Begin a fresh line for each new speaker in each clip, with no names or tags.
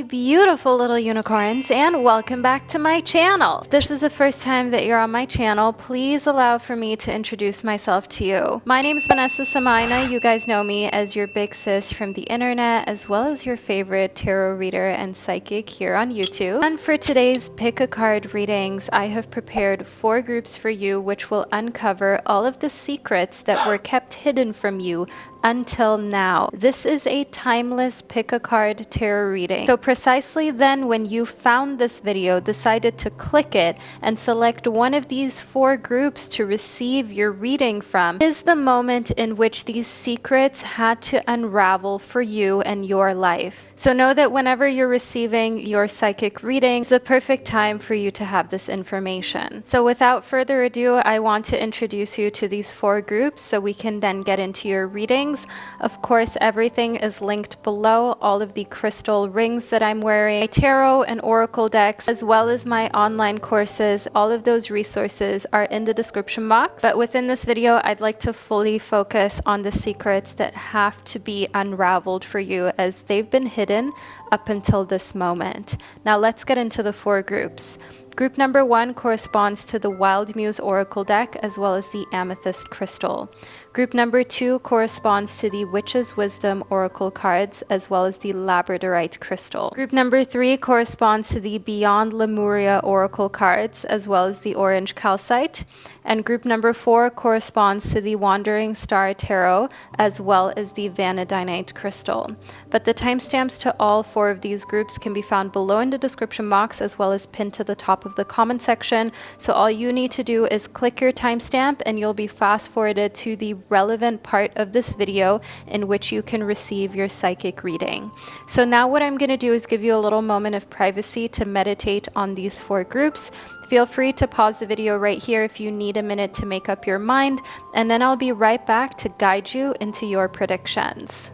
beautiful little unicorns, and welcome back to my channel. If this is the first time that you're on my channel, please allow for me to introduce myself to you. My name is Vanessa Somuayina. You guys know me as your big sis from the internet, as well as your favorite tarot reader and psychic here on YouTube. And for today's pick a card readings, I have prepared 4 groups for you, which will uncover all of the secrets that were kept hidden from you until now. This is a timeless pick a card tarot reading. So precisely then when you found this video, decided to click it and select one of these 4 groups to receive your reading from, is the moment in which these secrets had to unravel for you and your life. So know that whenever you're receiving your psychic reading, it's the perfect time for you to have this information. So without further ado, I want to introduce you to these 4 groups so we can then get into your readings. Of course, everything is linked below, all of the crystal rings that I'm wearing, my tarot and oracle decks, as well as my online courses. All of those resources are in the description box. But within this video, I'd like to fully focus on the secrets that have to be unraveled for you, as they've been hidden up until this moment. Now let's get into the 4 groups. Group number 1 corresponds to the Wild Muse Oracle deck as well as the Amethyst Crystal. Group number 2 corresponds to the Witch's Wisdom Oracle cards as well as the Labradorite Crystal. Group number 3 corresponds to the Beyond Lemuria Oracle cards as well as the Orange Calcite. And group number 4 corresponds to the Wandering Star Tarot as well as the Vanadinite Crystal. But the timestamps to all 4 of these groups can be found below in the description box as well as pinned to the top of the comment section. So all you need to do is click your timestamp and you'll be fast forwarded to the relevant part of this video in which you can receive your psychic reading. So now what I'm going to do is give you a little moment of privacy to meditate on these 4 groups. Feel free to pause the video right here if you need a minute to make up your mind, and then I'll be right back to guide you into your predictions.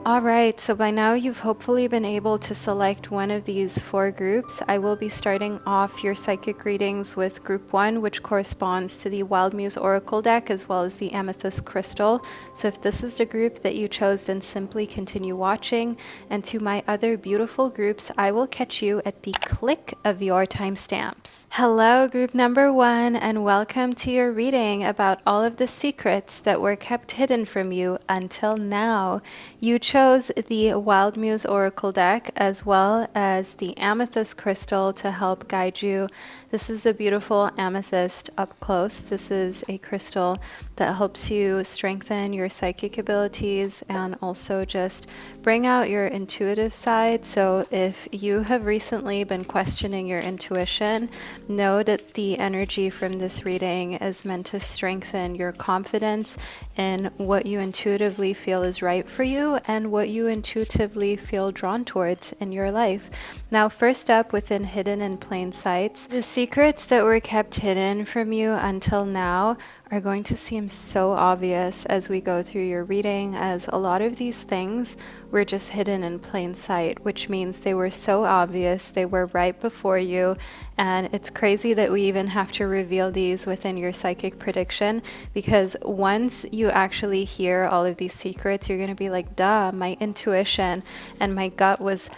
Alright, so by now you've hopefully been able to select one of these 4 groups. I will be starting off your psychic readings with group 1, which corresponds to the Wild Muse Oracle deck as well as the Amethyst Crystal. So if this is the group that you chose, then simply continue watching. And to my other beautiful groups, I will catch you at the click of your timestamps. Hello, group number 1, and welcome to your reading about all of the secrets that were kept hidden from you until now. You chose the Wild Muse Oracle deck as well as the Amethyst Crystal to help guide you. This is a beautiful amethyst up close. This is a crystal that helps you strengthen your psychic abilities and also just bring out your intuitive side. So if you have recently been questioning your intuition, know that the energy from this reading is meant to strengthen your confidence in what you intuitively feel is right for you and what you intuitively feel drawn towards in your life. Now, first up within Hidden in Plain Sight, the secrets that were kept hidden from you until now are going to seem so obvious as we go through your reading, as a lot of these things were just hidden in plain sight, which means they were so obvious, they were right before you, and it's crazy that we even have to reveal these within your psychic prediction, because once you actually hear all of these secrets, you're going to be like, duh, my intuition and my gut was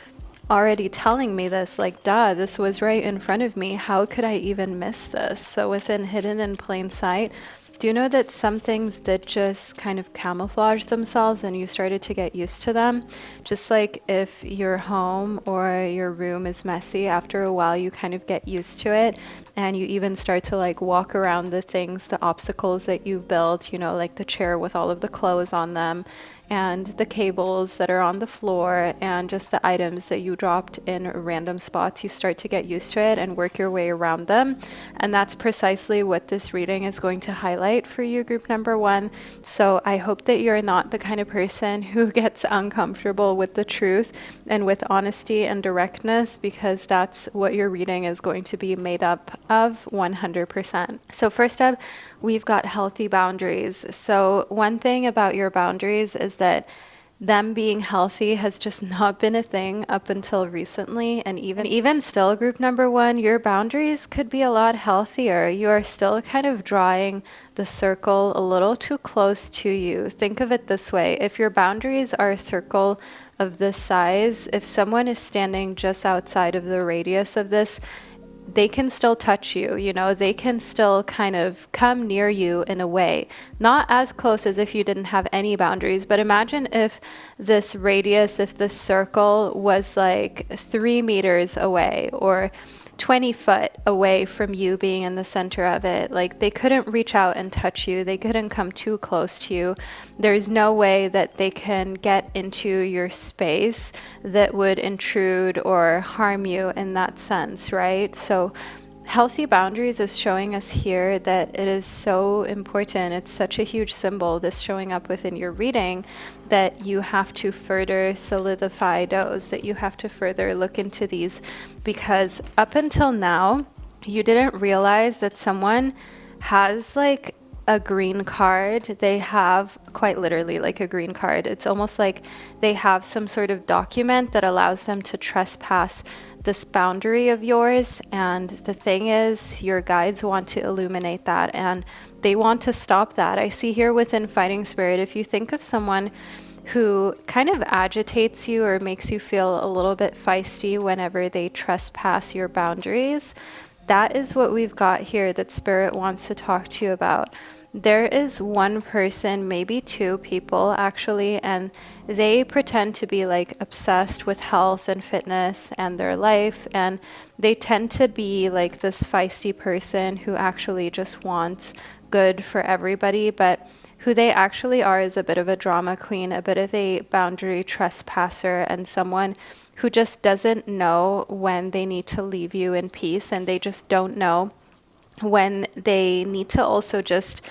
already telling me this, like, duh, this was right in front of me. How could I even miss this? So within Hidden in Plain Sight, do you know that some things did just kind of camouflage themselves and you started to get used to them? Just like if your home or your room is messy, after a while you kind of get used to it and you even start to like walk around the things, the obstacles that you've built, you know, like the chair with all of the clothes on them, and the cables that are on the floor, and just the items that you dropped in random spots. You start to get used to it and work your way around them. And that's precisely what this reading is going to highlight for you, group number 1. So I hope that you're not the kind of person who gets uncomfortable with the truth and with honesty and directness, because that's what your reading is going to be made up of 100%. So first up, we've got healthy boundaries. So one thing about your boundaries is that them being healthy has just not been a thing up until recently. And even still, group number one, your boundaries could be a lot healthier. You are still kind of drawing the circle a little too close to you. Think of it this way. If your boundaries are a circle of this size, if someone is standing just outside of the radius of this, they can still touch you, you know, they can still kind of come near you in a way, not as close as if you didn't have any boundaries. But imagine if this radius, if this circle was like 3 meters away or 20 foot away from you being in the center of it. Like, they couldn't reach out and touch you. They couldn't come too close to you. There's no way that they can get into your space that would intrude or harm you in that sense, right? So healthy boundaries is showing us here that it is so important. It's such a huge symbol, this showing up within your reading, that you have to further solidify those, that you have to further look into these, because up until now, you didn't realize that someone has like a green card. They have quite literally like a green card. It's almost like they have some sort of document that allows them to trespass this boundary of yours. And the thing is, your guides want to illuminate that and they want to stop that. I see here within Fighting Spirit, if you think of someone who kind of agitates you or makes you feel a little bit feisty whenever they trespass your boundaries, that is what we've got here that Spirit wants to talk to you about. There is one person, maybe two people actually, and they pretend to be like obsessed with health and fitness and their life, and they tend to be like this feisty person who actually just wants good for everybody, but who they actually are is a bit of a drama queen, a bit of a boundary trespasser, and someone who just doesn't know when they need to leave you in peace, and they just don't know when they need to also just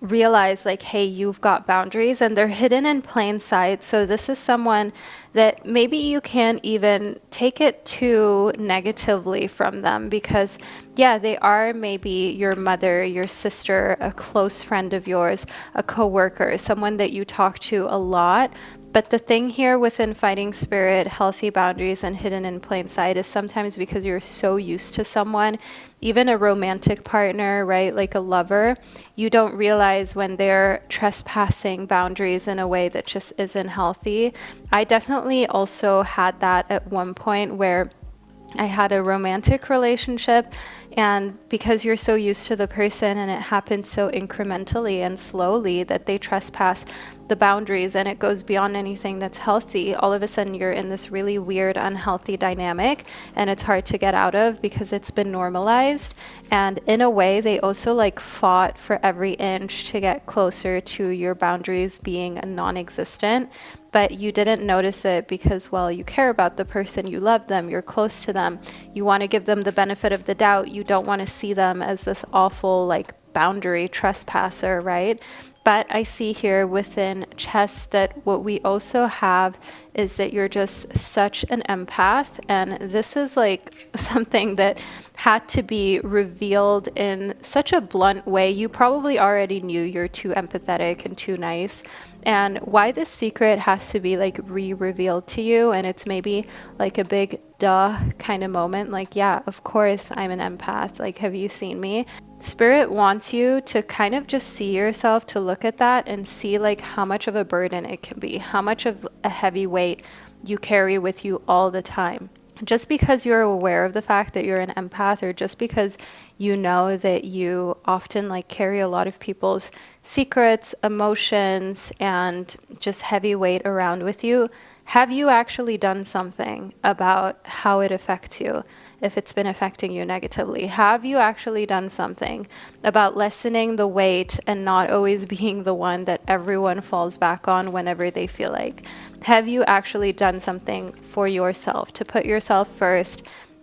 realize like, hey, you've got boundaries, and they're hidden in plain sight. So this is someone that maybe you can't even take it too negatively from them, because yeah, they are maybe your mother, your sister, a close friend of yours, a coworker, someone that you talk to a lot. But the thing here within Fighting Spirit, healthy boundaries and hidden in plain sight, is sometimes because you're so used to someone, even a romantic partner, right? Like a lover, you don't realize when they're trespassing boundaries in a way that just isn't healthy. I definitely also had that at one point where I had a romantic relationship, and because you're so used to the person and it happens so incrementally and slowly that they trespass the boundaries and it goes beyond anything that's healthy, all of a sudden you're in this really weird, unhealthy dynamic, and it's hard to get out of because it's been normalized. And in a way, they also like fought for every inch to get closer to your boundaries being non-existent. But you didn't notice it because, well, you care about the person, you love them, you're close to them, you want to give them the benefit of the doubt, you don't want to see them as this awful like boundary trespasser, right? But I see here within chess that what we also have is that you're just such an empath, and this is like something that had to be revealed in such a blunt way. You probably already knew you're too empathetic and too nice, and why this secret has to be like re-revealed to you, and it's maybe like a big duh kind of moment, like, yeah, of course I'm an empath, like, have you seen me? Spirit wants you to kind of just see yourself, to look at that and see like how much of a burden it can be, how much of a heavy weight you carry with you all the time. Just because you're aware of the fact that you're an empath, or just because you know that you often like carry a lot of people's secrets, emotions, and just heavy weight around with you, have you actually done something about how it affects you? If it's been affecting you negatively, have you actually done something about lessening the weight and not always being the one that everyone falls back on whenever they feel like? Have you actually done something for yourself to put yourself first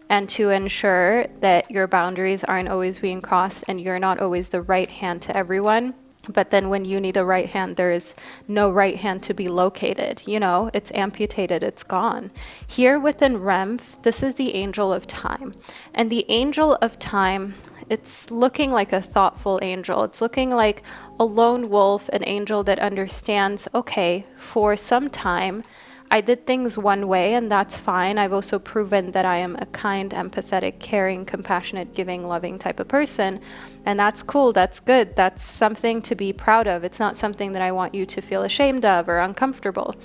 and to ensure that your boundaries aren't always being crossed and you're not always the right hand to everyone? But then when you need a right hand, there is no right hand to be located. You know, it's amputated, it's gone. Here within Remph, this is the angel of time. And the angel of time it's looking like a thoughtful angel. It's looking like a lone wolf, an angel that understands, okay, for some time, I did things one way, and that's fine. I've also proven that I am a kind, empathetic, caring, compassionate, giving, loving type of person. And that's cool. That's good. That's something to be proud of. It's not something that I want you to feel ashamed of or uncomfortable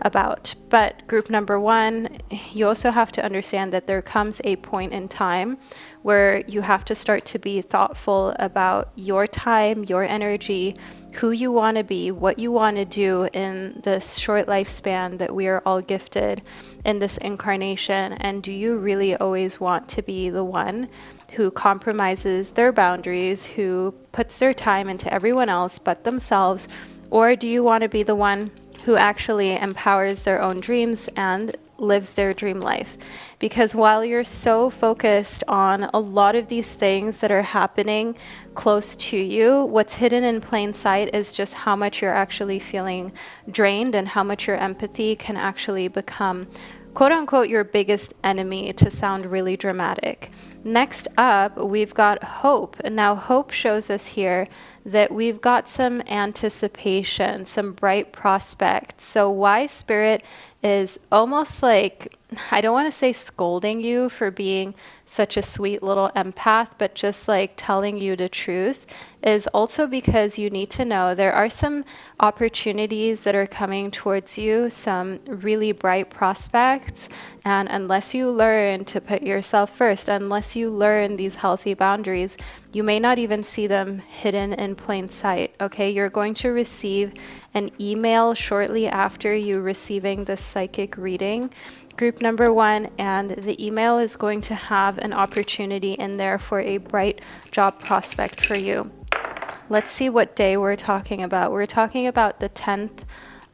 about. But group number one, you also have to understand that there comes a point in time where you have to start to be thoughtful about your time, your energy, who you want to be, what you want to do in this short lifespan that we are all gifted in this incarnation. And do you really always want to be the one who compromises their boundaries, who puts their time into everyone else but themselves? Or do you want to be the one who actually empowers their own dreams and lives their dream life? Because while you're so focused on a lot of these things that are happening close to you, what's hidden in plain sight is just how much you're actually feeling drained and how much your empathy can actually become, quote unquote, your biggest enemy, to sound really dramatic. Next up, we've got hope. And now hope shows us here that we've got some anticipation, some bright prospects. So why Spirit is almost like, I don't want to say scolding you for being such a sweet little empath, but just like telling you the truth, is also because you need to know there are some opportunities that are coming towards you, some really bright prospects. And unless you learn to put yourself first, unless you learn these healthy boundaries, you may not even see them hidden in plain sight. Okay, you're going to receive an email shortly after you receiving this psychic reading, group number one, and the email is going to have an opportunity in there for a bright job prospect for you. Let's see what day we're talking about. We're talking about the 10th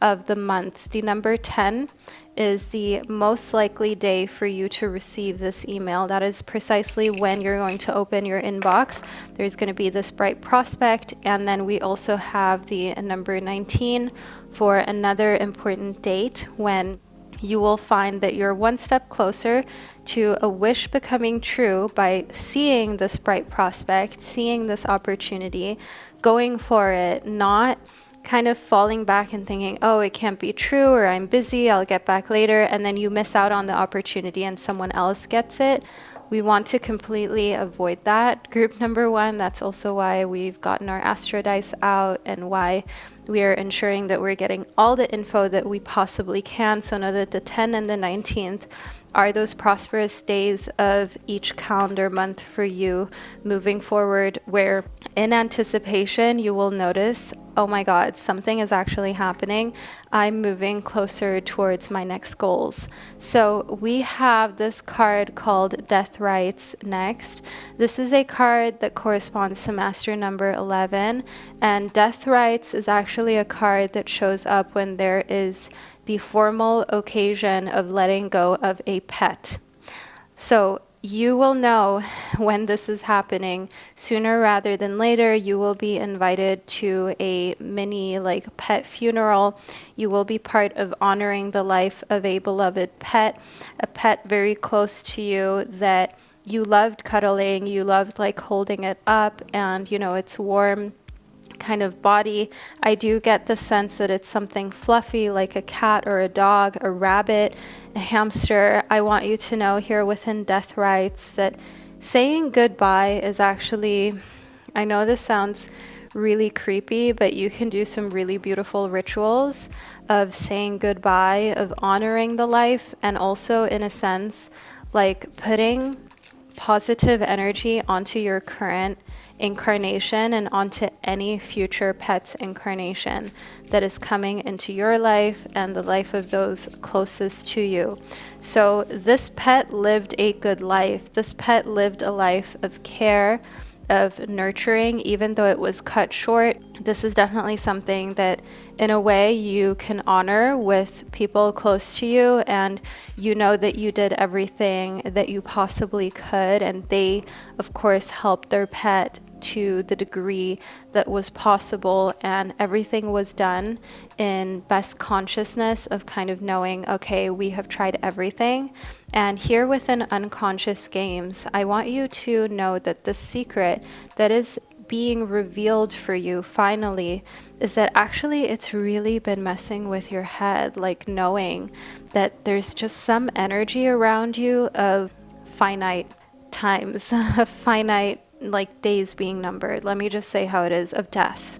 of the month. The number 10 is the most likely day for you to receive this email. That is precisely when you're going to open your inbox. There's going to be this bright prospect, and then we also have the number 19 for another important date when you will find that you're one step closer to a wish becoming true by seeing this bright prospect, seeing this opportunity, going for it, not kind of falling back and thinking, oh, it can't be true, or I'm busy, I'll get back later, and then you miss out on the opportunity and someone else gets it. We want to completely avoid that. Group number one, that's also why we've gotten our Astro Dice out and why we are ensuring that we're getting all the info that we possibly can. So know that the 10th and the 19th are those prosperous days of each calendar month for you moving forward, where in anticipation you will notice, oh my God, something is actually happening. I'm moving closer towards my next goals. So we have this card called Death Rights next. This is a card that corresponds to master number 11, and Death Rights is actually a card that shows up when there is the formal occasion of letting go of a pet. So you will know when this is happening sooner rather than later. You will be invited to a mini pet funeral. You will be part of honoring the life of a beloved pet, a pet very close to you that you loved cuddling, you loved holding it up, and its warm kind of body. I do get the sense that it's something fluffy like a cat or a dog, a rabbit, a hamster. I want you to know here within Death Rights that saying goodbye is actually, I know this sounds really creepy, but you can do some really beautiful rituals of saying goodbye, of honoring the life, and also in a sense putting positive energy onto your current incarnation and onto any future pet's incarnation that is coming into your life and the life of those closest to you. So this pet lived a good life. This pet lived a life of care, of nurturing, even though it was cut short. This is definitely something that in a way you can honor with people close to you, and you know that you did everything that you possibly could, and they of course helped their pet to the degree that was possible, and everything was done in best consciousness of kind of knowing, okay, we have tried everything. And here within Unconscious Games, I want you to know that the secret that is being revealed for you finally is that actually it's really been messing with your head, like knowing that there's just some energy around you of finite times, finite like days being numbered. Let me just say how it is, of death.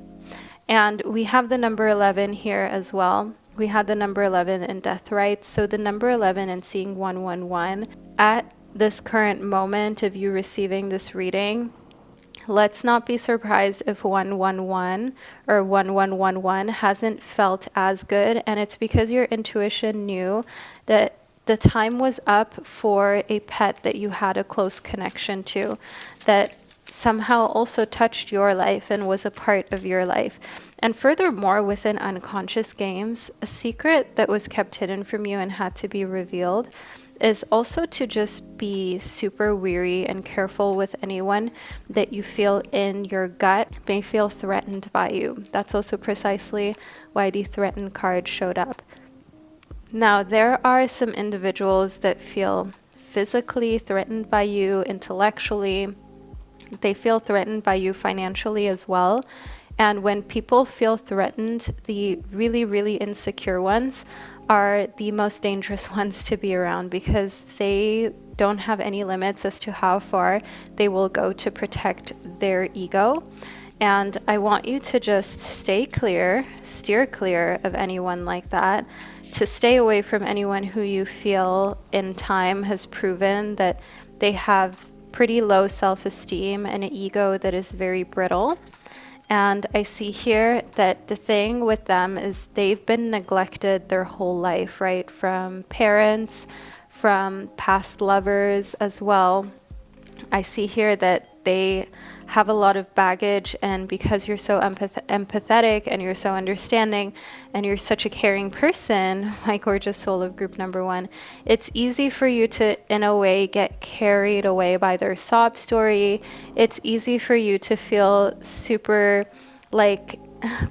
And we have the number 11 here as well. We had the number 11 in death rights. So the number 11 and seeing 111 at this current moment of you receiving this reading, let's not be surprised if 111 or 1111 hasn't felt as good. And it's because your intuition knew that the time was up for a pet that you had a close connection to, that somehow also touched your life and was a part of your life. And furthermore, within Unconscious Games, a secret that was kept hidden from you and had to be revealed is also to just be super wary and careful with anyone that you feel in your gut may feel threatened by you. That's also precisely why the threatened card showed up. Now, there are some individuals that feel physically threatened by you, intellectually. They feel threatened by you financially as well. And when people feel threatened, the really, really insecure ones are the most dangerous ones to be around, because they don't have any limits as to how far they will go to protect their ego. And I want you to just stay clear, steer clear of anyone like that, to stay away from anyone who you feel in time has proven that they have pretty low self-esteem and an ego that is very brittle. And I see here that the thing with them is they've been neglected their whole life, right? From parents, from past lovers as well. I see here that they have a lot of baggage, and because you're so empathetic and you're so understanding and you're such a caring person, my gorgeous soul of group number 1, it's easy for you to, in a way, get carried away by their sob story. It's easy for you to feel super like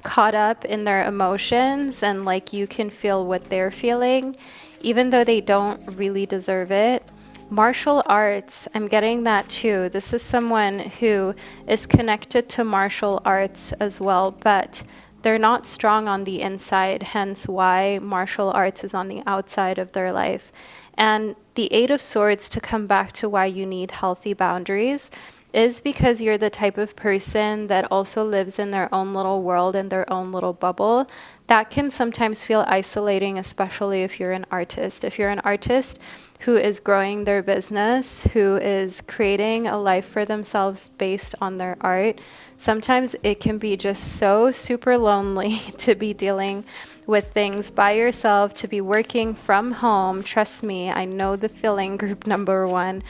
caught up in their emotions, and like you can feel what they're feeling, even though they don't really deserve it. Martial arts, I'm getting that too. This is someone who is connected to martial arts as well, but they're not strong on the inside, hence why martial arts is on the outside of their life. And the 8 of Swords, to come back to why you need healthy boundaries, is because you're the type of person that also lives in their own little world and their own little bubble. That can sometimes feel isolating, especially if you're an artist. If you're an artist who is growing their business, who is creating a life for themselves based on their art, sometimes it can be just so super lonely to be dealing with things by yourself, to be working from home. Trust me, I know the feeling, group number 1.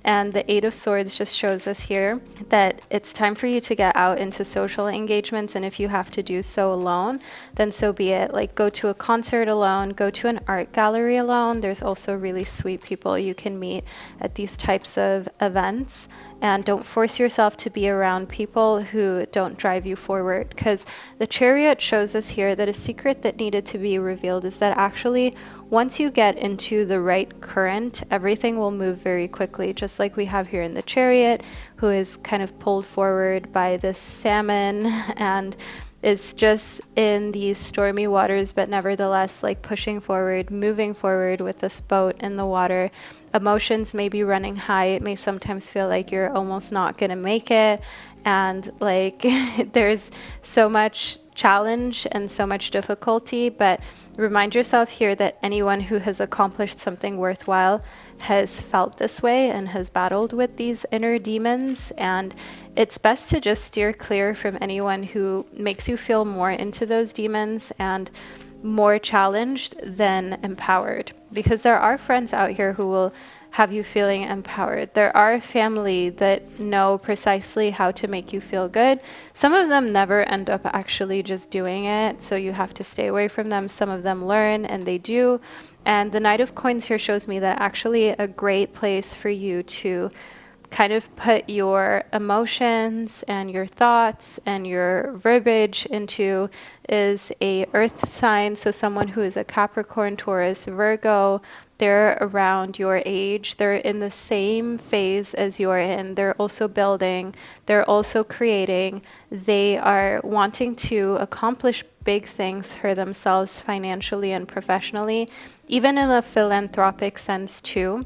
And the 8 of Swords just shows us here that it's time for you to get out into social engagements. And if you have to do so alone, then so be it. Like, go to a concert alone, go to an art gallery alone. There's also really sweet people you can meet at these types of events. And don't force yourself to be around people who don't drive you forward. Because the Chariot shows us here that a secret that needed to be revealed is that actually, once you get into the right current, everything will move very quickly, just like we have here in the Chariot, who is kind of pulled forward by this salmon and is just in these stormy waters, but nevertheless like pushing forward, moving forward with this boat in the water. Emotions may be running high. It may sometimes feel like you're almost not going to make it. And like there's so much challenge and so much difficulty, but remind yourself here that anyone who has accomplished something worthwhile has felt this way and has battled with these inner demons. And it's best to just steer clear from anyone who makes you feel more into those demons and more challenged than empowered, because there are friends out here who will have you feeling empowered. There are family that know precisely how to make you feel good. Some of them never end up actually just doing it, so you have to stay away from them. Some of them learn, and they do. And the Knight of Coins here shows me that actually a great place for you to kind of put your emotions and your thoughts and your verbiage into is a earth sign. So someone who is a Capricorn, Taurus, Virgo, they're around your age. They're in the same phase as you're in. They're also building. They're also creating. They are wanting to accomplish big things for themselves financially and professionally, even in a philanthropic sense too.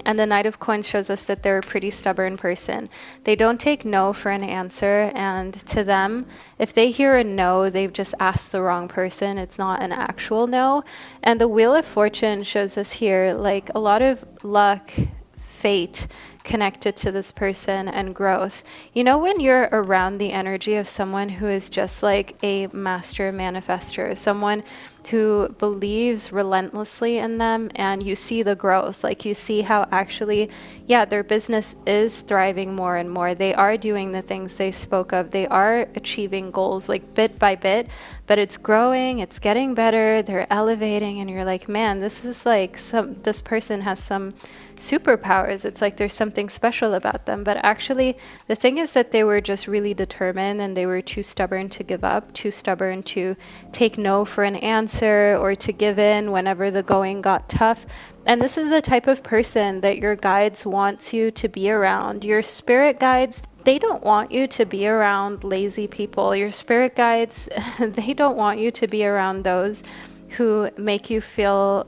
And the Knight of Coins shows us that they're a pretty stubborn person. They don't take no for an answer. And to them, if they hear a no, they've just asked the wrong person. It's not an actual no. And the Wheel of Fortune shows us here like a lot of luck, fate connected to this person, and growth. You know, when you're around the energy of someone who is just like a master manifester, someone who believes relentlessly in them, and you see the growth, like you see how actually, yeah, their business is thriving more and more. They are doing the things they spoke of. They are achieving goals like bit by bit, but it's growing, it's getting better, they're elevating, and you're like, man, this is like this person has some superpowers. It's like there's something special about them. But actually, the thing is that they were just really determined, and they were too stubborn to give up, too stubborn to take no for an answer or to give in whenever the going got tough. And this is the type of person that your guides wants you to be around. Your spirit guides, they don't want you to be around lazy people. Your spirit guides, they don't want you to be around those who make you feel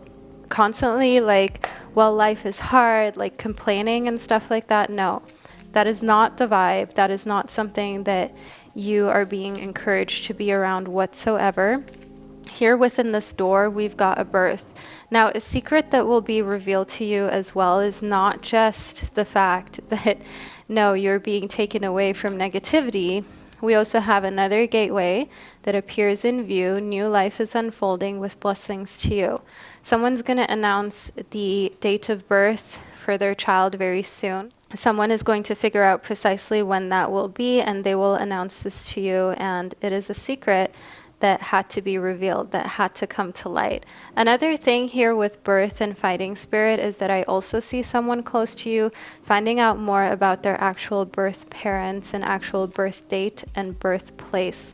constantly like, well, life is hard, like complaining and stuff like that. No, that is not the vibe. That is not something that you are being encouraged to be around whatsoever. Here within this door, we've got a birth. Now, a secret that will be revealed to you as well is not just the fact that, no, you're being taken away from negativity. We also have another gateway that appears in view. New life is unfolding with blessings to you. Someone's going to announce the date of birth for their child very soon. Someone is going to figure out precisely when that will be, and they will announce this to you. And it is a secret that had to be revealed, that had to come to light. Another thing here with birth and fighting spirit is that I also see someone close to you finding out more about their actual birth parents and actual birth date and birthplace.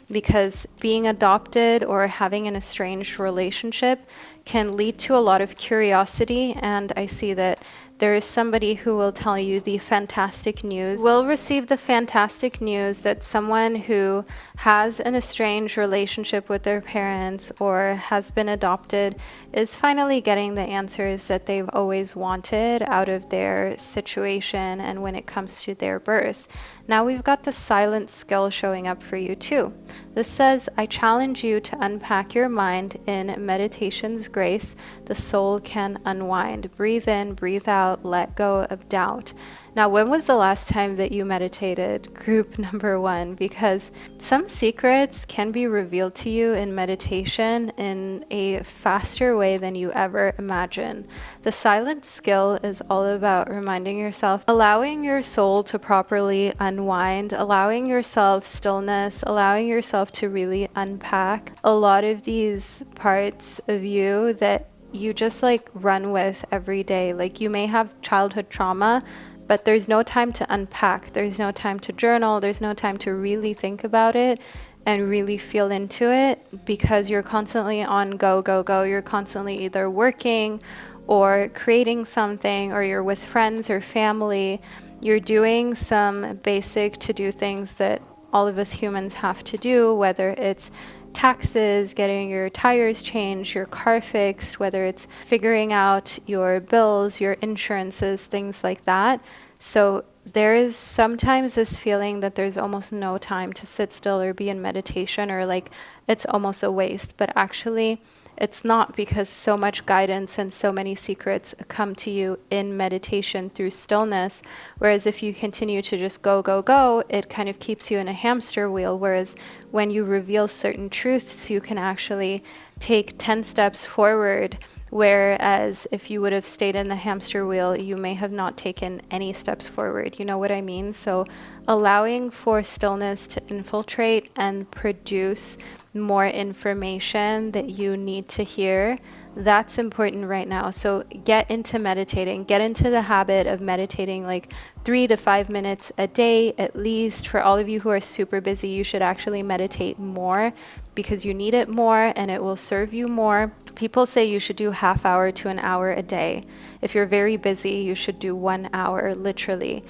Because being adopted or having an estranged relationship can lead to a lot of curiosity, and I see that there is somebody who will tell you the fantastic news, will receive the fantastic news that someone who has an estranged relationship with their parents or has been adopted is finally getting the answers that they've always wanted out of their situation and when it comes to their birth. Now we've got the silent skill showing up for you too. This says, I challenge you to unpack your mind in meditation's grace. The soul can unwind. Breathe in, breathe out, let go of doubt. Now, when was the last time that you meditated? Group number 1, because some secrets can be revealed to you in meditation in a faster way than you ever imagine. The silent skill is all about reminding yourself, allowing your soul to properly unwind, allowing yourself stillness, allowing yourself to really unpack a lot of these parts of you that you just like run with every day. Like you may have childhood trauma, but there's no time to unpack. There's no time to journal. There's no time to really think about it and really feel into it because you're constantly on go, go, go. You're constantly either working or creating something, or you're with friends or family. You're doing some basic to-do things that all of us humans have to do, whether it's taxes, getting your tires changed, your car fixed, whether it's figuring out your bills, your insurances, things like that. So there is sometimes this feeling that there's almost no time to sit still or be in meditation, or like it's almost a waste. But actually, it's not, because so much guidance and so many secrets come to you in meditation through stillness. Whereas if you continue to just go, go, go, it kind of keeps you in a hamster wheel. Whereas when you reveal certain truths, you can actually take 10 steps forward Whereas if you would have stayed in the hamster wheel, you may have not taken any steps forward. You know what I mean? So allowing for stillness to infiltrate and produce more information that you need to hear, that's important right now. So get into meditating, get into the habit of meditating like 3 to 5 minutes a day at least. For all of you who are super busy, you should actually meditate more because you need it more and it will serve you more. People say you should do half hour to an hour a day. If you're very busy, you should do 1 hour, literally.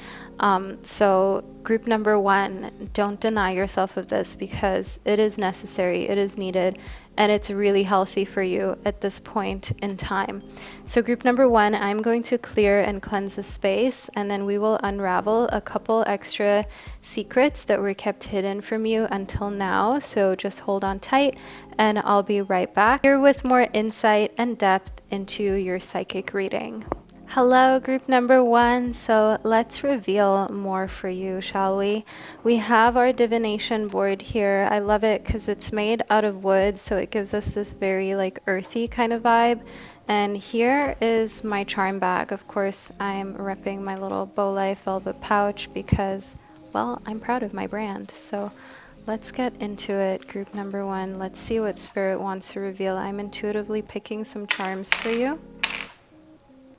So group number 1, don't deny yourself of this because it is necessary, it is needed, and it's really healthy for you at this point in time. So group number 1, I'm going to clear and cleanse the space, and then we will unravel a couple extra secrets that were kept hidden from you until now. So just hold on tight and I'll be right back here with more insight and depth into your psychic reading. Hello, group number 1. So let's reveal more for you, shall we? We have our divination board here. I love it because it's made out of wood, so it gives us this very like earthy kind of vibe. And here is my charm bag. Of course, I'm repping my little Bow Life velvet pouch because, well, I'm proud of my brand. So let's get into it, group number 1. Let's see what Spirit wants to reveal. I'm intuitively picking some charms for you.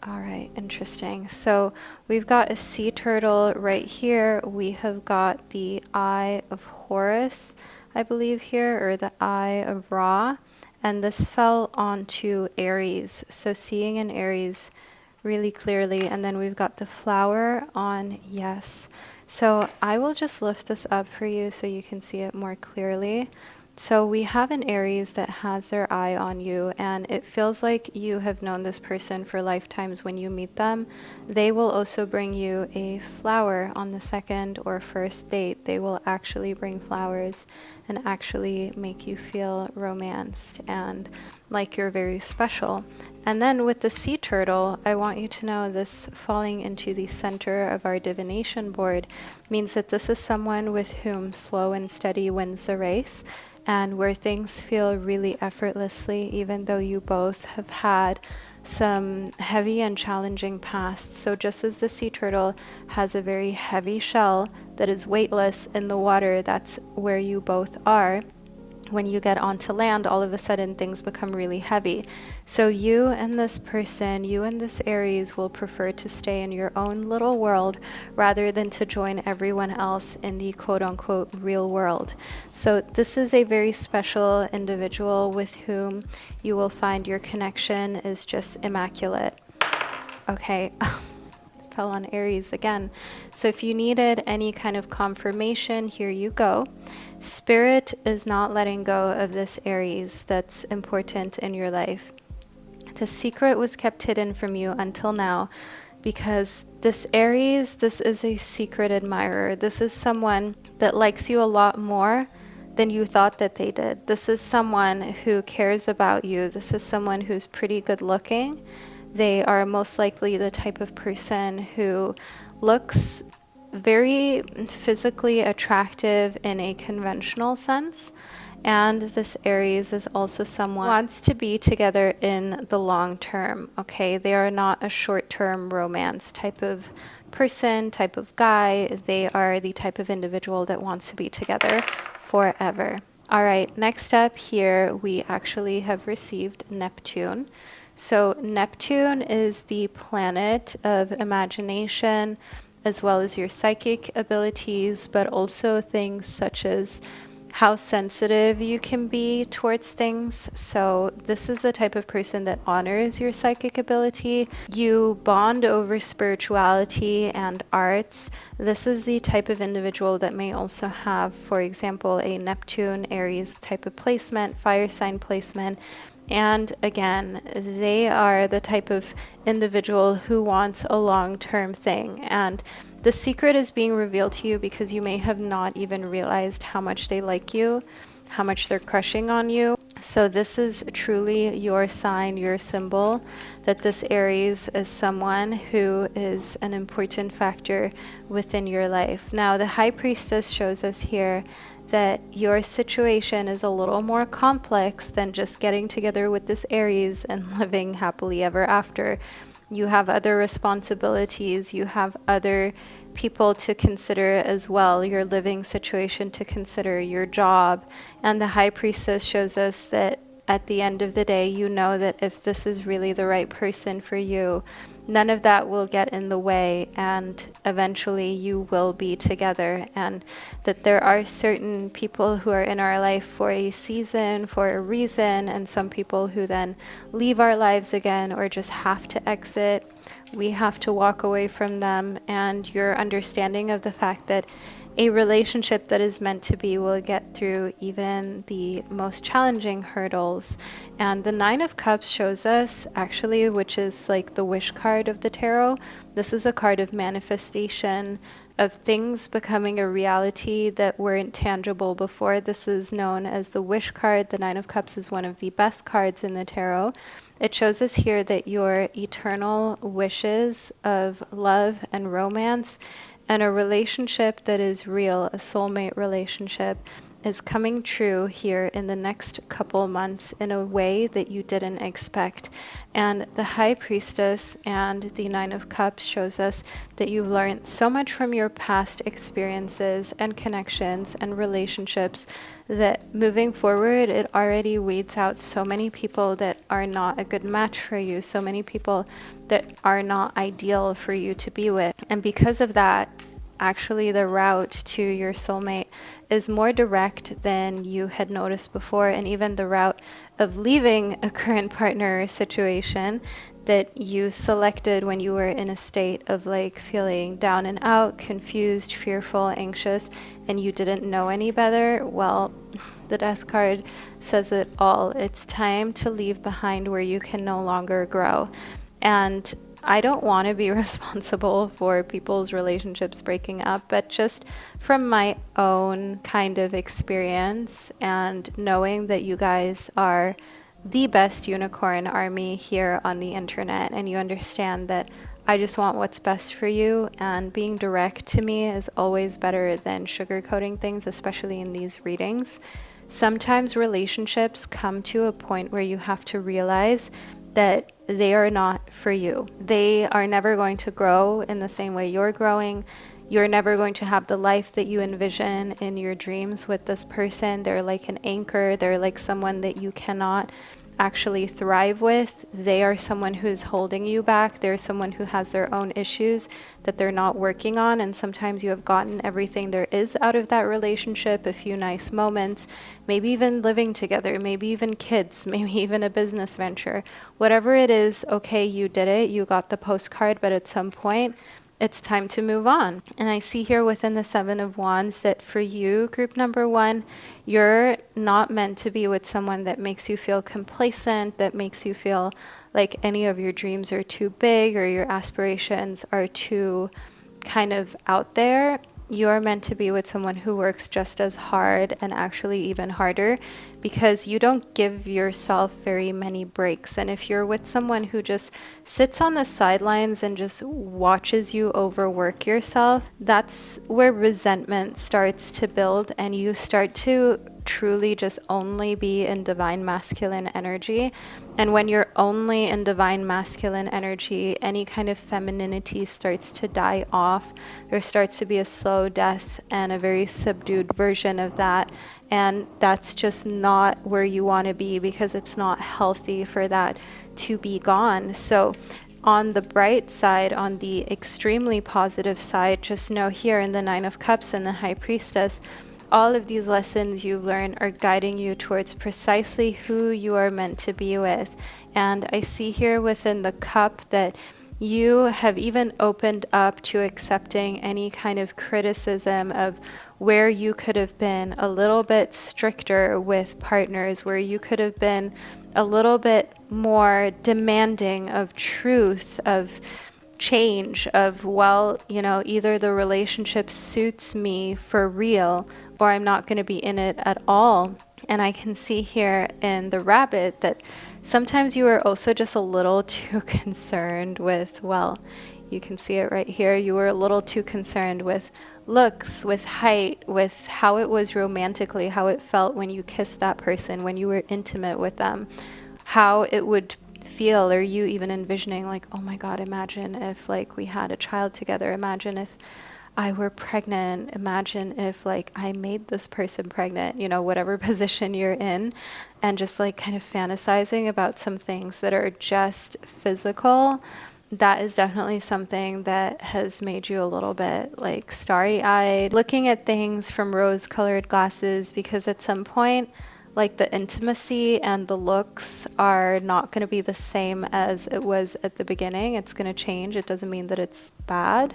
All right, interesting. So we've got a sea turtle right here. We have got the Eye of Horus, I believe here, or the Eye of Ra. And this fell onto Aries. So seeing an Aries really clearly. And then we've got the flower on Yes. So I will just lift this up for you so you can see it more clearly. So we have an Aries that has their eye on you, and it feels like you have known this person for lifetimes when you meet them. They will also bring you a flower on the second or first date. They will actually bring flowers and actually make you feel romanced and like you're very special. And then with the sea turtle, I want you to know this falling into the center of our divination board means that this is someone with whom slow and steady wins the race, and where things feel really effortlessly, even though you both have had some heavy and challenging pasts. So just as the sea turtle has a very heavy shell that is weightless in the water, that's where you both are. When you get onto land, all of a sudden things become really heavy. So you and this person, you and this Aries will prefer to stay in your own little world rather than to join everyone else in the quote-unquote real world. So this is a very special individual with whom you will find your connection is just immaculate. Okay. Fell on Aries again. So if you needed any kind of confirmation, here you go. Spirit is not letting go of this Aries that's important in your life. The secret was kept hidden from you until now because this Aries, this is a secret admirer. This is someone that likes you a lot more than you thought that they did. This is someone who cares about you. This is someone who's pretty good looking. They are most likely the type of person who looks very physically attractive in a conventional sense. And this Aries is also someone who wants to be together in the long term. Okay, they are not a short-term romance type of person, type of guy. They are the type of individual that wants to be together forever. All right, next up here, we actually have received Neptune. So Neptune is the planet of imagination, as well as your psychic abilities, but also things such as how sensitive you can be towards things. So this is the type of person that honors your psychic ability. You bond over spirituality and arts. This is the type of individual that may also have, for example, a Neptune, Aries type of placement, fire sign placement. And again, they are the type of individual who wants a long-term thing. And the secret is being revealed to you because you may have not even realized how much they like you, how much they're crushing on you. So this is truly your sign, your symbol, that this Aries is someone who is an important factor within your life. Now, the High Priestess shows us here that your situation is a little more complex than just getting together with this Aries and living happily ever after. You have other responsibilities, you have other people to consider as well, your living situation to consider, your job. And the High Priestess shows us that at the end of the day, you know that if this is really the right person for you, none of that will get in the way, and eventually you will be together. And that there are certain people who are in our life for a season, for a reason, and some people who then leave our lives again or just have to exit. We have to walk away from them, and your understanding of the fact that a relationship that is meant to be will get through even the most challenging hurdles. And the Nine of Cups shows us, actually, which is like the wish card of the tarot. This is a card of manifestation, of things becoming a reality that weren't tangible before. This is known as the wish card. The Nine of Cups is one of the best cards in the tarot. It shows us here that your eternal wishes of love and romance and a relationship that is real, a soulmate relationship, is coming true here in the next couple months in a way that you didn't expect. And the High Priestess and the Nine of Cups shows us that you've learned so much from your past experiences and connections and relationships that moving forward, it already weeds out so many people that are not a good match for you, so many people that are not ideal for you to be with. And because of that, actually the route to your soulmate is more direct than you had noticed before, and even the route of leaving a current partner situation that you selected when you were in a state of like feeling down and out, confused, fearful, anxious, and you didn't know any better. Well, the Death card says it all. It's time to leave behind where you can no longer grow. And I don't want to be responsible for people's relationships breaking up, but just from my own kind of experience and knowing that you guys are the best unicorn army here on the internet, and you understand that I just want what's best for you, and being direct to me is always better than sugarcoating things, especially in these readings. Sometimes relationships come to a point where you have to realize that they are not for you. They are never going to grow in the same way you're growing. You're never going to have the life that you envision in your dreams with this person. They're like an anchor. They're like someone that you cannot actually thrive with. They are someone who's holding you back. They're someone who has their own issues that they're not working on. And sometimes you have gotten everything there is out of that relationship, a few nice moments, maybe even living together, maybe even kids, maybe even a business venture. Whatever it is, okay, you did it. You got the postcard, but at some point, it's time to move on. And I see here within the Seven of Wands that for you, group number one, you're not meant to be with someone that makes you feel complacent, that makes you feel like any of your dreams are too big or your aspirations are too kind of out there. You're meant to be with someone who works just as hard and actually even harder, because you don't give yourself very many breaks. And if you're with someone who just sits on the sidelines and just watches you overwork yourself, that's where resentment starts to build, and you start to truly just only be in divine masculine energy. And when you're only in divine masculine energy, any kind of femininity starts to die off. There starts to be a slow death and a very subdued version of that. And that's just not where you want to be, because it's not healthy for that to be gone. So on the bright side, on the extremely positive side, just know here in the Nine of Cups and the High Priestess, all of these lessons you learn are guiding you towards precisely who you are meant to be with. And I see here within the cup that you have even opened up to accepting any kind of criticism of where you could have been a little bit stricter with partners, where you could have been a little bit more demanding of truth, of change, of, well, you know, either the relationship suits me for real, or I'm not going to be in it at all. And I can see here in the rabbit that sometimes you are also just a little too concerned with, well, you can see it right here. You were a little too concerned with looks, with height, with how it was romantically, how it felt when you kissed that person, when you were intimate with them, how it would feel, or you even envisioning like, oh my God, imagine if like we had a child together. Imagine if I were pregnant. Imagine if like I made this person pregnant, you know, whatever position you're in, and just like kind of fantasizing about some things that are just physical. That is definitely something that has made you a little bit like starry-eyed, looking at things from rose-colored glasses, because at some point, like the intimacy and the looks are not going to be the same as it was at the beginning. It's going to change. It doesn't mean that it's bad.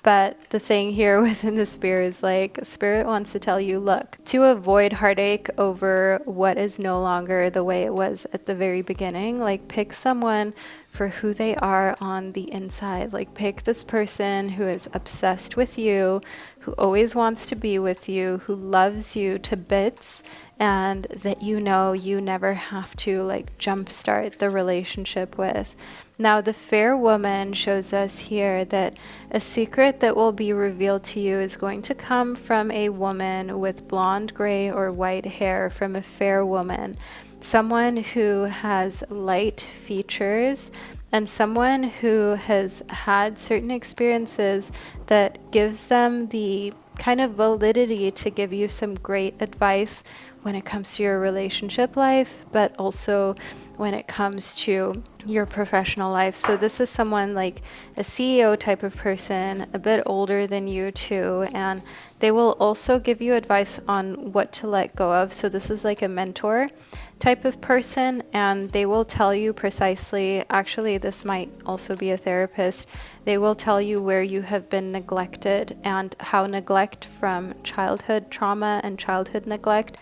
But the thing here within the spirit is like, spirit wants to tell you, look, to avoid heartache over what is no longer the way it was at the very beginning, like pick someone for who they are on the inside. Like pick this person who is obsessed with you, who always wants to be with you, who loves you to bits, and that you know you never have to like jumpstart the relationship with. Now, the fair woman shows us here that a secret that will be revealed to you is going to come from a woman with blonde, gray, or white hair, from a fair woman, someone who has light features, and someone who has had certain experiences that gives them the kind of validity to give you some great advice when it comes to your relationship life, but also when it comes to your professional life. So this is someone like a CEO type of person, a bit older than you too, and they will also give you advice on what to let go of. So this is like a mentor type of person, and they will tell you precisely, actually this might also be a therapist, they will tell you where you have been neglected and how neglect from childhood trauma and childhood neglect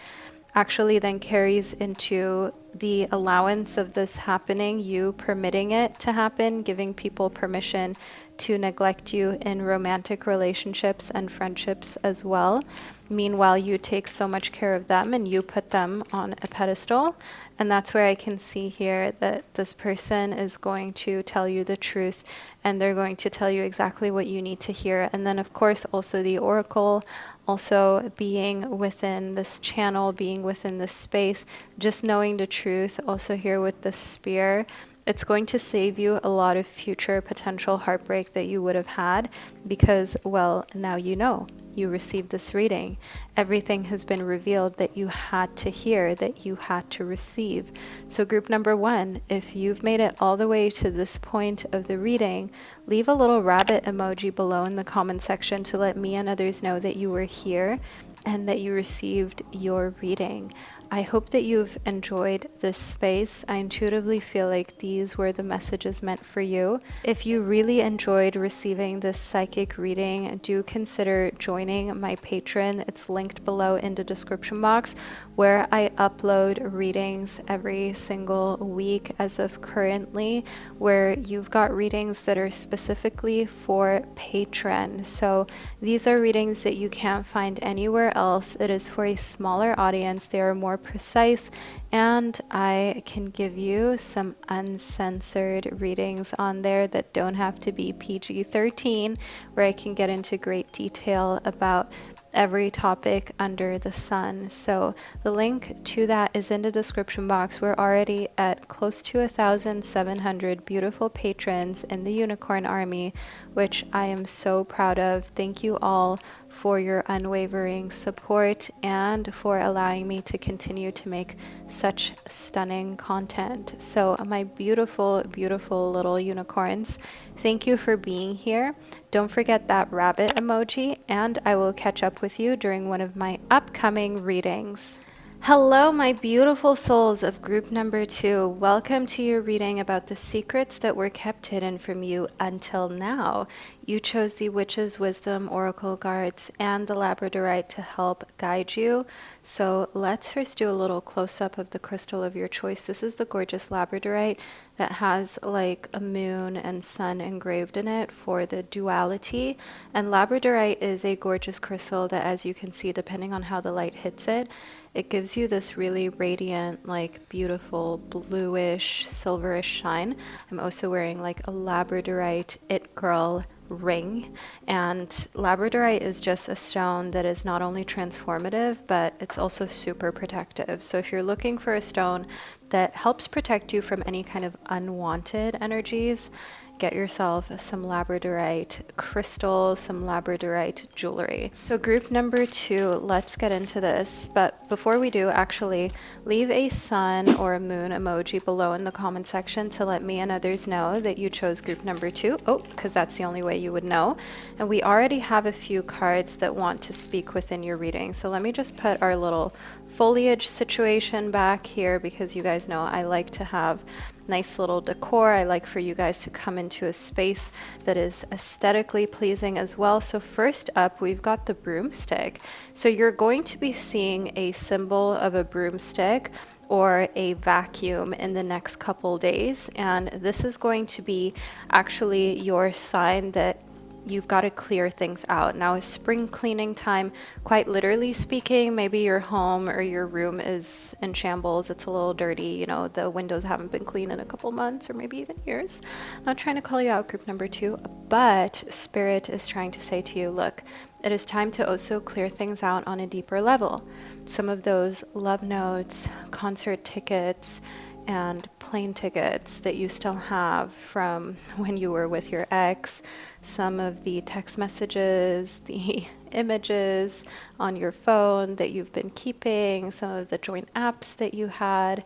actually then carries into the allowance of this happening, you permitting it to happen, giving people permission to neglect you in romantic relationships and friendships as well. Meanwhile, you take so much care of them and you put them on a pedestal. And that's where I can see here that this person is going to tell you the truth, and they're going to tell you exactly what you need to hear. And then, of course, also the oracle, also being within this channel, being within this space, just knowing the truth. Also here with the spear, it's going to save you a lot of future potential heartbreak that you would have had, because, well, now you know. You received this reading. Everything has been revealed that you had to hear, that you had to receive. So group number one, if you've made it all the way to this point of the reading, leave a little rabbit emoji below in the comment section to let me and others know that you were here and that you received your reading. I hope that you've enjoyed this space. I intuitively feel like these were the messages meant for you. If you really enjoyed receiving this psychic reading, do consider joining my Patreon. It's linked below in the description box, where I upload readings every single week as of currently, where you've got readings that are specifically for Patreon. So these are readings that you can't find anywhere else. It is for a smaller audience. They are more precise, and I can give you some uncensored readings on there that don't have to be PG-13, where I can get into great detail about every topic under the sun. So the link to that is in the description box. We're already at close to 1,700 beautiful patrons in the Unicorn Army, which I am so proud of. Thank you all for your unwavering support and for allowing me to continue to make such stunning content. So my beautiful, beautiful little unicorns, thank you for being here. Don't forget that rabbit emoji, and I will catch up with you during one of my upcoming readings. Hello, my beautiful souls of group number 2. Welcome to your reading about the secrets that were kept hidden from you until now. You chose the Witch's Wisdom Oracle cards and the Labradorite to help guide you. So let's first do a little close-up of the crystal of your choice. This is the gorgeous Labradorite that has like a moon and sun engraved in it for the duality. And Labradorite is a gorgeous crystal that, as you can see, depending on how the light hits it, it gives you this really radiant, like beautiful bluish, silverish shine. I'm also wearing like a Labradorite It Girl ring, and Labradorite is just a stone that is not only transformative, but it's also super protective. So if you're looking for a stone that helps protect you from any kind of unwanted energies, get yourself some Labradorite crystals, some Labradorite jewelry. So group number 2, let's get into this. But before we do, actually, leave a sun or a moon emoji below in the comment section to let me and others know that you chose group number 2. Oh, because that's the only way you would know. And we already have a few cards that want to speak within your reading. So let me just put our little foliage situation back here, because you guys know I like to have nice little decor. I like for you guys to come into a space that is aesthetically pleasing as well. So first up, we've got the broomstick. So you're going to be seeing a symbol of a broomstick or a vacuum in the next couple days. And this is going to be actually your sign that you've got to clear things out. Now is spring cleaning time, quite literally speaking. Maybe your home or your room is in shambles. It's a little dirty. You know, the windows haven't been cleaned in a couple months or maybe even years. I'm not trying to call you out, group number 2, but Spirit is trying to say to you, look, it is time to also clear things out on a deeper level. Some of those love notes, concert tickets, and plane tickets that you still have from when you were with your ex, some of the text messages, the images on your phone that you've been keeping, some of the joint apps that you had.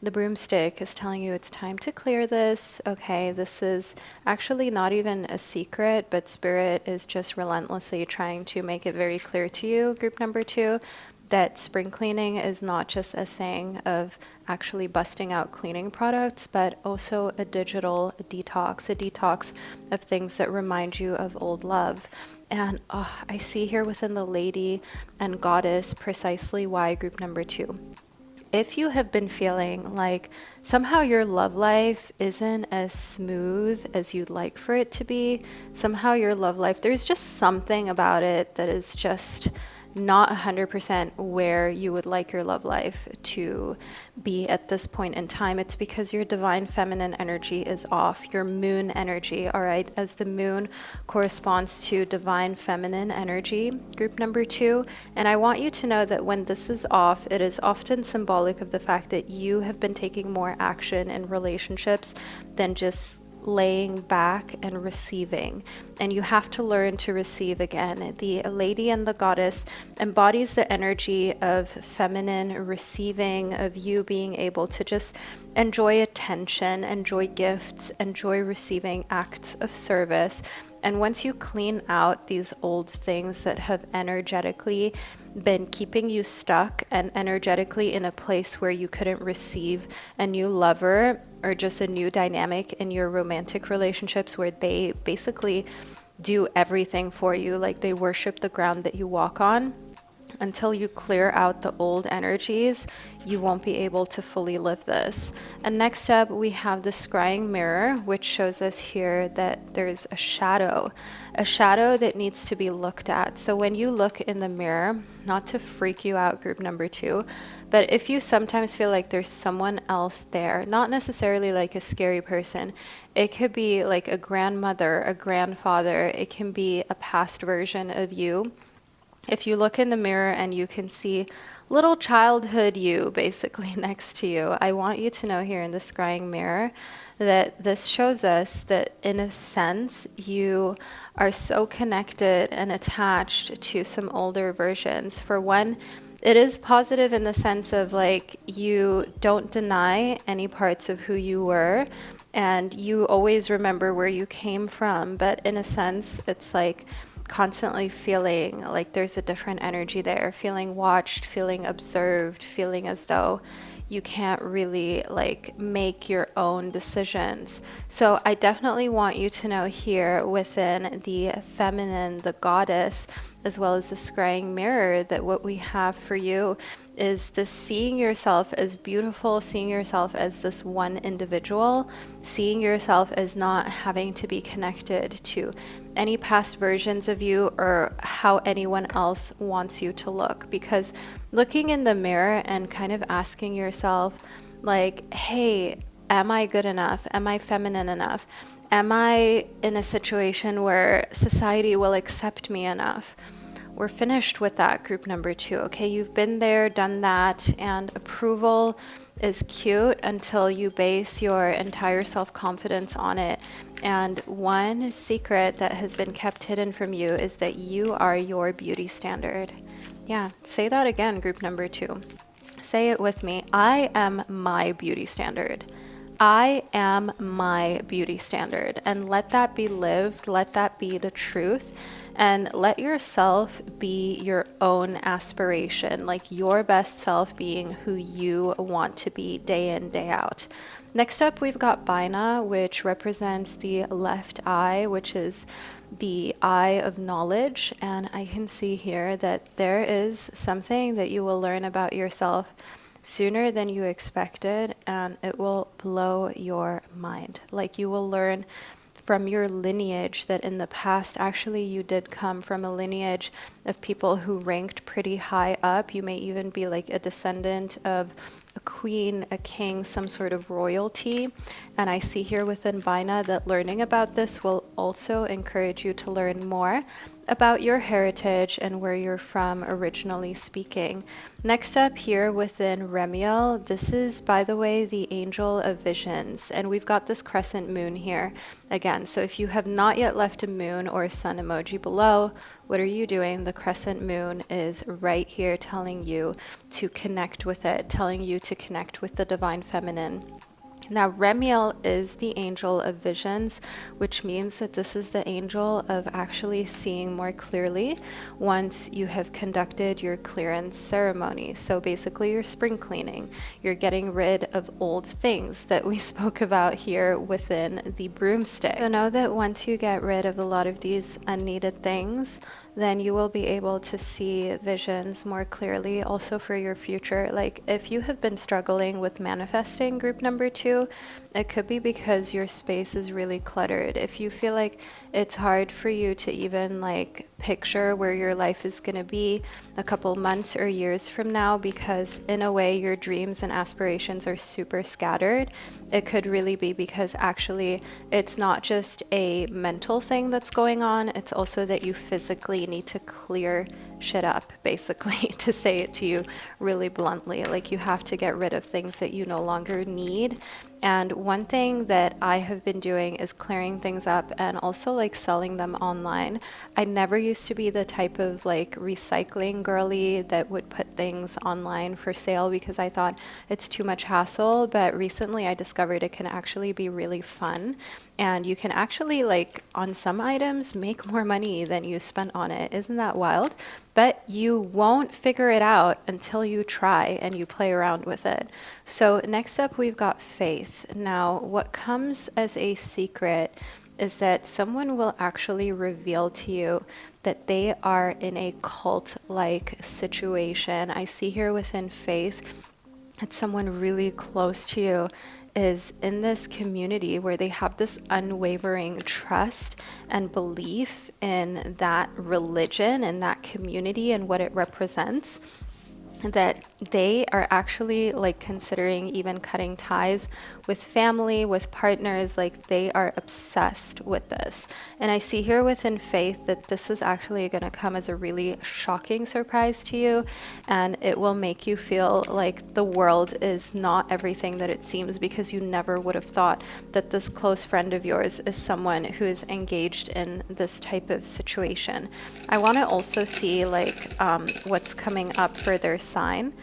The broomstick is telling you it's time to clear this. Okay, this is actually not even a secret, but Spirit is just relentlessly trying to make it very clear to you, group number 2, that spring cleaning is not just a thing of actually busting out cleaning products, but also a digital detox, a detox of things that remind you of old love. And I see here within the Lady and Goddess precisely why, group number 2. If you have been feeling like somehow your love life isn't as smooth as you'd like for it to be, somehow your love life, there's just something about it that is just not 100% where you would like your love life to be at this point in time, it's because your divine feminine energy is off, your moon energy, all right? As the moon corresponds to divine feminine energy, group number 2. And I want you to know that when this is off, it is often symbolic of the fact that you have been taking more action in relationships than just laying back and receiving. And you have to learn to receive again. The Lady and the Goddess embodies the energy of feminine receiving, of you being able to just enjoy attention, enjoy gifts, enjoy receiving acts of service. And once you clean out these old things that have energetically been keeping you stuck and energetically in a place where you couldn't receive a new lover or just a new dynamic in your romantic relationships where they basically do everything for you, like they worship the ground that you walk on, until you clear out the old energies, you won't be able to fully live this. And next up, we have the scrying mirror, which shows us here that there's a shadow that needs to be looked at. So when you look in the mirror, not to freak you out, group number 2, but if you sometimes feel like there's someone else there, not necessarily like a scary person, it could be like a grandmother, a grandfather, it can be a past version of you. If you look in the mirror and you can see little childhood you basically next to you, I want you to know here in the scrying mirror that this shows us that in a sense you are so connected and attached to some older versions. For one, it is positive in the sense of like you don't deny any parts of who you were and you always remember where you came from, but in a sense it's like constantly feeling like there's a different energy there, feeling watched, feeling observed, feeling as though you can't really like make your own decisions. So I definitely want you to know here within the feminine, the goddess, as well as the scrying mirror, that what we have for you is this seeing yourself as beautiful, seeing yourself as this one individual, seeing yourself as not having to be connected to any past versions of you or how anyone else wants you to look. Because looking in the mirror and kind of asking yourself, like, hey, am I good enough? Am I feminine enough? Am I in a situation where society will accept me enough? We're finished with that, group number 2, okay? You've been there, done that, and approval is cute until you base your entire self-confidence on it. And one secret that has been kept hidden from you is that you are your beauty standard. Yeah, say that again, group number 2. Say it with me. I am my beauty standard. I am my beauty standard. And let that be lived. Let that be the truth. And let yourself be your own aspiration, like your best self being who you want to be day in, day out. Next up, we've got Baina, which represents the left eye, which is the eye of knowledge. And I can see here that there is something that you will learn about yourself sooner than you expected, and it will blow your mind. Like, you will learn from your lineage that in the past, actually, you did come from a lineage of people who ranked pretty high up. You may even be like a descendant of a queen, a king, some sort of royalty. And I see here within Baina that learning about this will also encourage you to learn more about your heritage and where you're from, originally speaking. Next up here within Remiel, this is, by the way, the angel of visions, and we've got this crescent moon here again. So if you have not yet left a moon or a sun emoji below, what are you doing? The crescent moon is right here telling you to connect with it, telling you to connect with the divine feminine. Now, Remiel is the angel of visions, which means that this is the angel of actually seeing more clearly once you have conducted your clearance ceremony. So basically, you're spring cleaning. You're getting rid of old things that we spoke about here within the broomstick. So know that once you get rid of a lot of these unneeded things, then you will be able to see visions more clearly also for your future. Like, if you have been struggling with manifesting, group number 2, it could be because your space is really cluttered. If you feel like it's hard for you to even like picture where your life is going to be a couple months or years from now, because in a way your dreams and aspirations are super scattered, it could really be because actually it's not just a mental thing that's going on, it's also that you physically need to clear shit up, basically, to say it to you really bluntly. Like, you have to get rid of things that you no longer need. And one thing that I have been doing is clearing things up and also like selling them online. I never used to be the type of like recycling girly that would put things online for sale because I thought it's too much hassle. But recently I discovered it can actually be really fun. And you can actually, like, on some items, make more money than you spent on it. Isn't that wild? But you won't figure it out until you try and you play around with it. So next up, we've got faith. Now, what comes as a secret is that someone will actually reveal to you that they are in a cult-like situation. I see here within faith that someone really close to you is in this community where they have this unwavering trust and belief in that religion and that community and what it represents, that they are actually like considering even cutting ties with family, with partners. Like, they are obsessed with this. And I see here within faith that this is actually going to come as a really shocking surprise to you, and it will make you feel like the world is not everything that it seems, because you never would have thought that this close friend of yours is someone who is engaged in this type of situation. I want to also see like what's coming up for their sign.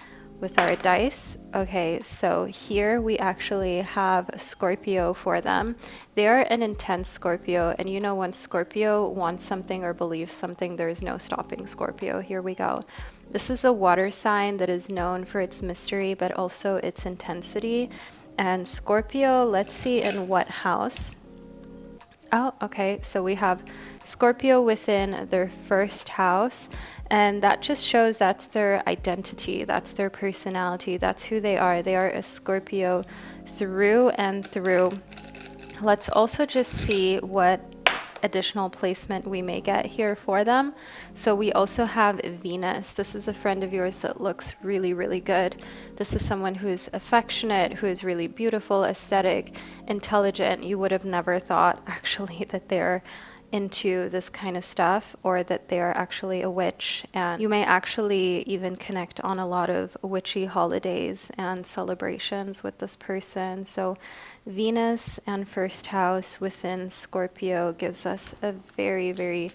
with our dice. Okay, so here we actually have Scorpio for them. They are an intense Scorpio, and you know when Scorpio wants something or believes something, there is no stopping Scorpio. Here we go. This is a water sign that is known for its mystery, but also its intensity. And Scorpio, let's see in what house. Oh, okay, so we have Scorpio within their first house, and that just shows that's their identity, that's their personality, that's who they are. They are a Scorpio through and through. Let's also just see what additional placement we may get here for them. So we also have Venus. This is a friend of yours that looks really, really good. This is someone who is affectionate, who is really beautiful, aesthetic, intelligent. You would have never thought actually that they're into this kind of stuff, or that they're actually a witch. And you may actually even connect on a lot of witchy holidays and celebrations with this person. So Venus and first house within Scorpio gives us a very, very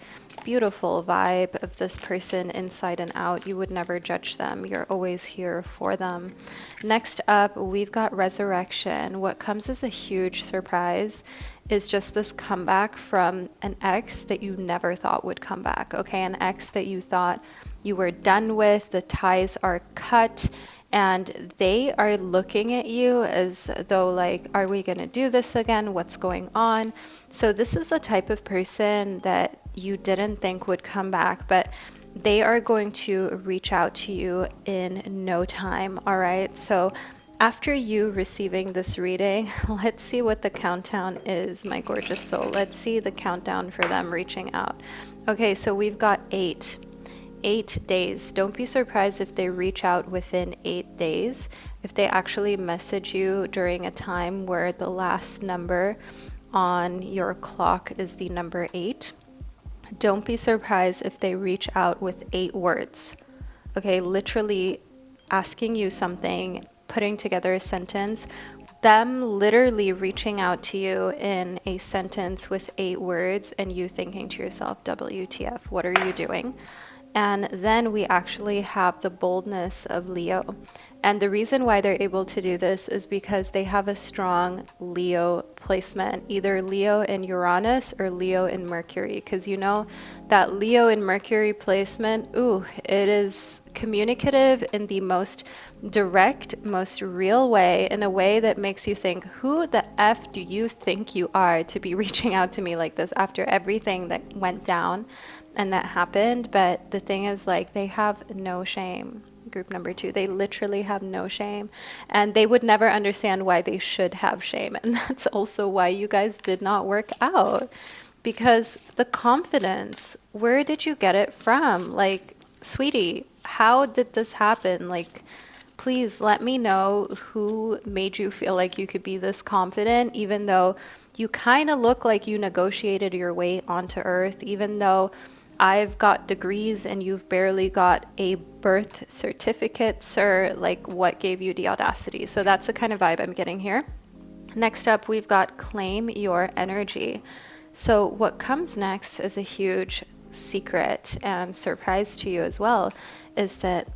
beautiful vibe of this person inside and out. You would never judge them. You're always here for them. Next up, we've got resurrection. What comes as a huge surprise is just this comeback from an ex that you never thought would come back. Okay, an ex that you thought you were done with, the ties are cut, and they are looking at you as though like, are we going to do this again? What's going on? So this is the type of person that you didn't think would come back, but they are going to reach out to you in no time. All right, so after you receiving this reading, let's see what the countdown is, my gorgeous soul. Let's see the countdown for them reaching out. Okay, so we've got 8 days. Don't be surprised if they reach out within 8 days. If they actually message you during a time where the last number on your clock is the number 8, don't be surprised if they reach out with 8 words. Okay, literally asking you something, putting together a sentence, them literally reaching out to you in a sentence with 8 words, and you thinking to yourself, WTF, what are you doing? And then we actually have the boldness of Leo. And the reason why they're able to do this is because they have a strong Leo placement, either Leo in Uranus or Leo in Mercury. Because you know that Leo in Mercury placement, it is communicative in the most direct, most real way, in a way that makes you think, who the F do you think you are to be reaching out to me like this after everything that went down and that happened? But the thing is, like, they have no shame. Group number 2, they literally have no shame, and they would never understand why they should have shame. And that's also why you guys did not work out, because the confidence, where did you get it from? Like, sweetie, how did this happen? Like, please let me know who made you feel like you could be this confident, even though you kind of look like you negotiated your way onto earth, even though I've got degrees and you've barely got a birth certificate, sir. Like, what gave you the audacity? So that's the kind of vibe I'm getting here. Next up, we've got claim your energy. So what comes next is a huge secret and surprise to you as well, is that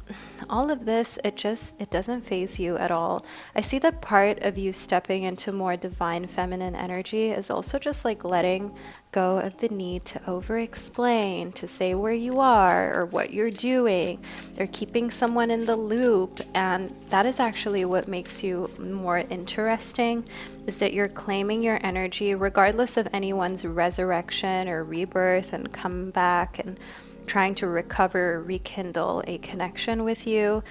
all of this, it doesn't faze you at all. I see that part of you stepping into more divine feminine energy is also just like letting go of the need to over-explain, to say where you are or what you're doing. They're keeping someone in the loop, and that is actually what makes you more interesting, is that you're claiming your energy regardless of anyone's resurrection or rebirth and comeback and trying to recover, rekindle a connection with you.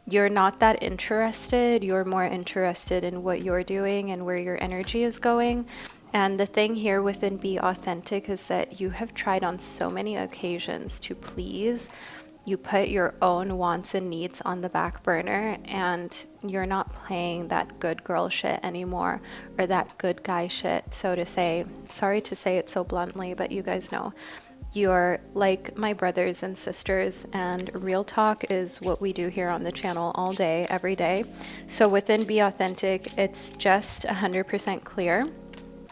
You're not that interested. You're more interested in what you're doing and where your energy is going. And the thing here within Be Authentic is that you have tried on so many occasions to please. You put your own wants and needs on the back burner, and you're not playing that good girl shit anymore, or that good guy shit, so to say. Sorry to say it so bluntly, but you guys know. You're like my brothers and sisters, and real talk is what we do here on the channel all day, every day. So within Be Authentic, it's just 100% clear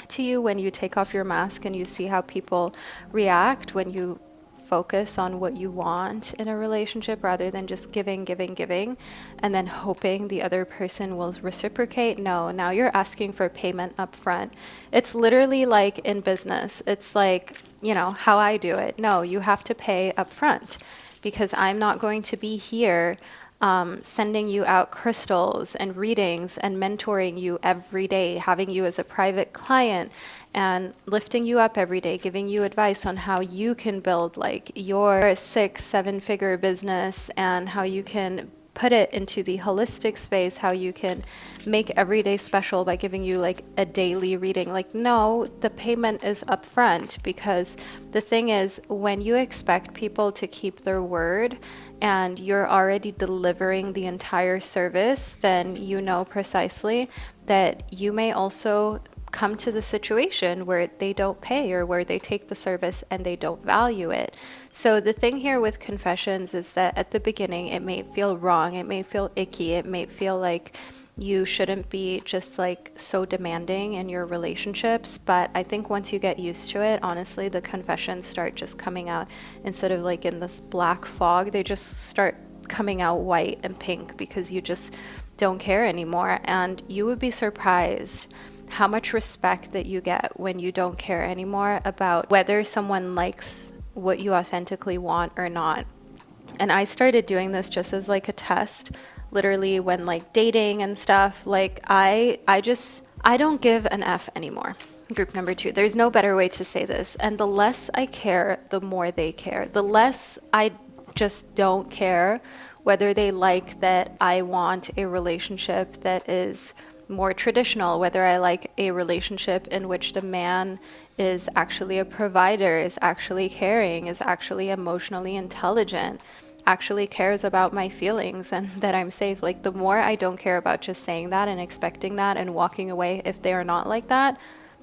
to you when you take off your mask and you see how people react when you focus on what you want in a relationship rather than just giving, and then hoping the other person will reciprocate. No, now you're asking for payment up front. It's literally like in business. It's like, how I do it. No, you have to pay up front, because I'm not going to be here sending you out crystals and readings and mentoring you every day, having you as a private client and lifting you up every day, giving you advice on how you can build like your 6-7 figure business and how you can put it into the holistic space, how you can make every day special by giving you like a daily reading. Like, no, the payment is upfront, because the thing is, when you expect people to keep their word and you're already delivering the entire service, then you know precisely that you may also come to the situation where they don't pay, or where they take the service and they don't value it. So the thing here with confessions is that at the beginning it may feel wrong, it may feel icky, it may feel like you shouldn't be just like so demanding in your relationships. But I think once you get used to it, honestly, the confessions start just coming out instead of like in this black fog. They just start coming out white and pink, because you just don't care anymore. And you would be surprised how much respect that you get when you don't care anymore about whether someone likes what you authentically want or not. And I started doing this just as like a test, literally when like dating and stuff. Like I don't give an F anymore. Group number 2, there's no better way to say this. And the less I care, the more they care. The less I just don't care whether they like that I want a relationship that is more traditional, whether I like a relationship in which the man is actually a provider, is actually caring, is actually emotionally intelligent, actually cares about my feelings and that I'm safe. Like, the more I don't care about just saying that and expecting that and walking away if they are not like that,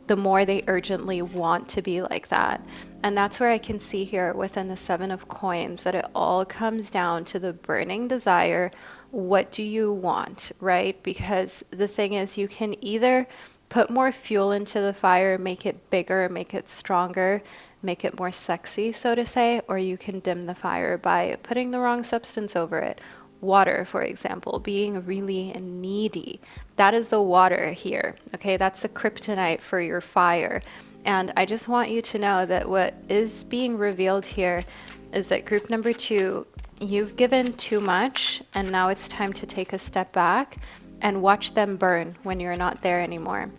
the more they urgently want to be like that. And that's where I can see here within the 7 of Coins that it all comes down to the burning desire. What do you want, right? Because the thing is, you can either put more fuel into the fire, make it bigger, make it stronger, make it more sexy, so to say, or you can dim the fire by putting the wrong substance over it. Water, for example, being really needy. That is the water here, okay? That's the kryptonite for your fire. And I just want you to know that what is being revealed here is that group number 2, you've given too much, and now it's time to take a step back and watch them burn when you're not there anymore.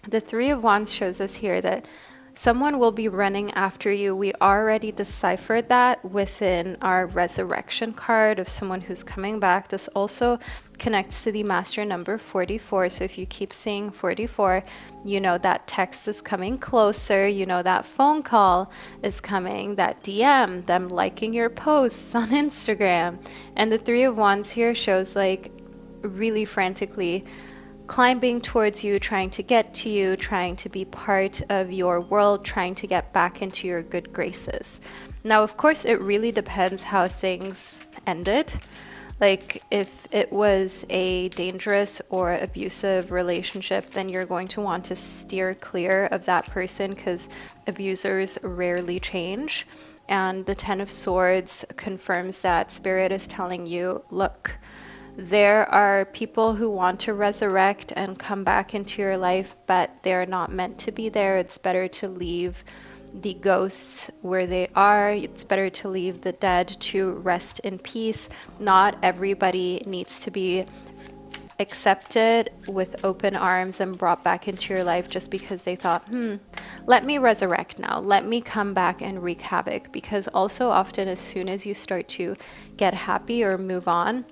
The 3 of Wands shows us here that someone will be running after you. We already deciphered that within our resurrection card of someone who's coming back. This also connects to the master number 44. So if you keep seeing 44, you know that text is coming closer. You know that phone call is coming, that DM, them liking your posts on Instagram. And the 3 of Wands here shows like really frantically climbing towards you, trying to get to you, trying to be part of your world, trying to get back into your good graces. Now, of course, it really depends how things ended. Like, if it was a dangerous or abusive relationship, then you're going to want to steer clear of that person, because abusers rarely change. And the 10 of Swords confirms that. Spirit is telling you, look, there are people who want to resurrect and come back into your life, but they're not meant to be there. It's better to leave the ghosts where they are. It's better to leave the dead to rest in peace. Not everybody needs to be accepted with open arms and brought back into your life just because they thought, let me resurrect now. Let me come back and wreak havoc. Because also often, as soon as you start to get happy or move on,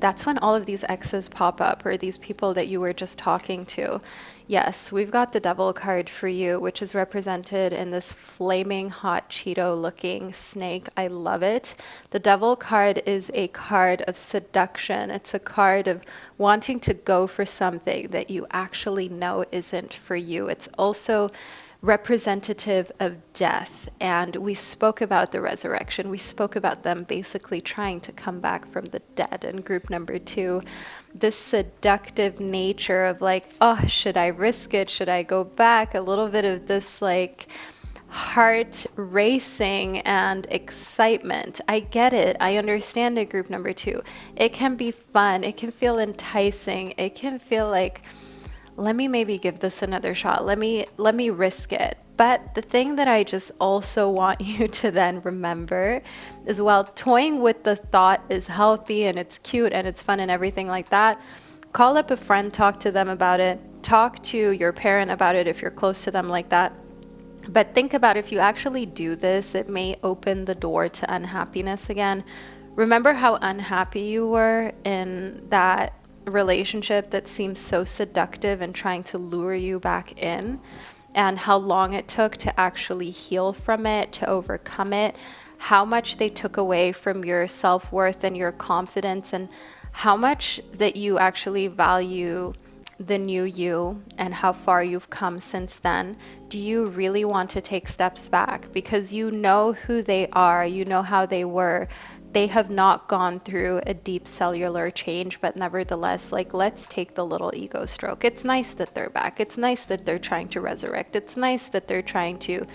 that's when all of these exes pop up, or these people that you were just talking to. Yes, we've got the Devil card for you, which is represented in this flaming hot Cheeto looking snake. I love it. The Devil card is a card of seduction. It's a card of wanting to go for something that you actually know isn't for you. It's also representative of death. And we spoke about the resurrection. We spoke about them basically trying to come back from the dead in group number 2. This seductive nature of like, oh, should I risk it? Should I go back? A little bit of this like heart racing and excitement. I get it. I understand it, group number 2. It can be fun. It can feel enticing. It can feel like, let me maybe give this another shot. Let me risk it. But the thing that I just also want you to then remember is, while toying with the thought is healthy and it's cute and it's fun and everything like that, call up a friend, talk to them about it, talk to your parent about it if you're close to them like that. But think about, if you actually do this, it may open the door to unhappiness again. Remember how unhappy you were in that relationship that seems so seductive and trying to lure you back in, and how long it took to actually heal from it, to overcome it, how much they took away from your self-worth and your confidence, and how much that you actually value the new you and how far you've come since then. Do you really want to take steps back? Because you know who they are, you know how they were. They have not gone through a deep cellular change, but nevertheless, like, let's take the little ego stroke. It's nice that they're back. It's nice that they're trying to resurrect. It's nice that they're trying to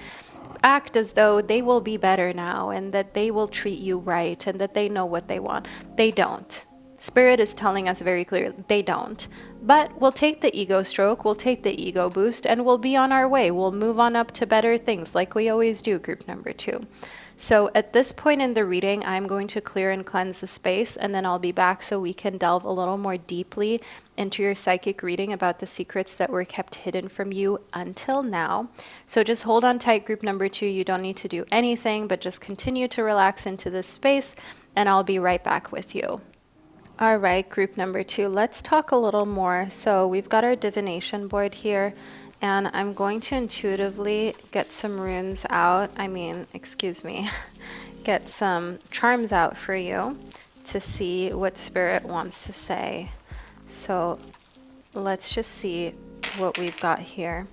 act as though they will be better now and that they will treat you right and that they know what they want. They don't. Spirit is telling us very clearly, they don't. But we'll take the ego stroke, we'll take the ego boost, and we'll be on our way. We'll move on up to better things like we always do, group number 2. So at this point in the reading, I'm going to clear and cleanse the space, and then I'll be back so we can delve a little more deeply into your psychic reading about the secrets that were kept hidden from you until now. So just hold on tight, group number 2. You don't need to do anything, but just continue to relax into this space, and I'll be right back with you. All right, group number 2, let's talk a little more. So we've got our divination board here, and I'm going to intuitively get some runes out. Get some charms out for you to see what Spirit wants to say. So let's just see what we've got here.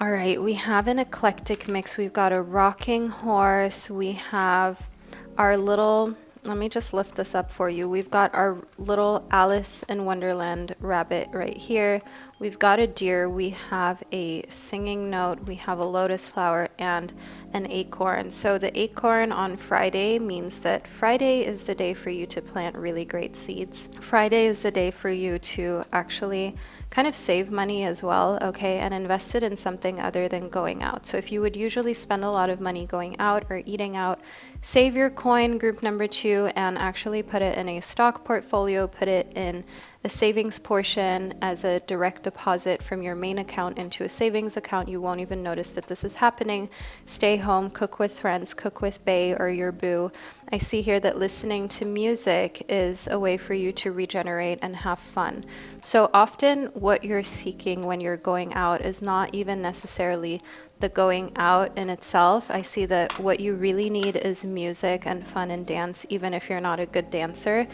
All right, we have an eclectic mix. We've got a rocking horse. We have our little, let me just lift this up for you. We've got our little Alice in Wonderland rabbit right here. We've got a deer, we have a singing note, we have a lotus flower, and an acorn. So the acorn on Friday means that Friday is the day for you to plant really great seeds. Friday is the day for you to actually kind of save money as well, okay, and invest it in something other than going out. So if you would usually spend a lot of money going out or eating out, save your coin, group number 2, and actually put it in a stock portfolio, put it in a savings portion as a direct deposit from your main account into a savings account. You won't even notice that this is happening. Stay home, cook with friends, cook with bae or your boo. I see here that listening to music is a way for you to regenerate and have fun. So often what you're seeking when you're going out is not even necessarily the going out in itself. I see that what you really need is music and fun and dance, even if you're not a good dancer.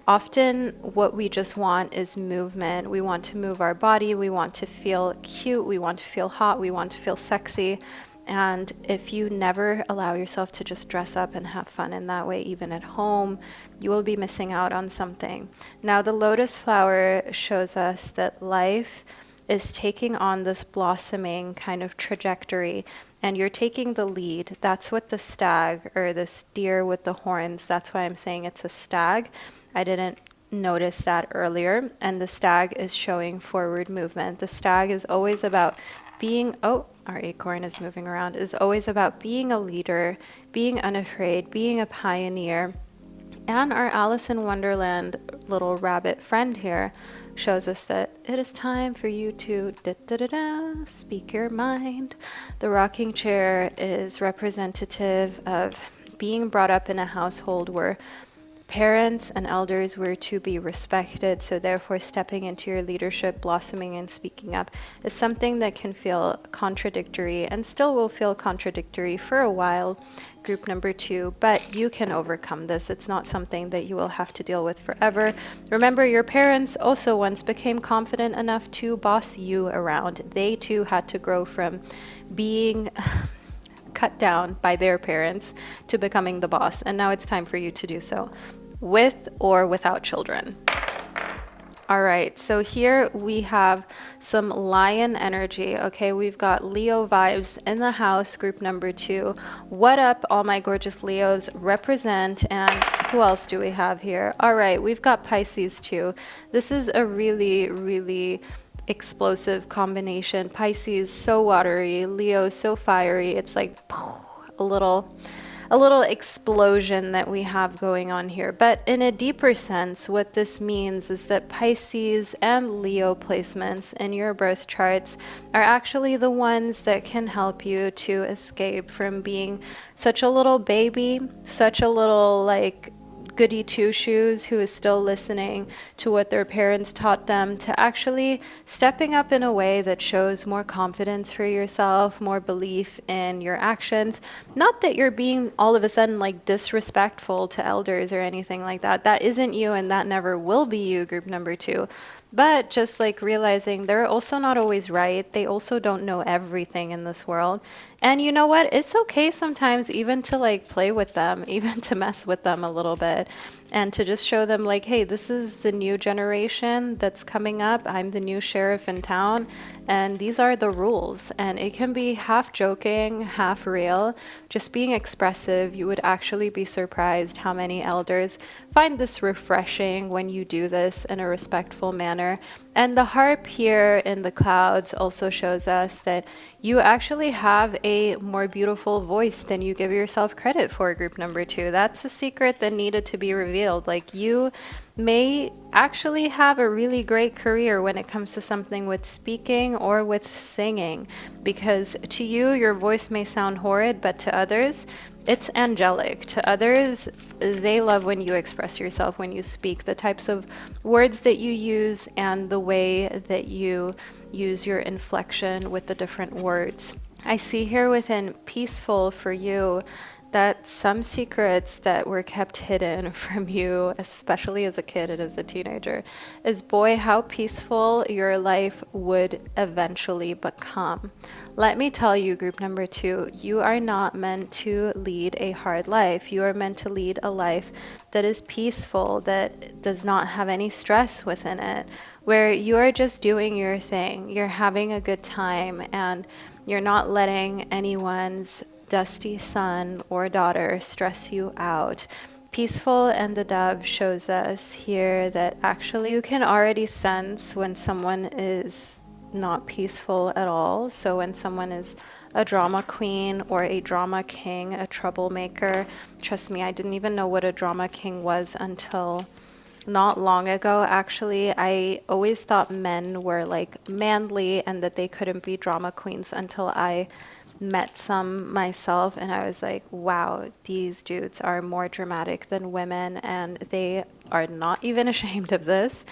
Often what we just want is movement. We want to move our body. We want to feel cute. We want to feel hot. We want to feel sexy. And if you never allow yourself to just dress up and have fun in that way, even at home, you will be missing out on something. Now, the lotus flower shows us that life is taking on this blossoming kind of trajectory, and you're taking the lead. That's what the stag, or this deer with the horns, that's why I'm saying it's a stag. I didn't notice that earlier, and the stag is showing forward movement. The stag is always about being, oh, our acorn is moving around, is always about being a leader, being unafraid, being a pioneer. And our Alice in Wonderland little rabbit friend here shows us that it is time for you to speak your mind. The rocking chair is representative of being brought up in a household where parents and elders were to be respected, so therefore stepping into your leadership, blossoming and speaking up is something that can feel contradictory and still will feel contradictory for a while, group number 2, but you can overcome this. It's not something that you will have to deal with forever. Remember, your parents also once became confident enough to boss you around. They too had to grow from being cut down by their parents to becoming the boss, and now it's time for you to do so, with or without children. All right, so here we have some lion energy. Okay, we've got Leo vibes in the house, group number 2. What up, all my gorgeous Leos? Represent. And who else do we have here? All right, we've got Pisces too. This is a really, really explosive combination. Pisces, so watery. Leo, so fiery. It's like a little explosion that we have going on here. But in a deeper sense, what this means is that Pisces and Leo placements in your birth charts are actually the ones that can help you to escape from being such a little baby, such a little like goody two-shoes who is still listening to what their parents taught them, to actually stepping up in a way that shows more confidence for yourself, more belief in your actions. Not that you're being all of a sudden like disrespectful to elders or anything like that. That isn't you, and that never will be you, group number 2. But just like realizing they're also not always right. They also don't know everything in this world. And you know what? It's okay sometimes even to like play with them, even to mess with them a little bit, and to just show them like, hey, this is the new generation that's coming up. I'm the new sheriff in town, and these are the rules. And it can be half joking, half real, just being expressive. You would actually be surprised how many elders find this refreshing when you do this in a respectful manner. And the harp here in the clouds also shows us that you actually have a more beautiful voice than you give yourself credit for, group number 2. That's a secret that needed to be revealed. Like, you may actually have a really great career when it comes to something with speaking or with singing, because to you, your voice may sound horrid, but to others, it's angelic. To others, they love when you express yourself, when you speak, the types of words that you use and the way that you use your inflection with the different words. I see here within peaceful for you that some secrets that were kept hidden from you, especially as a kid and as a teenager, is boy, how peaceful your life would eventually become. Let me tell you, group number 2, you are not meant to lead a hard life. You are meant to lead a life that is peaceful, that does not have any stress within it, where you are just doing your thing. You're having a good time, and you're not letting anyone's dusty son or daughter stress you out. Peaceful and the dove shows us here that actually you can already sense when someone is not peaceful at all. So when someone is a drama queen or a drama king, a troublemaker, trust me, I didn't even know what a drama king was until not long ago. Actually, I always thought men were like manly and that they couldn't be drama queens until I met some myself, and I was like, wow, these dudes are more dramatic than women, and they are not even ashamed of this.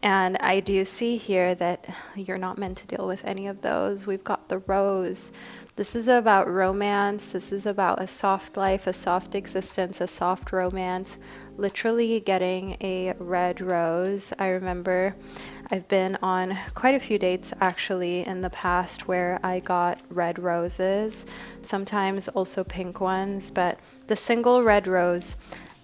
And I do see here that you're not meant to deal with any of those. We've got the rose. This is about romance. This is about a soft life, a soft existence, a soft romance. Literally getting a red rose. I remember I've been on quite a few dates actually in the past where I got red roses, sometimes also pink ones, but the single red rose,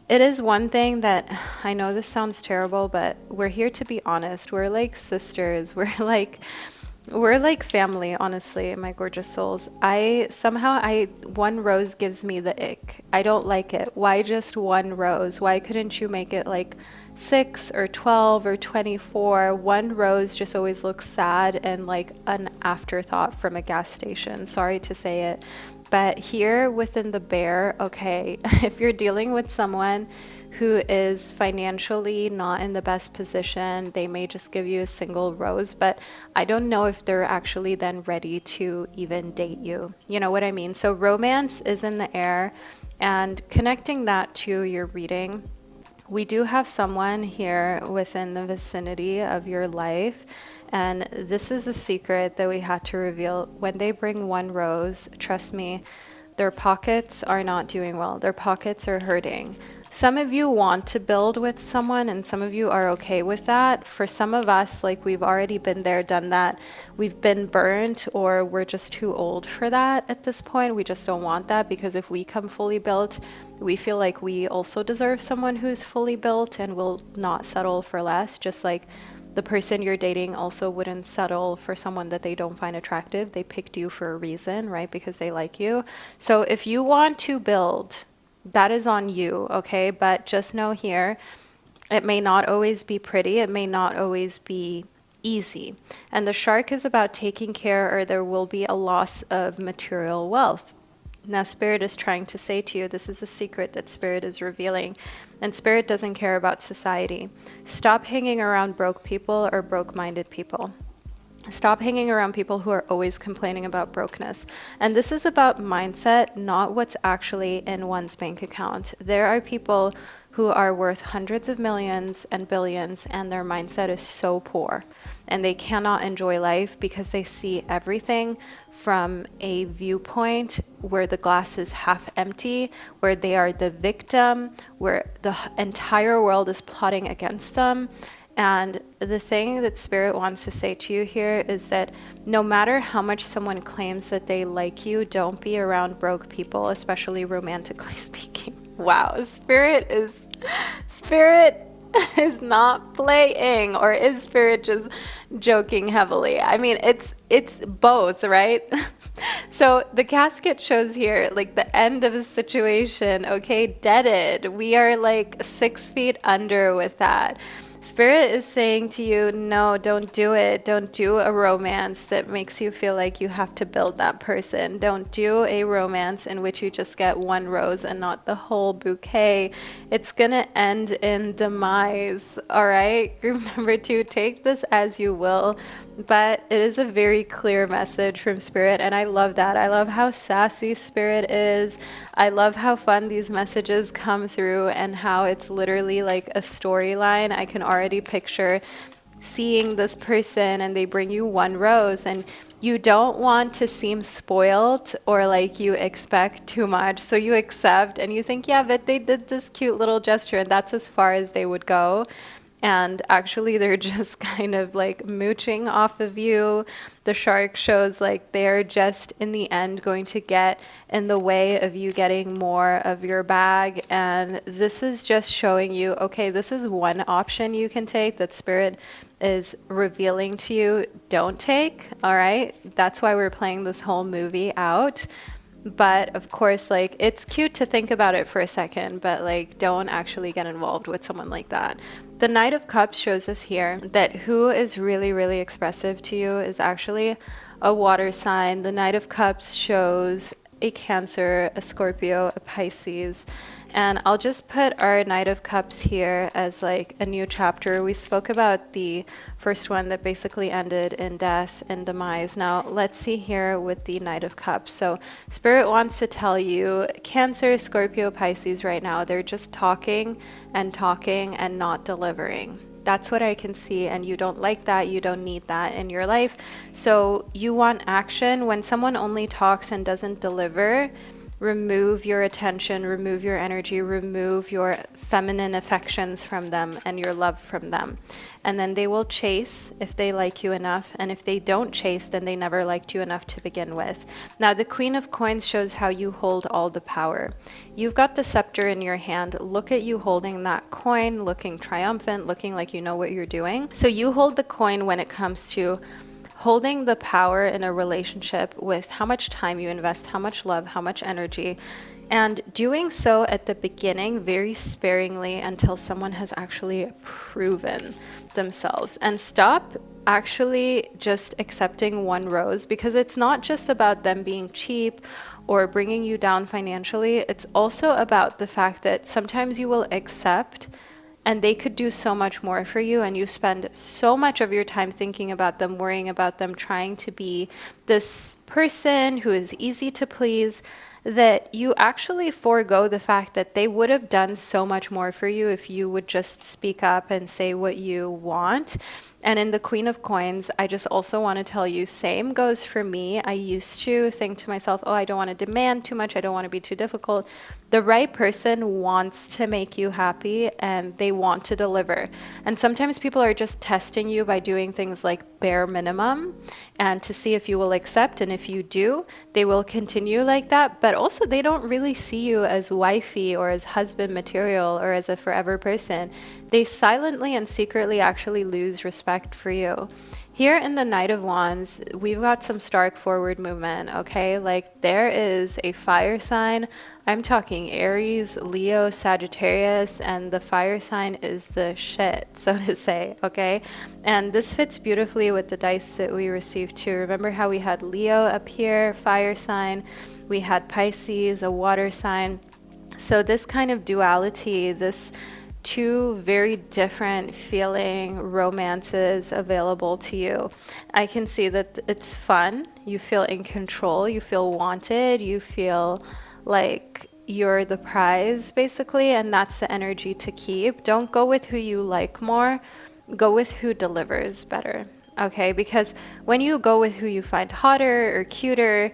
it is one thing that, I know this sounds terrible, but we're here to be honest. We're like sisters. We're like family, honestly, my gorgeous souls. One rose gives me the ick. I don't like it. Why just one rose? Why couldn't you make it like 6 or 12 or 24? One rose just always looks sad and like an afterthought from a gas station. Sorry to say it. But here within the bear, okay, if you're dealing with someone who is financially not in the best position, they may just give you a single rose, but I don't know if they're actually then ready to even date you. You know what I mean? So romance is in the air, and connecting that to your reading, we do have someone here within the vicinity of your life, and this is a secret that we had to reveal. When they bring one rose, trust me, their pockets are not doing well. Their pockets are hurting. Some of you want to build with someone, and some of you are okay with that. For some of us, like, we've already been there, done that. We've been burnt, or we're just too old for that at this point. We just don't want that, because if we come fully built, we feel like we also deserve someone who's fully built and will not settle for less, just like the person you're dating also wouldn't settle for someone that they don't find attractive. They picked you for a reason, right? Because they like you. So if you want to build, that is on you, okay? But just know here, it may not always be pretty. It may not always be easy. And the shark is about taking care, or there will be a loss of material wealth. Now, Spirit is trying to say to you, this is a secret that Spirit is revealing. And Spirit doesn't care about society. Stop hanging around broke people or broke-minded people. Stop hanging around people who are always complaining about brokenness. And this is about mindset, not what's actually in one's bank account. There are people who are worth hundreds of millions and billions, and their mindset is so poor. And they cannot enjoy life because they see everything from a viewpoint where the glass is half empty, where they are the victim, where the entire world is plotting against them. And the thing that Spirit wants to say to you here is that no matter how much someone claims that they like you, don't be around broke people, especially romantically speaking. Wow, Spirit is not playing, or is Spirit just joking heavily? I mean, it's both, right? So the casket shows here like the end of a situation, okay, deaded. We are like 6 feet under with that. Spirit is saying to you, no, don't do it. Don't do a romance that makes you feel like you have to build that person. Don't do a romance in which you just get one rose and not the whole bouquet. It's going to end in demise, all right? Group number 2, take this as you will, but it is a very clear message from Spirit, and I love that. I love how sassy Spirit is. I love how fun these messages come through and how it's literally like a storyline. I can already picture seeing this person and they bring you one rose, and you don't want to seem spoiled or like you expect too much. So you accept and you think, yeah, but they did this cute little gesture, and that's as far as they would go. And actually they're just kind of like mooching off of you. The shark shows like they're just in the end going to get in the way of you getting more of your bag. And this is just showing you, okay, this is one option you can take that Spirit is revealing to you. Don't take, all right? That's why we're playing this whole movie out. But of course, like, it's cute to think about it for a second, but like, don't actually get involved with someone like that. The Knight of Cups shows us here that who is really, really expressive to you is actually a water sign. The Knight of Cups shows a Cancer, a Scorpio, a Pisces. And I'll just put our Knight of Cups here as like a new chapter. We spoke about the first one that basically ended in death and demise. Now let's see here with the Knight of Cups. So Spirit wants to tell you, Cancer, Scorpio, Pisces right now, they're just talking and not delivering. That's what I can see, and you don't like that. You don't need that in your life. So you want action. When someone only talks and doesn't deliver, remove your attention, remove your energy, remove your feminine affections from them and your love from them. And then they will chase if they like you enough. And if they don't chase, then they never liked you enough to begin with. Now, the Queen of Coins shows how you hold all the power. You've got the scepter in your hand. Look at you holding that coin, looking triumphant, looking like you know what you're doing. So you hold the coin when it comes to holding the power in a relationship with how much time you invest, how much love, how much energy, and doing so at the beginning very sparingly until someone has actually proven themselves. And stop actually just accepting one rose, because it's not just about them being cheap or bringing you down financially. It's also about the fact that sometimes you will accept and they could do so much more for you, and you spend so much of your time thinking about them, worrying about them, trying to be this person who is easy to please, that you actually forego the fact that they would have done so much more for you if you would just speak up and say what you want. And in the Queen of Coins, I just also want to tell you, same goes for me. I used to think to myself, oh, I don't want to demand too much. I don't want to be too difficult. The right person wants to make you happy and they want to deliver. And sometimes people are just testing you by doing things like bare minimum and to see if you will accept. And if you do, they will continue like that. But also they don't really see you as wifey or as husband material or as a forever person. they silently and secretly actually lose respect for you. Here in the Knight of Wands, we've got some stark forward movement, okay? Like there is a fire sign. I'm talking Aries, Leo, Sagittarius, and the fire sign is the shit, so to say, okay? And this fits beautifully with the dice that we received too. Remember how we had Leo up here, fire sign. We had Pisces, a water sign. So this kind of duality, this two very different feeling romances available to you. I can see that it's fun. You feel in control. You feel wanted. You feel like you're the prize, basically. And that's the energy to keep. Don't go with who you like more. Go with who delivers better. Okay? Because when you go with who you find hotter or cuter,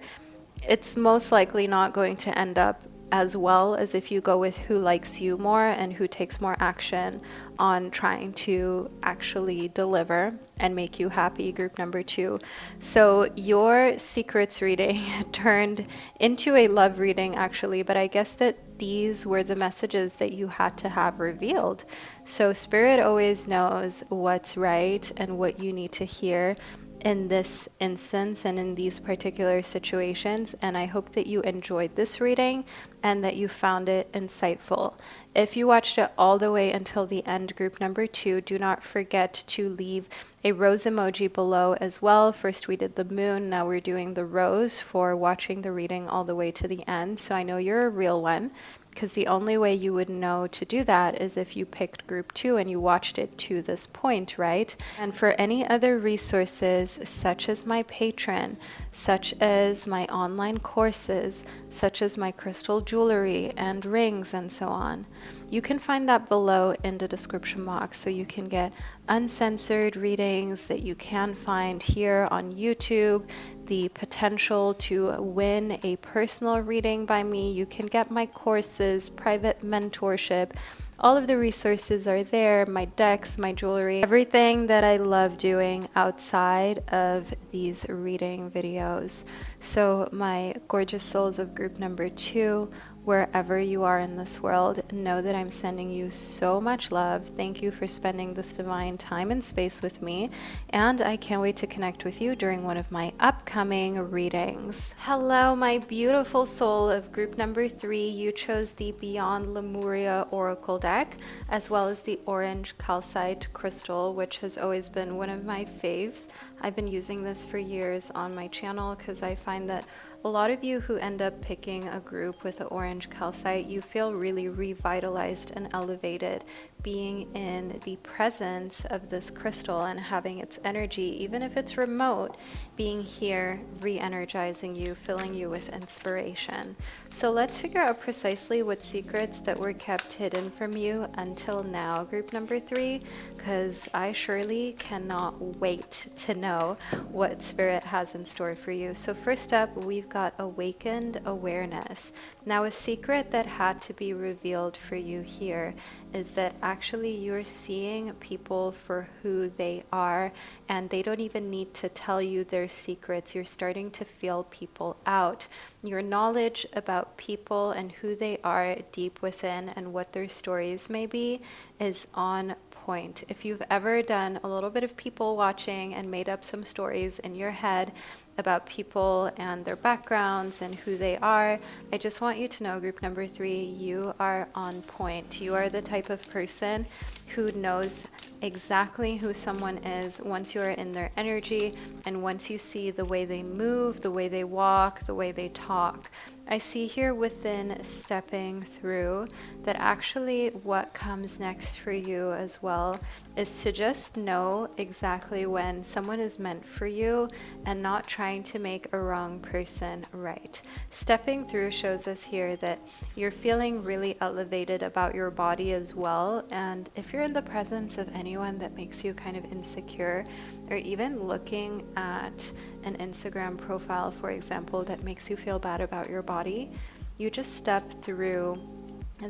it's most likely not going to end up as well as if you go with who likes you more and who takes more action on trying to actually deliver and make you happy, group number 2. So your secrets reading turned into a love reading actually, but I guess that these were the messages that you had to have revealed. So Spirit always knows what's right and what you need to hear in this instance and in these particular situations, and I hope that you enjoyed this reading and that you found it insightful. If you watched it all the way until the end, group number 2, do not forget to leave a rose emoji below as well. First we did the moon, now we're doing the rose for watching the reading all the way to the end, so I know you're a real one, because the only way you would know to do that is if you picked group 2 and you watched it to this point, right? And for any other resources, such as my Patreon, such as my online courses, such as my crystal jewelry and rings and so on, you can find that below in the description box, so you can get uncensored readings that you can find here on YouTube, the potential to win a personal reading by me. You can get my courses, private mentorship. All of the resources are there, my decks, my jewelry, everything that I love doing outside of these reading videos. So my gorgeous souls of group number 2, wherever you are in this world, know that I'm sending you so much love. Thank you for spending this divine time and space with me, and I can't wait to connect with you during one of my upcoming readings. Hello, my beautiful soul of group number 3. You chose the Beyond Lemuria Oracle deck, as well as the orange calcite crystal, which has always been one of my faves. I've been using this for years on my channel because I find that a lot of you who end up picking a group with the orange calcite, you feel really revitalized and elevated being in the presence of this crystal and having its energy, even if it's remote, being here, re-energizing you, filling you with inspiration. So let's figure out precisely what secrets that were kept hidden from you until now, group number 3, because I surely cannot wait to know what Spirit has in store for you. So first up, we've got awakened awareness. Now, a secret that had to be revealed for you here is that actually you're seeing people for who they are, and they don't even need to tell you their secrets. You're starting to feel people out. Your knowledge about people and who they are deep within and what their stories may be is on point. If you've ever done a little bit of people watching and made up some stories in your head about people and their backgrounds and who they are, I just want you to know, group number 3, you are on point. You are the type of person who knows exactly who someone is once you are in their energy and once you see the way they move, the way they walk, the way they talk. I see here within stepping through that actually what comes next for you as well is to just know exactly when someone is meant for you and not trying to make a wrong person right. Stepping through shows us here that you're feeling really elevated about your body as well, and if you're in the presence of anyone that makes you kind of insecure, or even looking at an Instagram profile, for example, that makes you feel bad about your body, you just step through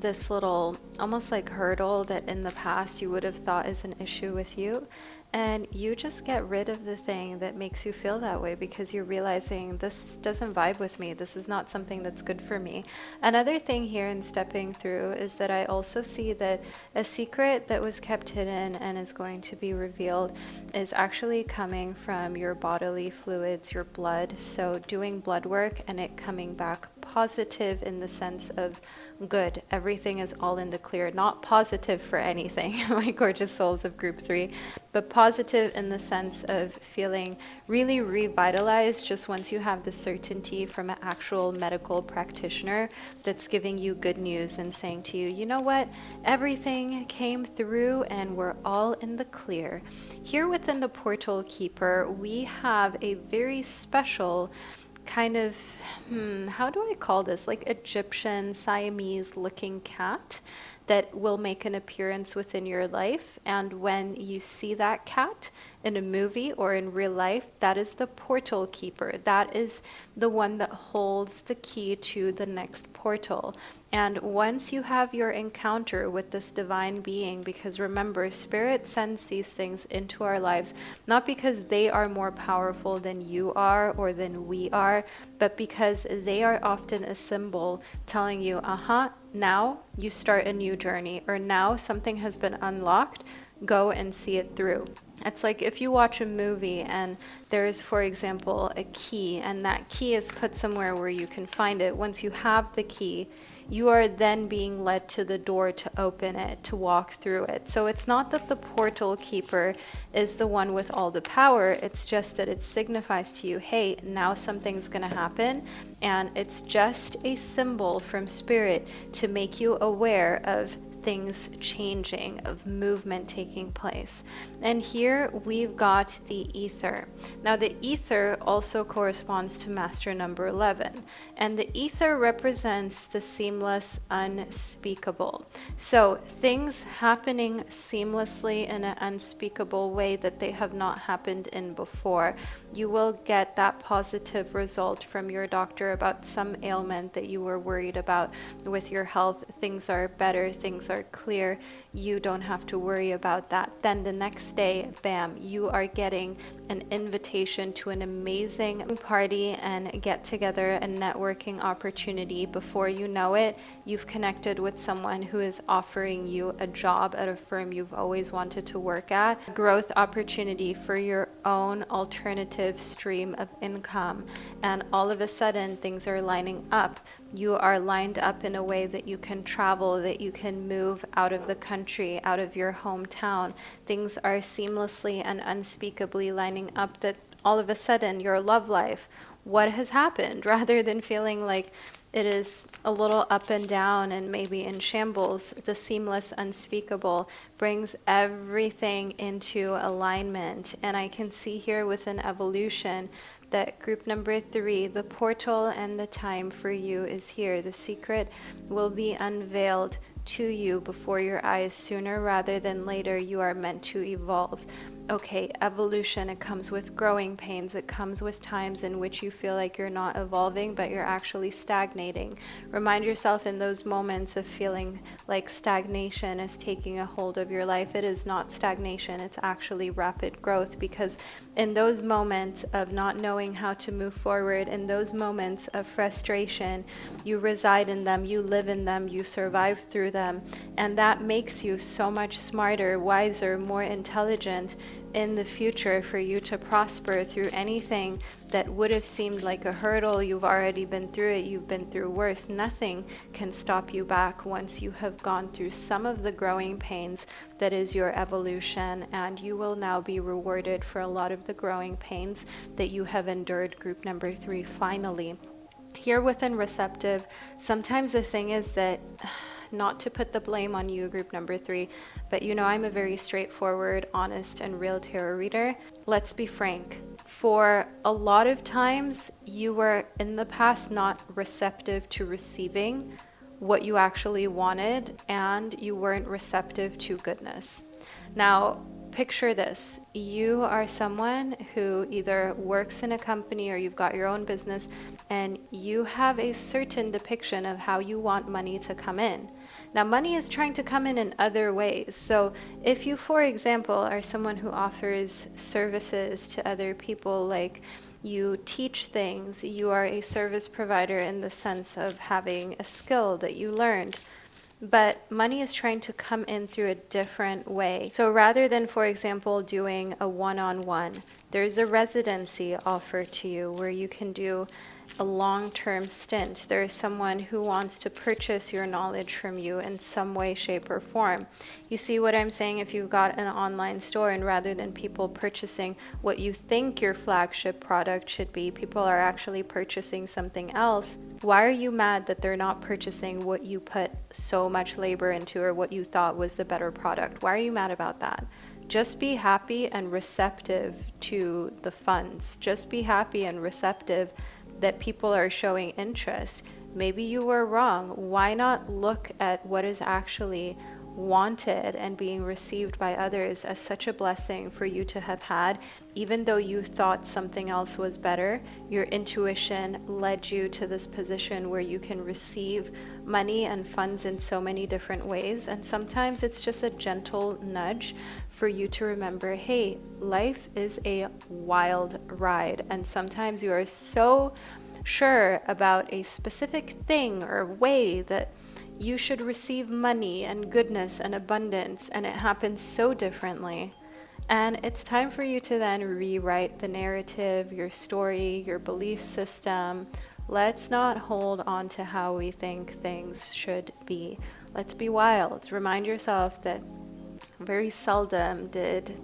this little almost like hurdle that in the past you would have thought is an issue with you, and you just get rid of the thing that makes you feel that way because you're realizing this doesn't vibe with me, this is not something that's good for me. Another thing here in stepping through is that I also see that a secret that was kept hidden and is going to be revealed is actually coming from your bodily fluids, your blood. So doing blood work and it coming back positive in the sense of good. Everything is all in the clear, not positive for anything, my gorgeous souls of group 3, but positive in the sense of feeling really revitalized just once you have the certainty from an actual medical practitioner that's giving you good news and saying to you, you know what, everything came through and we're all in the clear. Here within the Portal Keeper, we have a very special kind of, how do I call this? Like Egyptian Siamese looking cat that will make an appearance within your life. And when you see that cat in a movie or in real life, that is the portal keeper. That is the one that holds the key to the next portal. And once you have your encounter with this divine being, because remember, Spirit sends these things into our lives, not because they are more powerful than you are or than we are, but because they are often a symbol telling you, now you start a new journey, or now something has been unlocked, go and see it through. It's like if you watch a movie and there's, for example, a key, and that key is put somewhere where you can find it. Once you have the key, you are then being led to the door to open it, to walk through it. So it's not that the portal keeper is the one with all the power, it's just that it signifies to you, hey, now something's going to happen, and it's just a symbol from Spirit to make you aware of things changing, of movement taking place. And here we've got the ether. Now the ether also corresponds to master number 11, and the ether represents the seamless unspeakable. So things happening seamlessly in an unspeakable way that they have not happened in before. You will get that positive result from your doctor about some ailment that you were worried about with your health. Things are better, things are clear, you don't have to worry about that. Then the next day, bam, you are getting an invitation to an amazing party and get together and networking opportunity. Before you know it, you've connected with someone who is offering you a job at a firm you've always wanted to work at, a growth opportunity for your own alternative stream of income, and all of a sudden things are lining up. You are lined up in a way that you can travel, that you can move out of the country, out of your hometown. Things are seamlessly and unspeakably lining up that all of a sudden your love life, what has happened? Rather than feeling like it is a little up and down and maybe in shambles, the seamless unspeakable brings everything into alignment. And I can see here within evolution that group number 3, the portal and the time for you is here. The secret will be unveiled to you before your eyes. Sooner rather than later, you are meant to evolve. Okay, evolution, it comes with growing pains. It comes with times in which you feel like you're not evolving, but you're actually stagnating. Remind yourself in those moments of feeling like stagnation is taking a hold of your life. It is not stagnation, it's actually rapid growth, because in those moments of not knowing how to move forward, in those moments of frustration, you reside in them, you live in them, you survive through them, and that makes you so much smarter, wiser, more intelligent in the future for you to prosper through anything that would have seemed like a hurdle. You've already been through it, you've been through worse. Nothing can stop you back once you have gone through some of the growing pains that is your evolution, and you will now be rewarded for a lot of the growing pains that you have endured, group number 3, finally. Here within receptive, sometimes the thing is that, not to put the blame on you, group number 3, but you know I'm a very straightforward, honest, and real tarot reader. Let's be frank. For a lot of times, you were in the past not receptive to receiving what you actually wanted, and you weren't receptive to goodness. Now, picture this. You are someone who either works in a company or you've got your own business, and you have a certain depiction of how you want money to come in. Now, money is trying to come in other ways. So if you, for example, are someone who offers services to other people, like you teach things, you are a service provider in the sense of having a skill that you learned, but money is trying to come in through a different way. So rather than, for example, doing a one-on-one, there's a residency offered to you where you can do a long-term stint. There is someone who wants to purchase your knowledge from you in some way, shape, or form. You see what I'm saying? If you've got an online store, and rather than people purchasing what you think your flagship product should be, people are actually purchasing something else. Why are you mad that they're not purchasing what you put so much labor into, or what you thought was the better product? Why are you mad about that? Just be happy and receptive to the funds. Just be happy and receptive that people are showing interest. Maybe you were wrong. Why not look at what is actually wanted and being received by others as such a blessing for you to have had, even though you thought something else was better? Your intuition led you to this position where you can receive money and funds in so many different ways. And sometimes it's just a gentle nudge for you to remember, hey, life is a wild ride. And sometimes you are so sure about a specific thing or way that you should receive money and goodness and abundance, and it happens so differently. And it's time for you to then rewrite the narrative, your story, your belief system. Let's not hold on to how we think things should be. Let's be wild. Remind yourself that very seldom did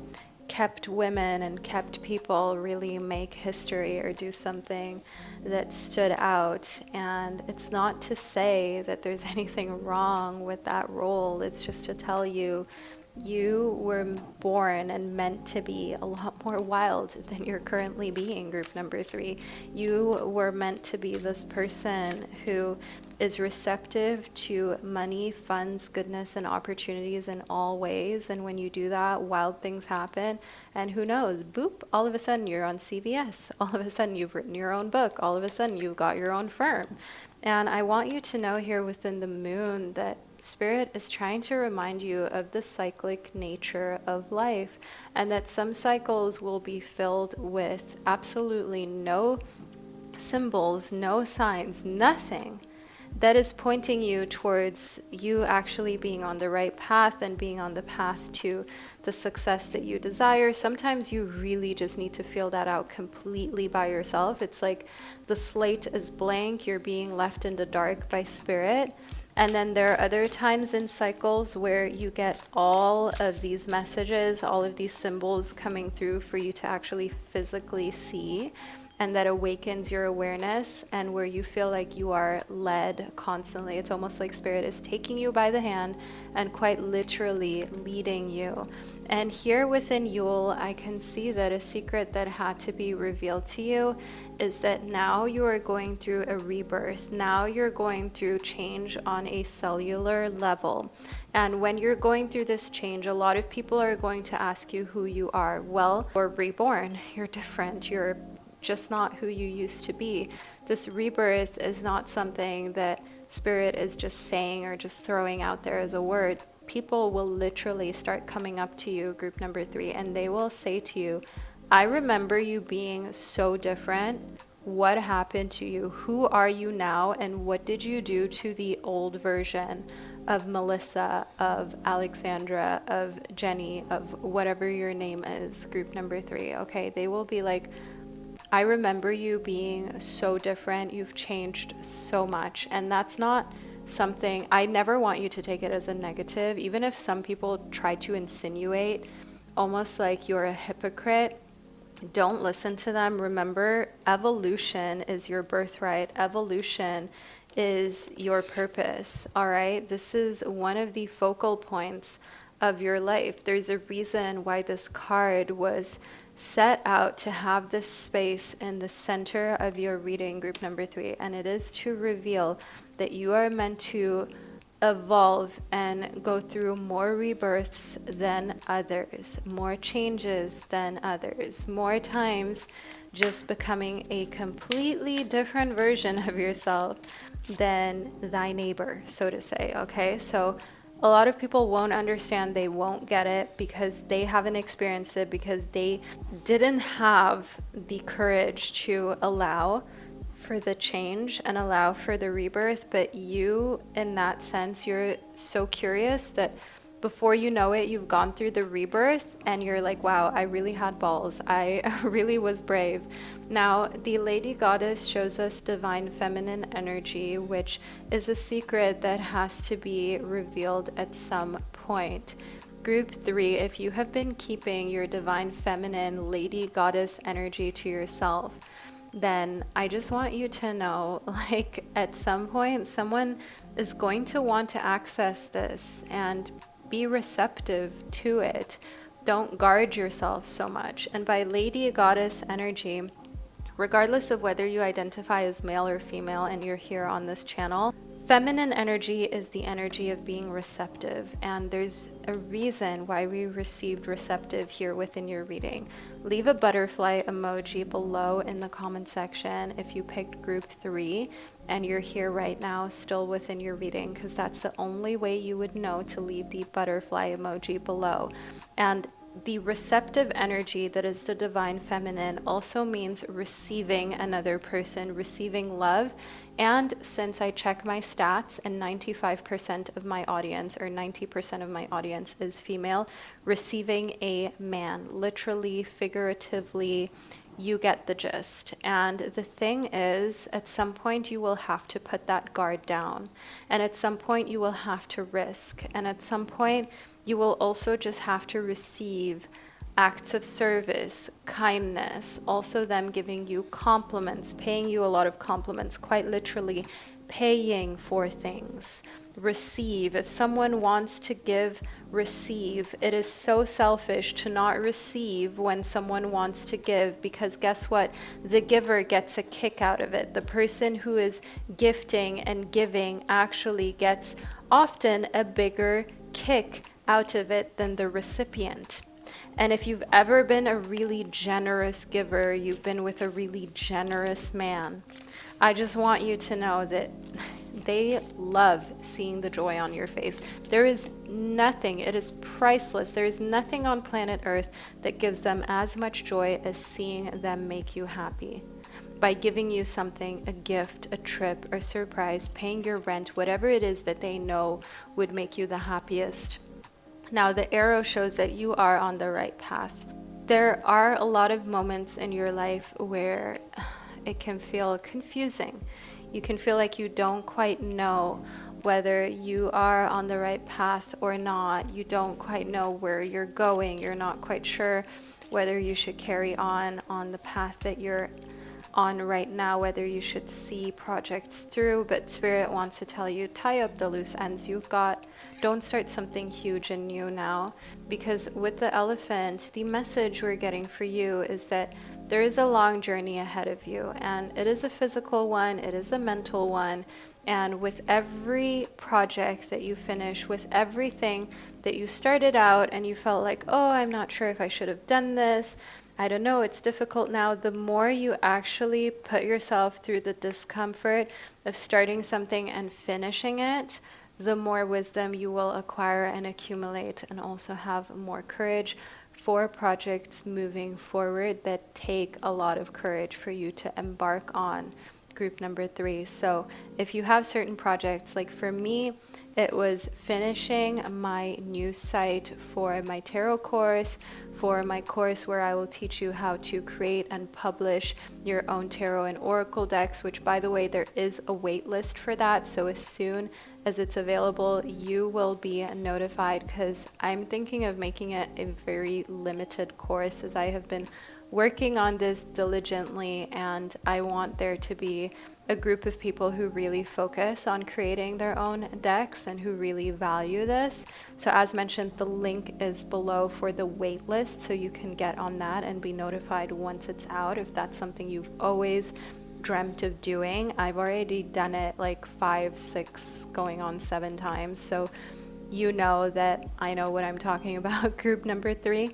kept women and kept people really make history or do something that stood out. And it's not to say that there's anything wrong with that role. It's just to tell you, you were born and meant to be a lot more wild than you're currently being, group number 3. You were meant to be this person who is receptive to money, funds, goodness, and opportunities in all ways. And when you do that, wild things happen. And who knows, boop, all of a sudden you're on CBS. All of a sudden you've written your own book. All of a sudden you've got your own firm. And I want you to know here within the moon that Spirit is trying to remind you of the cyclic nature of life, and that some cycles will be filled with absolutely no symbols, no signs, nothing that is pointing you towards you actually being on the right path and being on the path to the success that you desire. Sometimes you really just need to feel that out completely by yourself. It's like the slate is blank, you're being left in the dark by Spirit. And then there are other times in cycles where you get all of these messages, all of these symbols coming through for you to actually physically see, and that awakens your awareness, and where you feel like you are led constantly. It's almost like Spirit is taking you by the hand and quite literally leading you. And here within Yule, I can see that a secret that had to be revealed to you is that now you are going through a rebirth. Now you're going through change on a cellular level. And when you're going through this change, a lot of people are going to ask you who you are. Well, you're reborn. You're different. You're just not who you used to be. This rebirth is not something that Spirit is just saying or just throwing out there as a word. People will literally start coming up to you, group number 3, and they will say to you, I remember you being so different. What happened to you? Who are you now? And what did you do to the old version of Melissa, of Alexandra, of Jenny, of whatever your name is, group number 3? Okay, they will be like, I remember you being so different. You've changed so much. And that's not something, I never want you to take it as a negative, even if some people try to insinuate almost like you're a hypocrite. Don't listen to them. Remember, evolution is your birthright. Evolution is your purpose. All right. This is one of the focal points of your life. There's a reason why this card was set out to have this space in the center of your reading, group number 3, and it is to reveal that you are meant to evolve and go through more rebirths than others, more changes than others, more times just becoming a completely different version of yourself than thy neighbor, so to say. Okay, so a lot of people won't understand, they won't get it because they haven't experienced it, because they didn't have the courage to allow for the change and allow for the rebirth. But you, in that sense, you're so curious that before you know it, you've gone through the rebirth and you're like, wow, I really had balls. I really was brave. Now, the Lady Goddess shows us divine feminine energy, which is a secret that has to be revealed at some point. Group 3, if you have been keeping your divine feminine Lady Goddess energy to yourself, then I just want you to know, like, at some point, someone is going to want to access this, and be receptive to it. Don't guard yourself so much. And by Lady Goddess energy, regardless of whether you identify as male or female and you're here on this channel, feminine energy is the energy of being receptive, and there's a reason why we received receptive here within your reading. Leave a butterfly emoji below in the comment section if you picked group 3 and you're here right now still within your reading, because that's the only way you would know to leave the butterfly emoji below. And the receptive energy that is the divine feminine also means receiving another person, receiving love. And since I check my stats and 95% of my audience, or 90% of my audience is female, receiving a man, literally, figuratively, you get the gist. And the thing is, at some point you will have to put that guard down. And at some point you will have to risk. And at some point you will also just have to receive acts of service, kindness, also them giving you compliments, paying you a lot of compliments, quite literally paying for things. Receive. If someone wants to give, receive. It is so selfish to not receive when someone wants to give, because guess what? The giver gets a kick out of it. The person who is gifting and giving actually gets often a bigger kick out of it than the recipient. And if you've ever been a really generous giver, you've been with a really generous man, I just want you to know that they love seeing the joy on your face. There is nothing, it is priceless. There is nothing on planet Earth that gives them as much joy as seeing them make you happy. By giving you something, a gift, a trip, a surprise, paying your rent, whatever it is that they know would make you the happiest. Now, the arrow shows that you are on the right path. There are a lot of moments in your life where it can feel confusing. You can feel like you don't quite know whether you are on the right path or not. You don't quite know where you're going. You're not quite sure whether you should carry on the path that you're on right now, whether you should see projects through. But Spirit wants to tell you, tie up the loose ends you've got. Don't start something huge and new now, because with the elephant, the message we're getting for you is that there is a long journey ahead of you, and it is a physical one, it is a mental one. And with every project that you finish, with everything that you started out and you felt like, oh, I'm not sure if I should have done this, I don't know, it's difficult now, the more you actually put yourself through the discomfort of starting something and finishing it, the more wisdom you will acquire and accumulate, and also have more courage for projects moving forward that take a lot of courage for you to embark on. Group number 3. So if you have certain projects, like for me, it was finishing my new site for my tarot course, for my course where I will teach you how to create and publish your own tarot and oracle decks, which, by the way, there is a wait list for that. So as soon as it's available, you will be notified, because I'm thinking of making it a very limited course, as I have been working on this diligently, and I want there to be a group of people who really focus on creating their own decks and who really value this. So as mentioned, the link is below for the wait list, so you can get on that and be notified once it's out, if that's something you've always dreamt of doing. I've already done it like 5, 6, going on 7 times. So you know that I know what I'm talking about. Group number 3,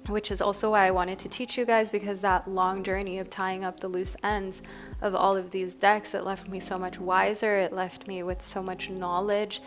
which is also why I wanted to teach you guys, because that long journey of tying up the loose ends of all of these decks, it left me so much wiser. It left me with so much knowledge,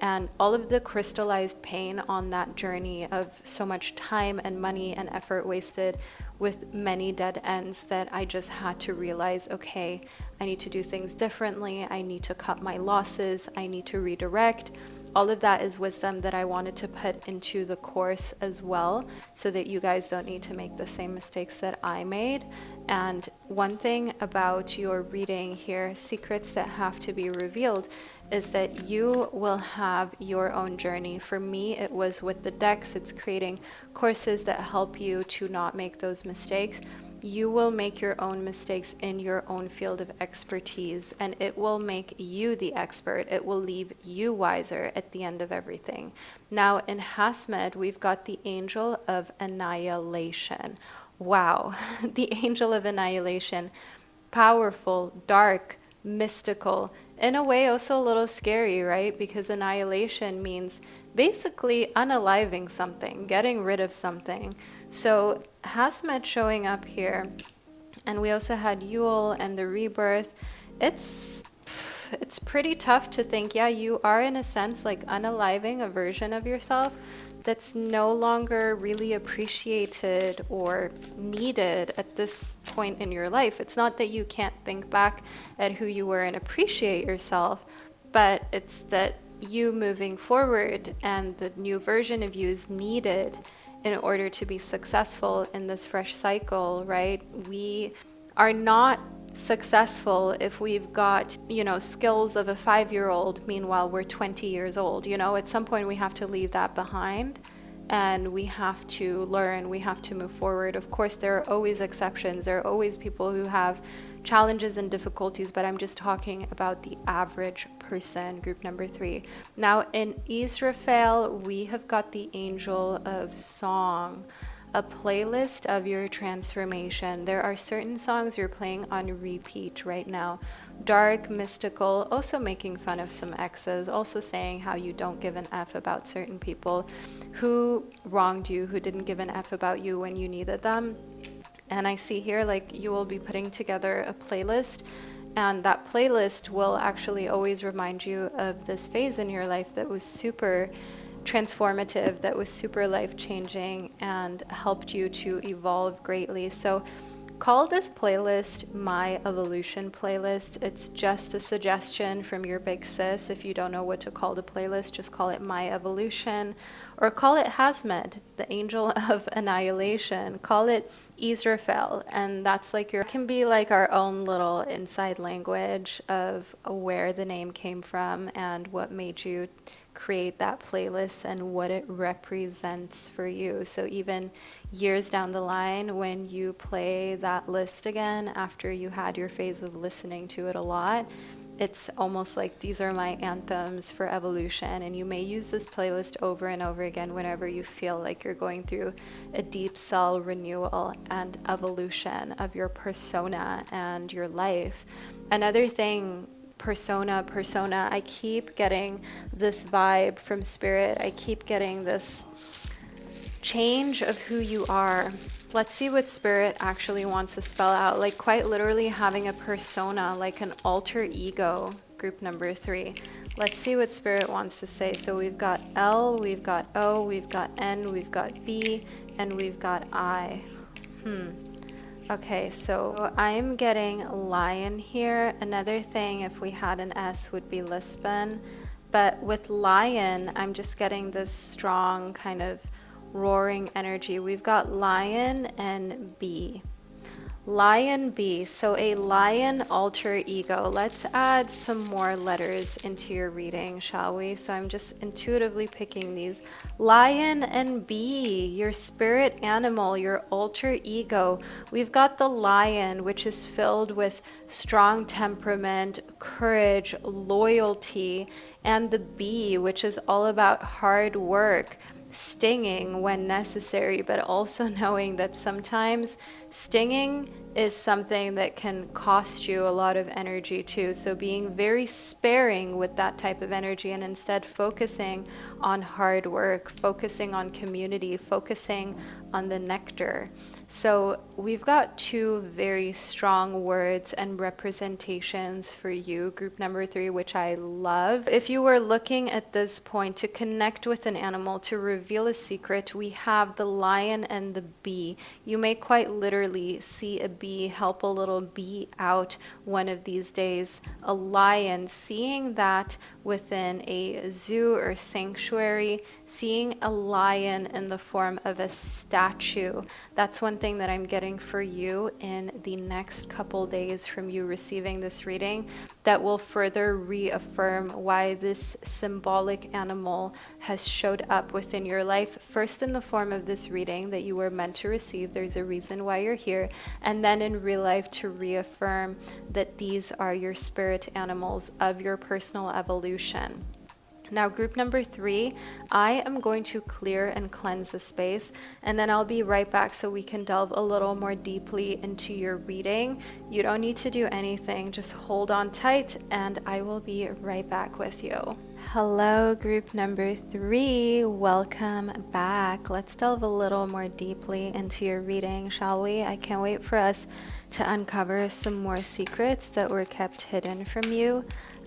and all of the crystallized pain on that journey of so much time and money and effort wasted with many dead ends, that I just had to realize, okay, I need to do things differently. I need to cut my losses. I need to redirect. All of that is wisdom that I wanted to put into the course as well, so that you guys don't need to make the same mistakes that I made. And one thing about your reading here, secrets that have to be revealed, is that you will have your own journey. For me, it was with the decks. It's creating courses that help you to not make those mistakes. You will make your own mistakes in your own field of expertise, and it will make you the expert. It will leave you wiser at the end of everything. Now, in Hasmed, we've got the Angel of Annihilation. Wow, the Angel of Annihilation. Powerful, dark, mystical, in a way also a little scary, right? Because annihilation means basically unaliving something, getting rid of something. So Hasmed showing up here, and we also had Yule and the Rebirth. It's pretty tough to think, yeah, you are in a sense like unaliving a version of yourself that's no longer really appreciated or needed at this point in your life. It's not that you can't think back at who you were and appreciate yourself, but it's that you moving forward and the new version of you is needed in order to be successful in this fresh cycle, right? We are not successful if we've got, skills of a 5-year-old, meanwhile we're 20 years old. At some point we have to leave that behind, and we have to learn, we have to move forward. Of course, there are always exceptions. There are always people who have challenges and difficulties, but I'm just talking about the average person, group number 3. Now in Israfel, we have got the Angel of Song, a playlist of your transformation. There are certain songs you're playing on repeat right now. Dark, mystical, also making fun of some exes, also saying how you don't give an F about certain people who wronged you, who didn't give an F about you when you needed them. And I see here, like, you will be putting together a playlist, and that playlist will actually always remind you of this phase in your life that was super transformative, that was super life-changing and helped you to evolve greatly. So call this playlist My Evolution Playlist. It's just a suggestion from your big sis. If you don't know what to call the playlist, just call it My Evolution, or call it Hasmed, the Angel of Annihilation. Call it Israfel, and that's like can be like our own little inside language of where the name came from and what made you create that playlist and what it represents for you. So even years down the line, when you play that list again after you had your phase of listening to it a lot, it's almost like these are my anthems for evolution. And you may use this playlist over and over again whenever you feel like you're going through a deep cell renewal and evolution of your persona and your life. Another thing, persona, I keep getting this vibe from spirit. I keep getting this change of who you are. Let's see what spirit actually wants to spell out. Like quite literally having a persona, like an alter ego, group number 3. Let's see what spirit wants to say. So we've got L, we've got O, we've got N, we've got B, and we've got I. Okay, so I'm getting lion here. Another thing, if we had an S, would be Lisbon. But with lion, I'm just getting this strong kind of roaring energy. We've got lion and bee. Lion bee, so a lion alter ego. Let's add some more letters into your reading, shall we? So I'm just intuitively picking these. Lion and bee, your spirit animal, your alter ego. We've got the lion, which is filled with strong temperament, courage, loyalty, and the bee, which is all about hard work, stinging when necessary, but also knowing that sometimes stinging is something that can cost you a lot of energy too. So being very sparing with that type of energy and instead focusing on hard work, focusing on community, focusing on the nectar. So we've got two very strong words and representations for you, group number 3, which I love. If you were looking at this point to connect with an animal, to reveal a secret, we have the lion and the bee. You may quite literally see a bee help a little bee out one of these days. A lion, seeing that within a zoo or sanctuary, seeing a lion in the form of a statue. That's one thing that I'm getting for you in the next couple days from you receiving this reading that will further reaffirm why this symbolic animal has showed up within your life. First, in the form of this reading that you were meant to receive, there's a reason why you're here, and then in real life to reaffirm that these are your spirit animals of your personal evolution. Now, group number 3, I am going to clear and cleanse the space, and then I'll be right back so we can delve a little more deeply into your reading. You don't need to do anything, just hold on tight, and I will be right back with you. Hello, group number 3. Welcome back. Let's delve a little more deeply into your reading, shall we? I can't wait for us to uncover some more secrets that were kept hidden from you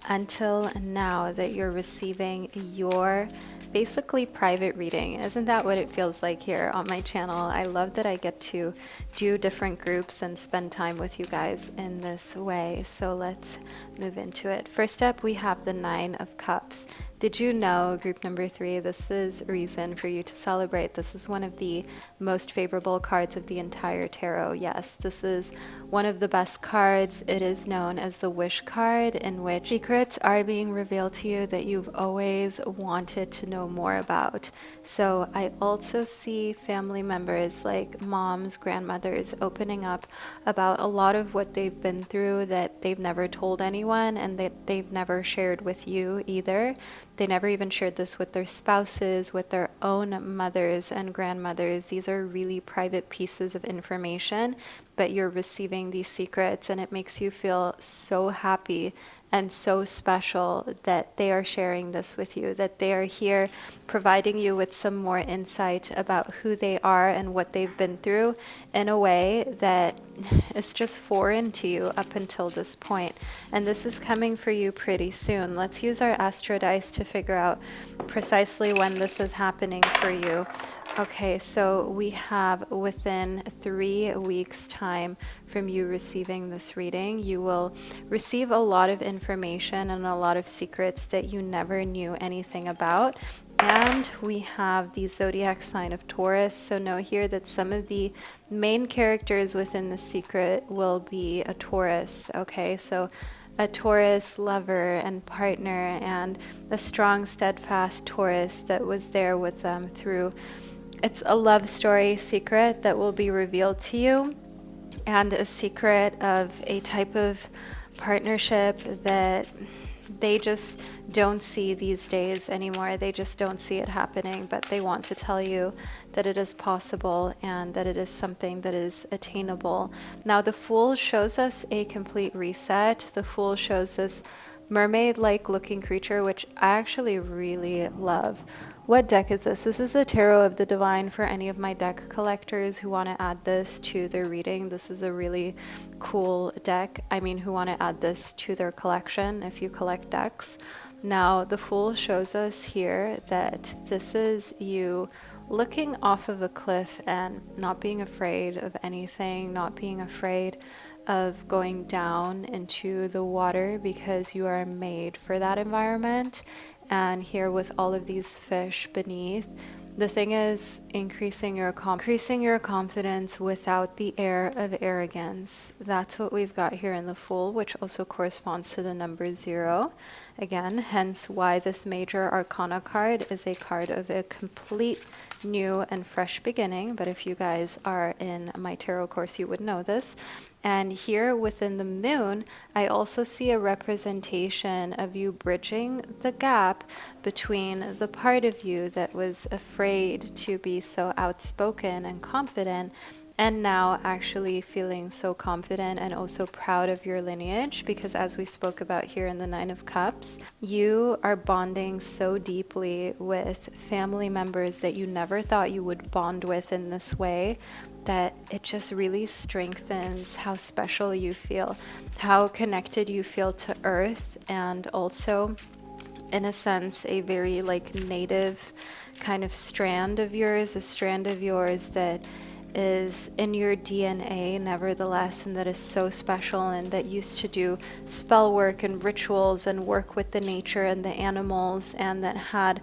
until now that you're receiving your basically private reading. Isn't that what it feels like here on my channel? I love that I get to do different groups and spend time with you guys in this way. So let's move into it. First up, we have the 9 of Cups. Did you know, group number 3, this is reason for you to celebrate. This is one of the most favorable cards of the entire tarot. Yes, this is one of the best cards. It is known as the wish card, in which secrets are being revealed to you that you've always wanted to know more about. So I also see family members like moms, grandmothers opening up about a lot of what they've been through that they've never told anyone and that they've never shared with you either. They never even shared this with their spouses, with their own mothers and grandmothers. These are really private pieces of information, but you're receiving these secrets, and it makes you feel so happy and so special that they are sharing this with you, that they are here providing you with some more insight about who they are and what they've been through in a way that is just foreign to you up until this point. And this is coming for you pretty soon. Let's use our astro dice to figure out precisely when this is happening for you. Okay, so we have within 3 weeks' time from you receiving this reading, you will receive a lot of information and a lot of secrets that you never knew anything about. And we have the zodiac sign of Taurus. So know here that some of the main characters within the secret will be a Taurus. Okay, so a Taurus lover and partner, and a strong, steadfast Taurus that was there with them through. It's a love story secret that will be revealed to you, and a secret of a type of partnership that they just don't see these days anymore. They just don't see it happening, but they want to tell you that it is possible and that it is something that is attainable. Now, the Fool shows us a complete reset. The Fool shows this mermaid-like looking creature, which I actually really love. What deck is this? This is a Tarot of the Divine for any of my deck collectors who want to add this to their reading. This is a really cool deck. I mean, who want to add this to their collection if you collect decks. Now, the Fool shows us here that this is you looking off of a cliff and not being afraid of anything, not being afraid of going down into the water because you are made for that environment. And here with all of these fish beneath, the thing is increasing your confidence without the air of arrogance. That's what we've got here in the Fool, which also corresponds to the number 0. again, hence why this major arcana card is a card of a complete new and fresh beginning. But if you guys are in my tarot course, you would know this. And here within the moon, I also see a representation of you bridging the gap between the part of you that was afraid to be so outspoken and confident, and now actually feeling so confident and also proud of your lineage, because as we spoke about here in the Nine of Cups, you are bonding so deeply with family members that you never thought you would bond with in this way, that it just really strengthens how special you feel, how connected you feel to Earth, and also in a sense a very like native kind of strand of yours, a strand of yours that is in your DNA nevertheless, and that is so special, and that used to do spell work and rituals and work with the nature and the animals, and that had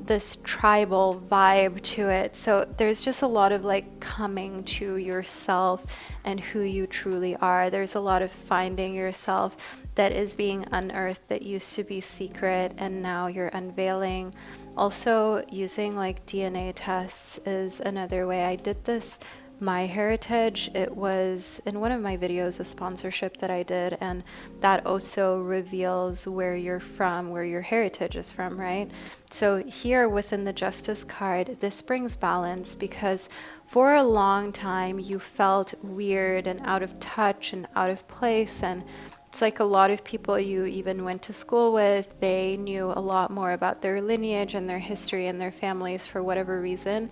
this tribal vibe to it. So there's just a lot of like coming to yourself and who you truly are. There's a lot of finding yourself that is being unearthed, that used to be secret, and now you're unveiling. Also, using like DNA tests is another way. I did this My Heritage. It was in one of my videos, a sponsorship that I did, and that also reveals where you're from, where your heritage is from, right? So here within the Justice card, this brings balance, because for a long time you felt weird and out of touch and out of place, and it's like a lot of people you even went to school with, they knew a lot more about their lineage and their history and their families for whatever reason,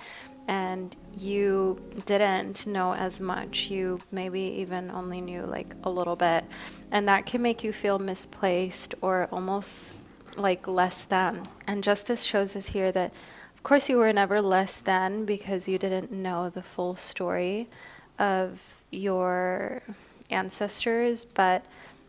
and you didn't know as much. You maybe even only knew like a little bit, and that can make you feel misplaced or almost like less than. And Justice shows us here that of course you were never less than, because you didn't know the full story of your ancestors, but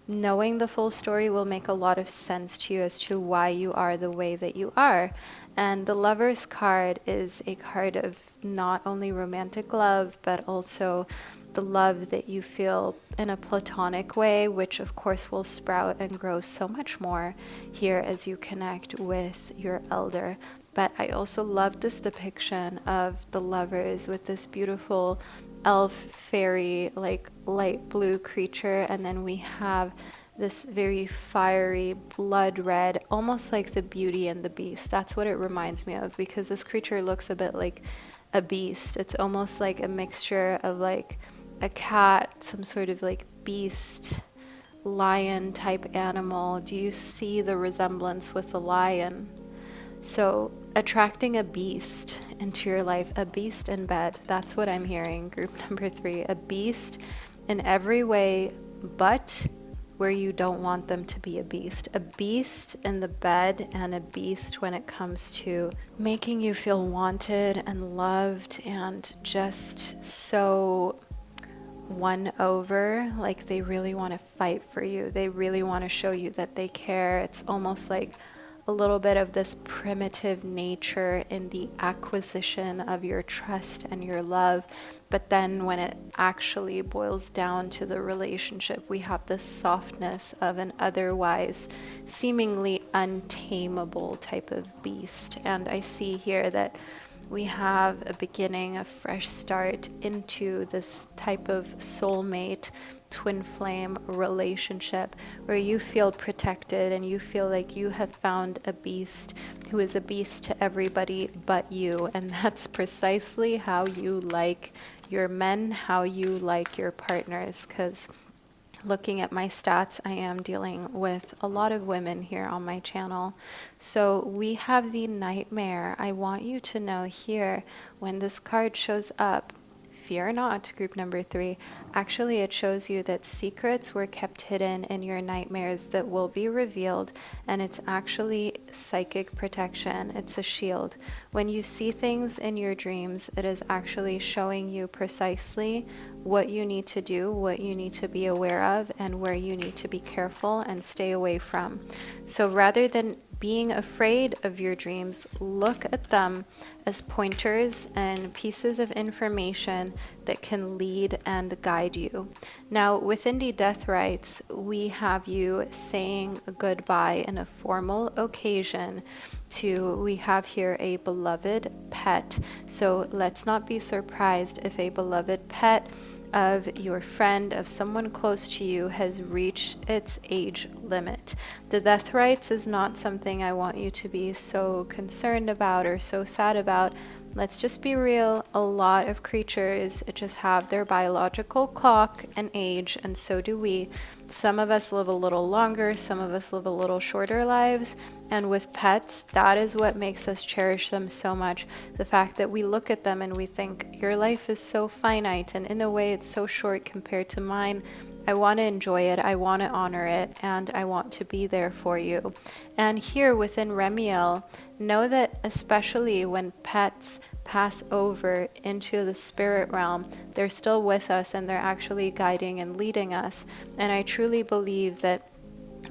knowing the full story will make a lot of sense to you as to why you are the way that you are. And the Lover's card is a card of not only romantic love, but also the love that you feel in a platonic way, which of course will sprout and grow so much more here as you connect with your elder. But I also love this depiction of the lovers with this beautiful elf fairy like light blue creature, and then we have this very fiery blood red, almost like the Beauty and the Beast. That's what it reminds me of, because this creature looks a bit like a beast. It's almost like a mixture of like a cat, some sort of like beast, lion type animal. Do you see the resemblance with the lion? So attracting a beast into your life, a beast in bed, that's what I'm hearing, group number 3. A beast in every way but where you don't want them to be a beast. A beast in the bed, and a beast when it comes to making you feel wanted and loved and just so won over, like they really want to fight for you. They really want to show you that they care. It's almost like a little bit of this primitive nature in the acquisition of your trust and your love. But then when it actually boils down to the relationship, we have this softness of an otherwise seemingly untamable type of beast. And I see here that we have a beginning, a fresh start into this type of soulmate, twin flame relationship where you feel protected and you feel like you have found a beast who is a beast to everybody but you. And that's precisely how you like your men, how you like your partners, because looking at my stats, I am dealing with a lot of women here on my channel. So we have the Nightmare. I want you to know here, when this card shows up, fear not, group number 3. Actually, it shows you that secrets were kept hidden in your nightmares that will be revealed, and it's actually psychic protection. It's a shield. When you see things in your dreams, it is actually showing you precisely what you need to do, what you need to be aware of, and where you need to be careful and stay away from. So rather than being afraid of your dreams, look at them as pointers and pieces of information that can lead and guide you. Now, within the death rites, we have you saying goodbye in a formal occasion to, we have here a beloved pet. So let's not be surprised if a beloved pet of your friend, of someone close to you, has reached its age limit. The death rites is not something I want you to be so concerned about or so sad about. Let's just be real, a lot of creatures just have their biological clock and age, and so do we. Some of us live a little longer, some of us live a little shorter lives, and with pets, that is what makes us cherish them so much. The fact that we look at them and we think, your life is so finite, and in a way it's so short compared to mine. I want to enjoy it, I want to honor it, and I want to be there for you. And here within Remiel, know that especially when pets pass over into the spirit realm, they're still with us and they're actually guiding and leading us. And I truly believe that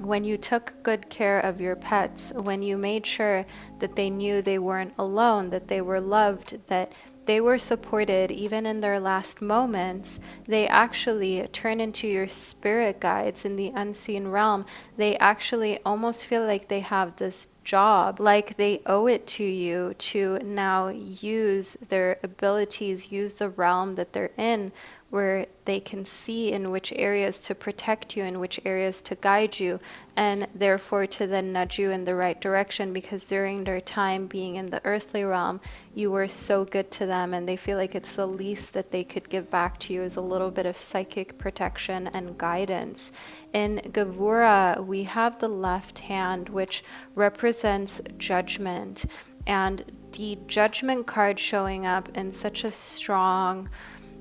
when you took good care of your pets, when you made sure that they knew they weren't alone, that they were loved, that they were supported even in their last moments, they actually turn into your spirit guides in the unseen realm. They actually almost feel like they have this job, like they owe it to you to now use their abilities, use the realm that they're in, where they can see in which areas to protect you, in which areas to guide you, and therefore to then nudge you in the right direction, because during their time being in the earthly realm, you were so good to them, and they feel like it's the least that they could give back to you is a little bit of psychic protection and guidance. In Gavura, we have the left hand, which represents judgment, and the judgment card showing up in such a strong,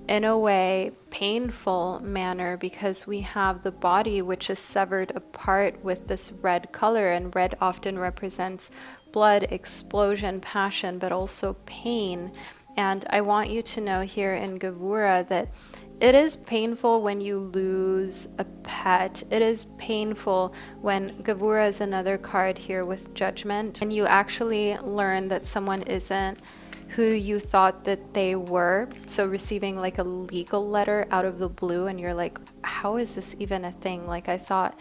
in a way, painful manner, because we have the body which is severed apart with this red color, and red often represents blood, explosion, passion, but also pain. And I want you to know here in Gavura that it is painful when you lose a pet. It is painful when Gavura is another card here with judgment, and you actually learn that someone isn't who you thought that they were. So receiving like a legal letter out of the blue, and you're like, how is this even a thing? Like, I thought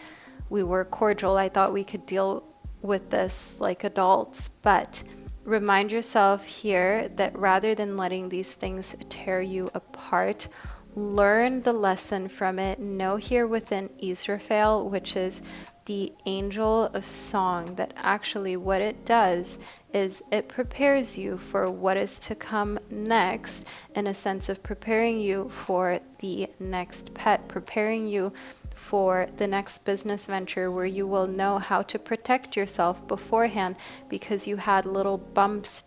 we were cordial. I thought we could deal with this like adults. But remind yourself here that rather than letting these things tear you apart, learn the lesson from it. Know here within Israfel, which is the angel of song, that actually what it does is it prepares you for what is to come next, in a sense of preparing you for the next pet, preparing you for the next business venture, where you will know how to protect yourself beforehand, because you had little bumps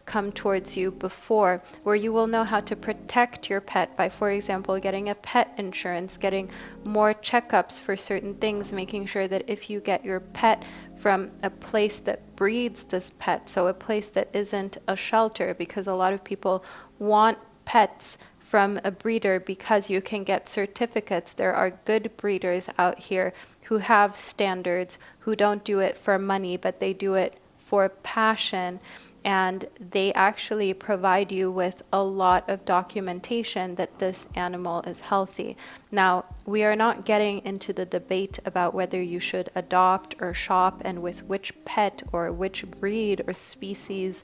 come towards you before, where you will know how to protect your pet by, for example, getting a pet insurance, getting more checkups for certain things, making sure that if you get your pet from a place that breeds this pet, so a place that isn't a shelter, because a lot of people want pets from a breeder because you can get certificates. There are good breeders out here who have standards, who don't do it for money, but they do it for passion. And they actually provide you with a lot of documentation that this animal is healthy. Now, we are not getting into the debate about whether you should adopt or shop, and with which pet or which breed or species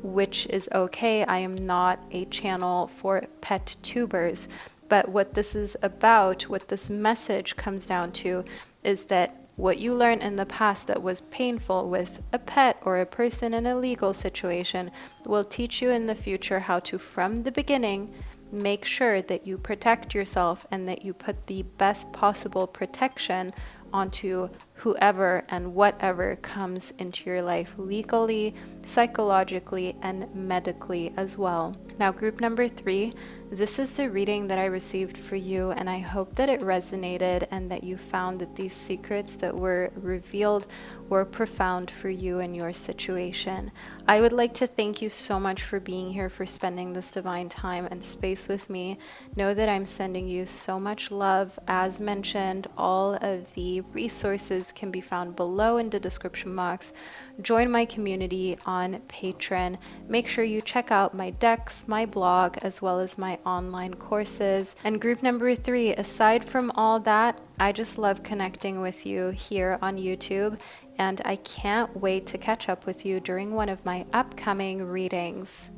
which is okay. I am not a channel for pet tubers. But what this is about, what this message comes down to, is that what you learned in the past that was painful with a pet or a person in a legal situation will teach you in the future how to, from the beginning, make sure that you protect yourself and that you put the best possible protection onto whoever and whatever comes into your life, legally, psychologically, and medically as well. Now, group number 3, this is the reading that I received for you, and I hope that it resonated and that you found that these secrets that were revealed were profound for you and your situation. I would like to thank you so much for being here, for spending this divine time and space with me. Know that I'm sending you so much love. As mentioned, all of the resources, links can be found below in the description box. Join my community on Patreon. Make sure you check out my decks, my blog, as well as my online courses. And group number 3, aside from all that, I just love connecting with you here on YouTube, and I can't wait to catch up with you during one of my upcoming readings.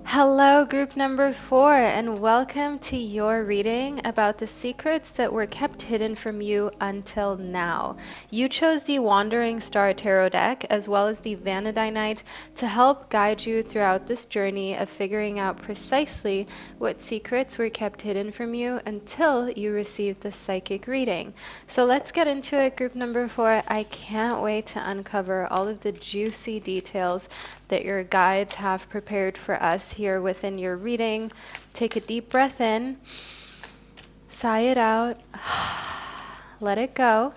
Hello, group number 4, and welcome to your reading about the secrets that were kept hidden from you until now. You chose the Wandering Star Tarot deck as well as the Vanadinite to help guide you throughout this journey of figuring out precisely what secrets were kept hidden from you until you received the psychic reading. So let's get into it, group number 4. I can't wait to uncover all of the juicy details that your guides have prepared for us here within your reading. Take a deep breath in, sigh it out, let it go,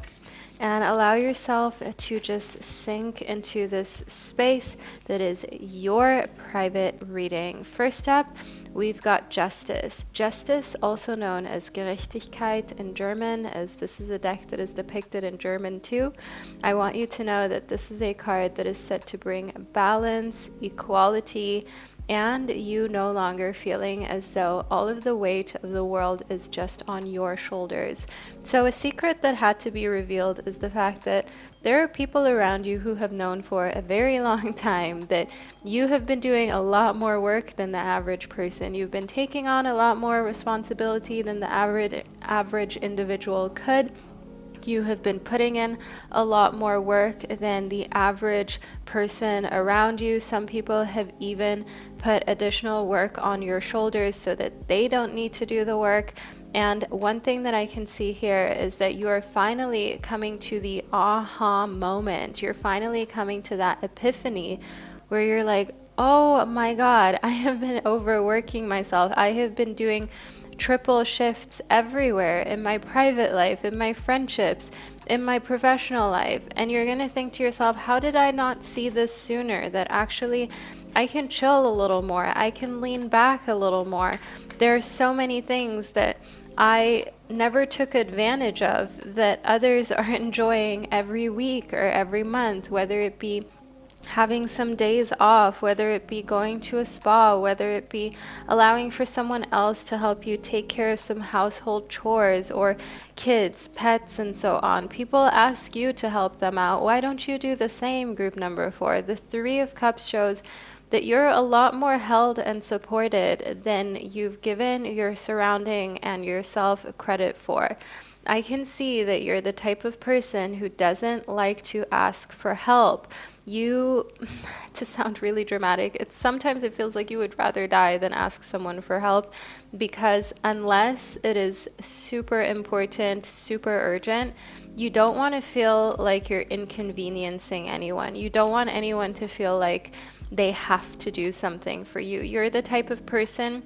and allow yourself to just sink into this space that is your private reading. First up, we've got Justice. Justice, also known as Gerechtigkeit in German, as this is a deck that is depicted in German too. I want you to know that this is a card that is set to bring balance, equality, and you no longer feeling as though all of the weight of the world is just on your shoulders. So a secret that had to be revealed is the fact that there are people around you who have known for a very long time that you have been doing a lot more work than the average person. You've been taking on a lot more responsibility than the average individual could. You have been putting in a lot more work than the average person around you. Some people have even put additional work on your shoulders so that they don't need to do the work. And one thing that I can see here is that you are finally coming to the aha moment. You're finally coming to that epiphany where you're like, oh my God, I have been overworking myself. I have been doing triple shifts everywhere in my private life, in my friendships, in my professional life. And you're going to think to yourself, how did I not see this sooner? That actually I can chill a little more. I can lean back a little more. There are so many things that I never took advantage of that others are enjoying every week or every month, whether it be having some days off, whether it be going to a spa, whether it be allowing for someone else to help you take care of some household chores or kids, pets, and so on. People ask you to help them out. Why don't you do the same, group number 4? The 3 of Cups shows that you're a lot more held and supported than you've given your surrounding and yourself credit for. I can see that you're the type of person who doesn't like to ask for help. You, to sound really dramatic, sometimes it feels like you would rather die than ask someone for help, because unless it is super important, super urgent, you don't want to feel like you're inconveniencing anyone. You don't want anyone to feel like they have to do something for you. You're the type of person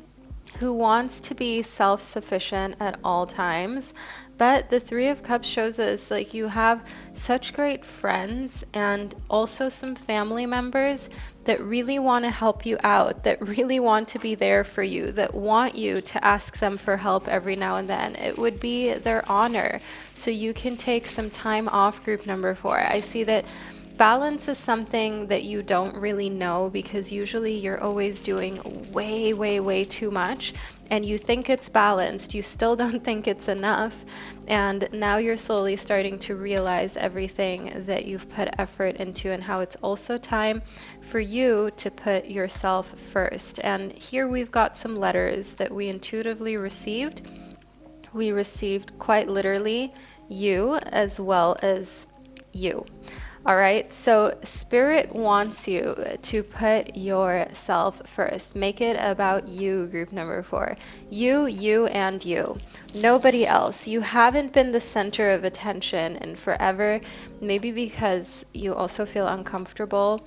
who wants to be self-sufficient at all times. But the 3 of Cups shows us like you have such great friends and also some family members that really want to help you out, that really want to be there for you, that want you to ask them for help every now and then. It would be their honor. So you can take some time off, group number 4. I see that balance is something that you don't really know, because usually you're always doing way, way, way too much, and you think it's balanced. You still don't think it's enough. And now you're slowly starting to realize everything that you've put effort into and how it's also time for you to put yourself first. And here we've got some letters that we intuitively received. We received quite literally you as well as you. All right, so Spirit wants you to put yourself first. Make it about you, group number 4. You, and you. Nobody else. You haven't been the center of attention in forever, maybe because you also feel uncomfortable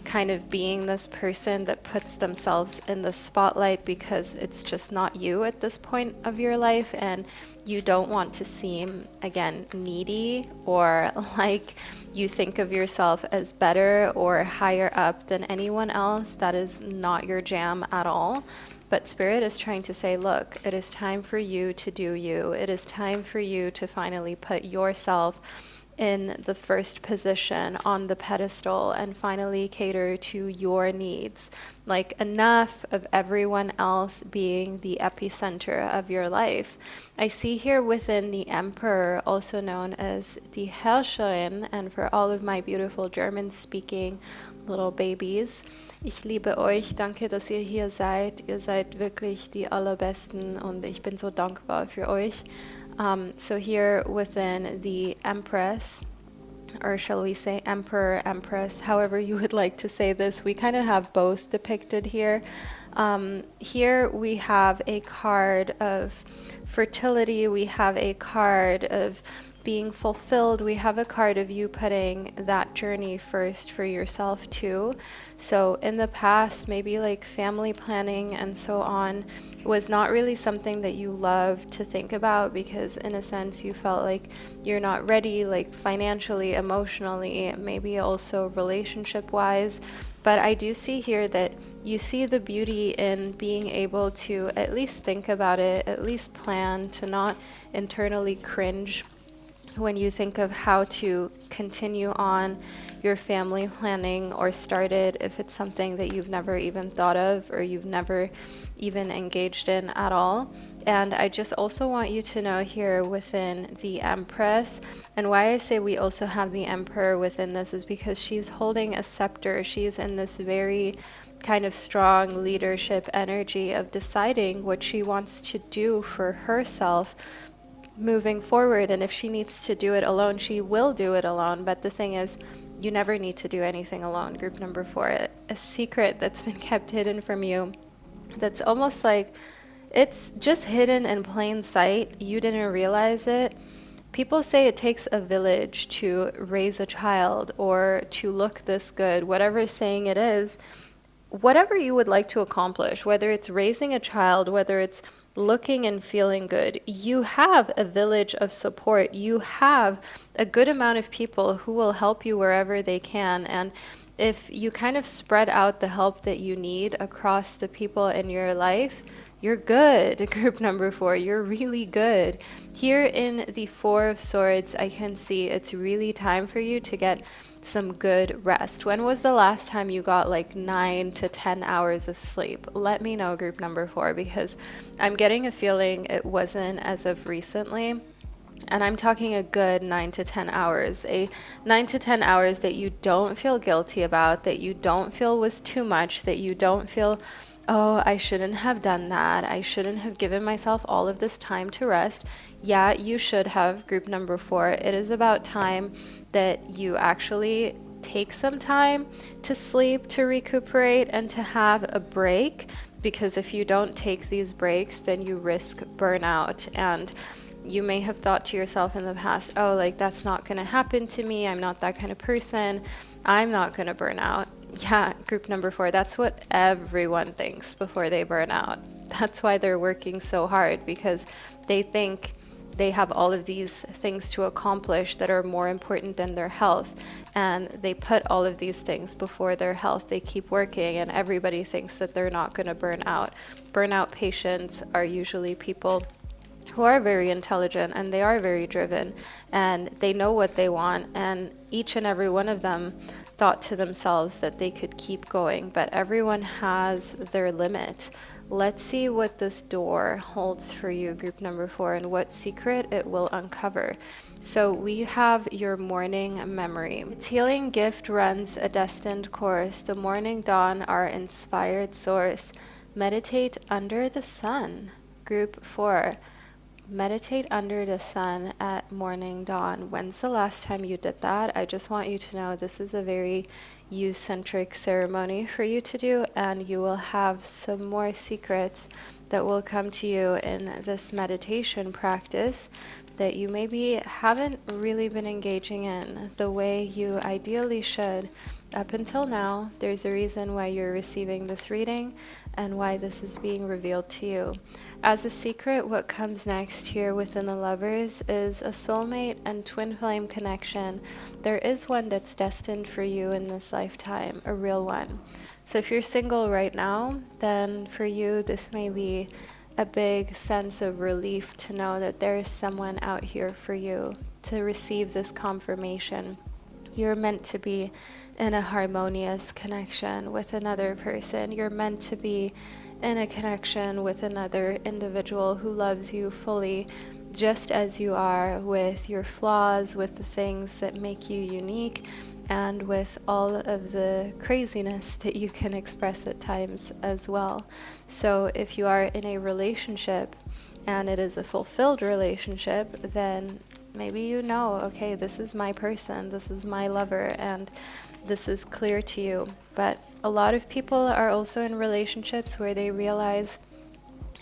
kind of being this person that puts themselves in the spotlight, because it's just not you at this point of your life, and you don't want to seem, again, needy or like you think of yourself as better or higher up than anyone else. That is not your jam at all. But Spirit is trying to say, look, it is time for you to do you. It is time for you to finally put yourself in the first position on the pedestal and finally cater to your needs. Like enough of everyone else being the epicenter of your life. I see here within the Emperor, also known as die Herrscherin, and for all of my beautiful German-speaking little babies, ich liebe euch, danke, dass ihr hier seid. Ihr seid wirklich die allerbesten und ich bin so dankbar für euch. So here within the Empress, or shall we say Emperor, Empress, however you would like to say this, we kind of have both depicted here. Here we have a card of fertility, we have a card of being fulfilled, we have a card of you putting that journey first for yourself too. So in the past, maybe like family planning and so on was not really something that you loved to think about, because in a sense you felt like you're not ready, like financially, emotionally, maybe also relationship wise. But I do see here that you see the beauty in being able to at least think about it, at least plan, to not internally cringe when you think of how to continue on your family planning or start it if it's something that you've never even thought of or you've never even engaged in at all. And I just also want you to know here within the Empress, and why I say we also have the Emperor within this is because she's holding a scepter. She's in this very kind of strong leadership energy of deciding what she wants to do for herself moving forward. And if she needs to do it alone, she will do it alone. But the thing is, you never need to do anything alone. Group number 4, a secret that's been kept hidden from you, that's almost like it's just hidden in plain sight. You didn't realize it. People say it takes a village to raise a child or to look this good, whatever saying it is. Whatever you would like to accomplish, whether it's raising a child, whether it's looking and feeling good, you have a village of support. You have a good amount of people who will help you wherever they can. And if you kind of spread out the help that you need across the people in your life, you're good. Group number 4, you're really good. Here in the 4 of Swords, I can see it's really time for you to get some good rest. When was the last time you got like 9 to 10 hours of sleep? Let me know, group number 4, because I'm getting a feeling it wasn't as of recently. And I'm talking a good 9 to 10 hours, a 9 to 10 hours that you don't feel guilty about, that you don't feel was too much, that you don't feel, oh, I shouldn't have done that, I shouldn't have given myself all of this time to rest. Yeah, you should have, group number 4. It is about time that you actually take some time to sleep, to recuperate, and to have a break, because if you don't take these breaks, then you risk burnout. And you may have thought to yourself in the past, oh, like that's not going to happen to me, I'm not that kind of person, I'm not going to burn out. Yeah, group number 4, that's what everyone thinks before they burn out. That's why they're working so hard, because they think they have all of these things to accomplish that are more important than their health, and they put all of these things before their health. They keep working, and everybody thinks that they're not going to burn out. Burnout patients are usually people who are very intelligent, and they are very driven, and they know what they want, and each and every one of them thought to themselves that they could keep going, but everyone has their limit. Let's see what this door holds for you, group number 4, and what secret it will uncover. So we have your morning memory. Its healing gift runs a destined course. The morning dawn, our inspired source. Meditate under the sun. Group 4. Meditate under the sun at morning dawn. When's the last time you did that? I just want you to know this is a very you-centric ceremony for you to do, and you will have some more secrets that will come to you in this meditation practice that you maybe haven't really been engaging in the way you ideally should. Up until now, there's a reason why you're receiving this reading and why this is being revealed to you. As a secret, what comes next here within the lovers is a soulmate and twin flame connection. There is one that's destined for you in this lifetime, a real one. So if you're single right now, then for you this may be a big sense of relief to know that there is someone out here for you to receive this confirmation. You're meant to be in a harmonious connection with another person. You're meant to be in a connection with another individual who loves you fully, just as you are, with your flaws, with the things that make you unique, and with all of the craziness that you can express at times as well. So if you are in a relationship and it is a fulfilled relationship, then maybe you know, okay, this is my person, this is my lover, and this is clear to you. But a lot of people are also in relationships where they realize,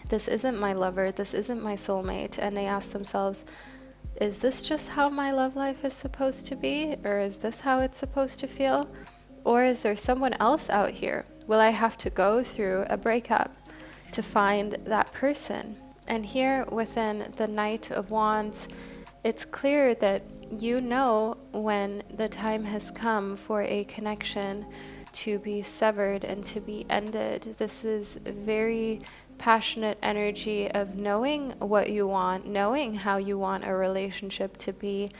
this isn't my lover, this isn't my soulmate, and they ask themselves, is this just how my love life is supposed to be? Or is this how it's supposed to feel? Or is there someone else out here? Will I have to go through a breakup to find that person? And here within the Knight of Wands, it's clear that you know when the time has come for a connection to be severed and to be ended. This is very passionate energy of knowing what you want, knowing how you want a relationship to be,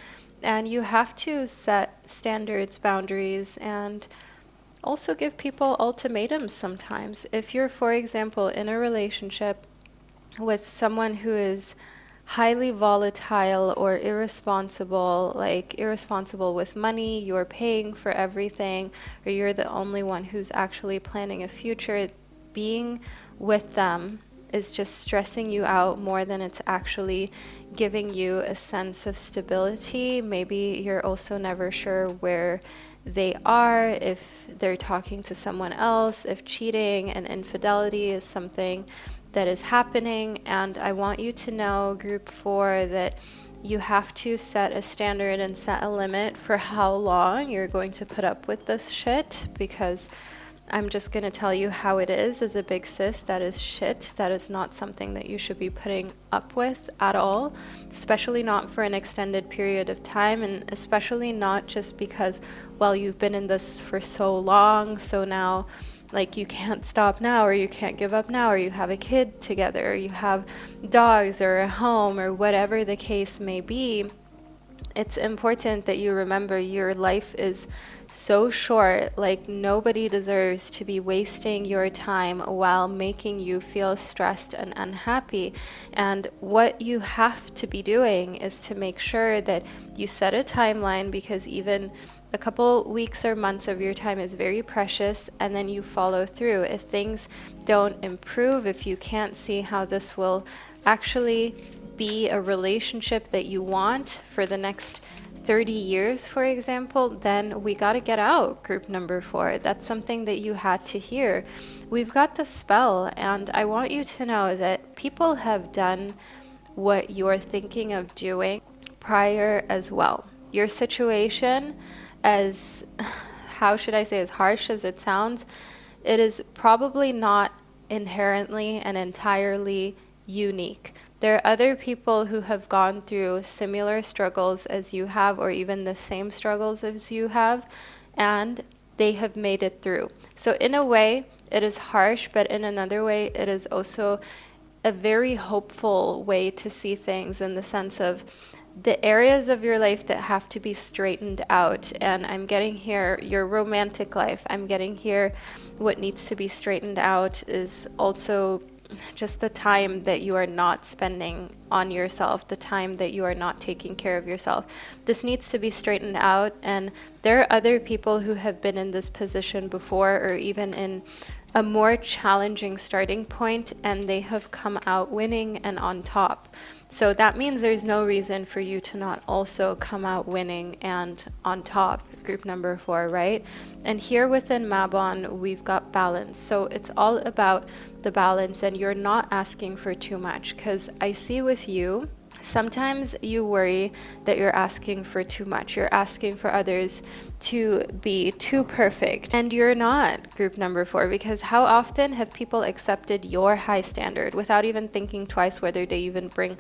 and you have to set standards, boundaries, and also give people ultimatums sometimes. If you're, for example, in a relationship with someone who is highly volatile or irresponsible, like irresponsible with money, you're paying for everything, or you're the only one who's actually planning a future, being with them is just stressing you out more than it's actually giving you a sense of stability. Maybe you're also never sure where they are, if they're talking to someone else, if cheating and infidelity is something that is happening. And I want you to know, group 4, that you have to set a standard and set a limit for how long you're going to put up with this shit, because I'm just going to tell you how it is as a big sis. That is shit. That is not something that you should be putting up with at all, especially not for an extended period of time, and especially not just because, well, you've been in this for so long, so now like you can't stop now, or you can't give up now, or you have a kid together, or you have dogs or a home, or whatever the case may be. It's important that you remember your life is so short. Like, nobody deserves to be wasting your time while making you feel stressed and unhappy. And what you have to be doing is to make sure that you set a timeline, because even a couple weeks or months of your time is very precious, and then you follow through. If things don't improve, if you can't see how this will actually be a relationship that you want for the next 30 years, for example, then we got to get out, group number 4. That's something that you had to hear. We've got the spell, and I want you to know that people have done what you're thinking of doing prior as well. Your situation, as, how should I say, as harsh as it sounds, it is probably not inherently and entirely unique. There are other people who have gone through similar struggles as you have, or even the same struggles as you have, and they have made it through. So in a way, it is harsh, but in another way, it is also a very hopeful way to see things, in the sense of the areas of your life that have to be straightened out. And I'm getting here your romantic life. I'm getting here what needs to be straightened out is also just the time that you are not spending on yourself, the time that you are not taking care of yourself. This needs to be straightened out, and there are other people who have been in this position before, or even in a more challenging starting point, and they have come out winning and on top. So that means there's no reason for you to not also come out winning and on top, group number 4, right? And here within Mabon, we've got balance. So it's all about the balance, and you're not asking for too much, because I see with you, sometimes you worry that you're asking for too much. You're asking for others to be too perfect, and you're not, group number 4, because how often have people accepted your high standard without even thinking twice whether they even bring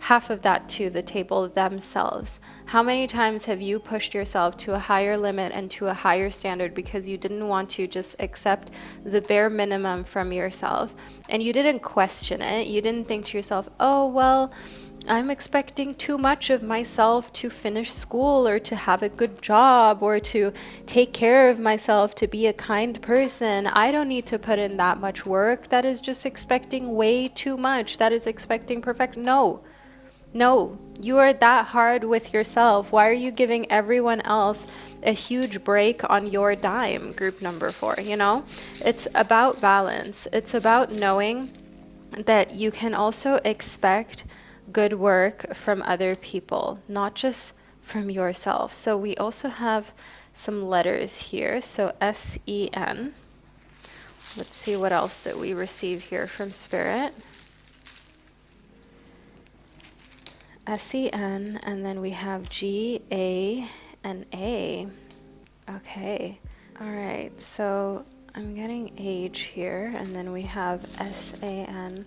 half of that to the table themselves. How many times have you pushed yourself to a higher limit and to a higher standard because you didn't want to just accept the bare minimum from yourself, and you didn't question it? You didn't think to yourself, oh, well, I'm expecting too much of myself to finish school or to have a good job or to take care of myself, to be a kind person. I don't need to put in that much work. That is just expecting way too much. That is expecting perfect. No, you are that hard with yourself. Why are you giving everyone else a huge break on your dime? Group number 4, it's about balance. It's about knowing that you can also expect good work from other people, not just from yourself. So we also have some letters here. So S-E-N. Let's see what else that we receive here from Spirit. S-E-N, and then we have G, A, and A. Okay. All right. So I'm getting age here, and then we have S-A-N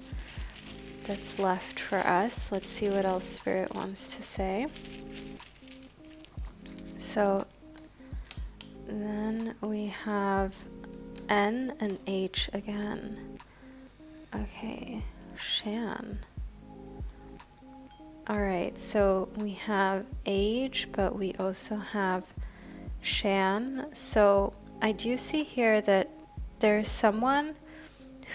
that's left for us. Let's see what else Spirit wants to say. So then we have N and H again. Okay, Shan. All right, so we have age, but we also have Shan. So I do see here that there's someone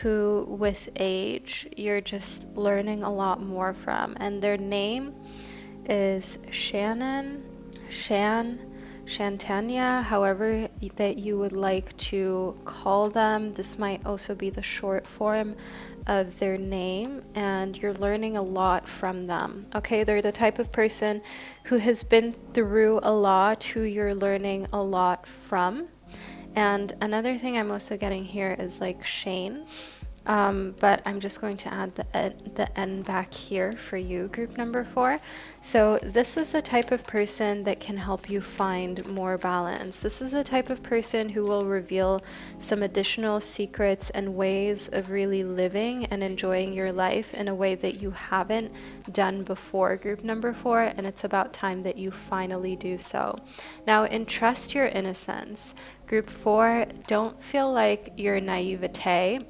who with age you're just learning a lot more from, and their name is Shannon, Shan, Shantanya, however that you would like to call them. This might also be the short form of their name, and you're learning a lot from them. Okay, they're the type of person who has been through a lot, who you're learning a lot from. And another thing I'm also getting here is like Shane, but I'm just going to add the N back here for you, group number 4. So this is the type of person that can help you find more balance. This is the type of person who will reveal some additional secrets and ways of really living and enjoying your life in a way that you haven't done before, group number 4, and it's about time that you finally do so. Now, entrust your innocence. Group 4, don't feel like your naivete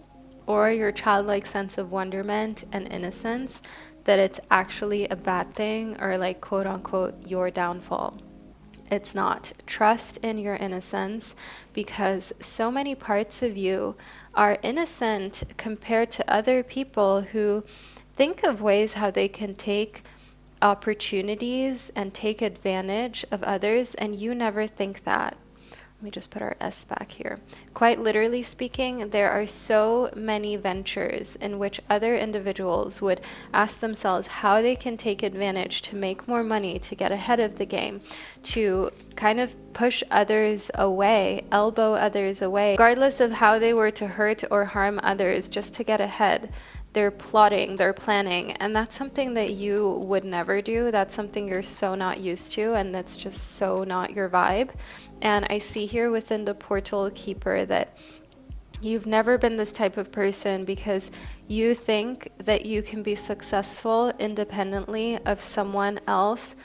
or your childlike sense of wonderment and innocence, that it's actually a bad thing or like quote unquote your downfall. It's not. Trust in your innocence, because so many parts of you are innocent compared to other people who think of ways how they can take opportunities and take advantage of others, and you never think that. Let me just put our S back here. Quite literally speaking, there are so many ventures in which other individuals would ask themselves how they can take advantage to make more money, to get ahead of the game, to kind of push others away, elbow others away, regardless of how they were to hurt or harm others, just to get ahead. They're plotting, they're planning, and that's something that you would never do. That's something you're so not used to, and that's just so not your vibe. And I see here within the portal keeper that you've never been this type of person, because you think that you can be successful independently of someone else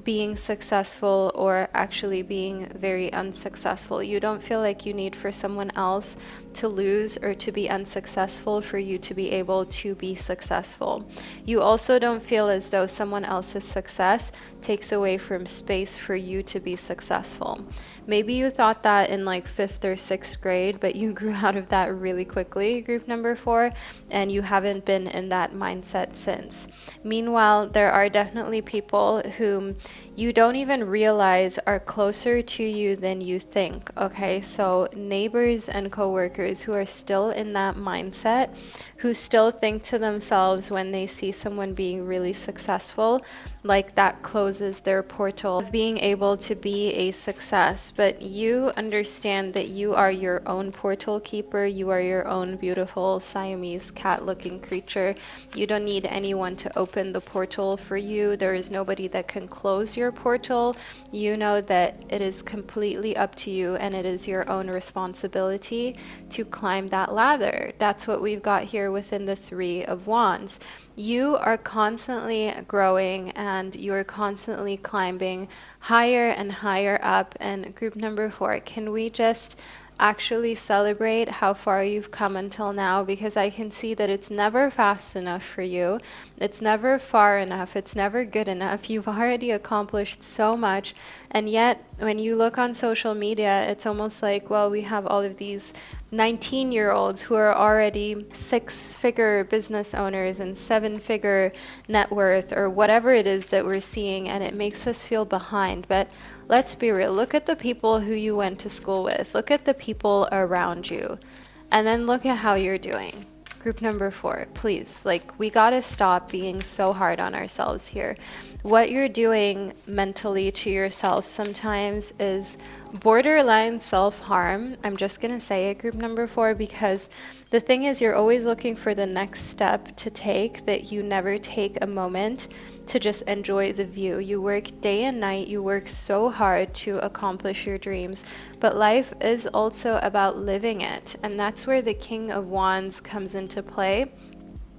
being successful or actually being very unsuccessful. You don't feel like you need for someone else to lose or to be unsuccessful for you to be able to be successful. You also don't feel as though someone else's success takes away from space for you to be successful. Maybe you thought that in like 5th or 6th grade, but you grew out of that really quickly, group number 4, and you haven't been in that mindset since. Meanwhile, there are definitely people whom you don't even realize are closer to you than you think, okay? So neighbors and coworkers who are still in that mindset, who still think to themselves when they see someone being really successful, like that closes their portal of being able to be a success. But you understand that you are your own portal keeper. You are your own beautiful Siamese cat-looking creature. You don't need anyone to open the portal for you. There is nobody that can close your portal. You know that it is completely up to you, and it is your own responsibility to climb that ladder. That's what we've got here within the Three of Wands. You are constantly growing and you are constantly climbing higher and higher up. And group number 4, can we just actually celebrate how far you've come until now? Because I can see that it's never fast enough for you. It's never far enough. It's never good enough. You've already accomplished so much. And yet, when you look on social media, it's almost like, well, we have all of these 19-year-olds who are already 6-figure business owners and 7-figure net worth or whatever it is that we're seeing, and it makes us feel behind. But let's be real. Look at the people who you went to school with. Look at the people around you. And then look at how you're doing. Group number 4, please. Like, we gotta stop being so hard on ourselves here. What you're doing mentally to yourself sometimes is borderline self-harm. I'm just gonna say it, group number 4, because the thing is, you're always looking for the next step to take that you never take a moment to just enjoy the view. You work day and night, you work so hard to accomplish your dreams, but life is also about living it. And that's where the King of Wands comes into play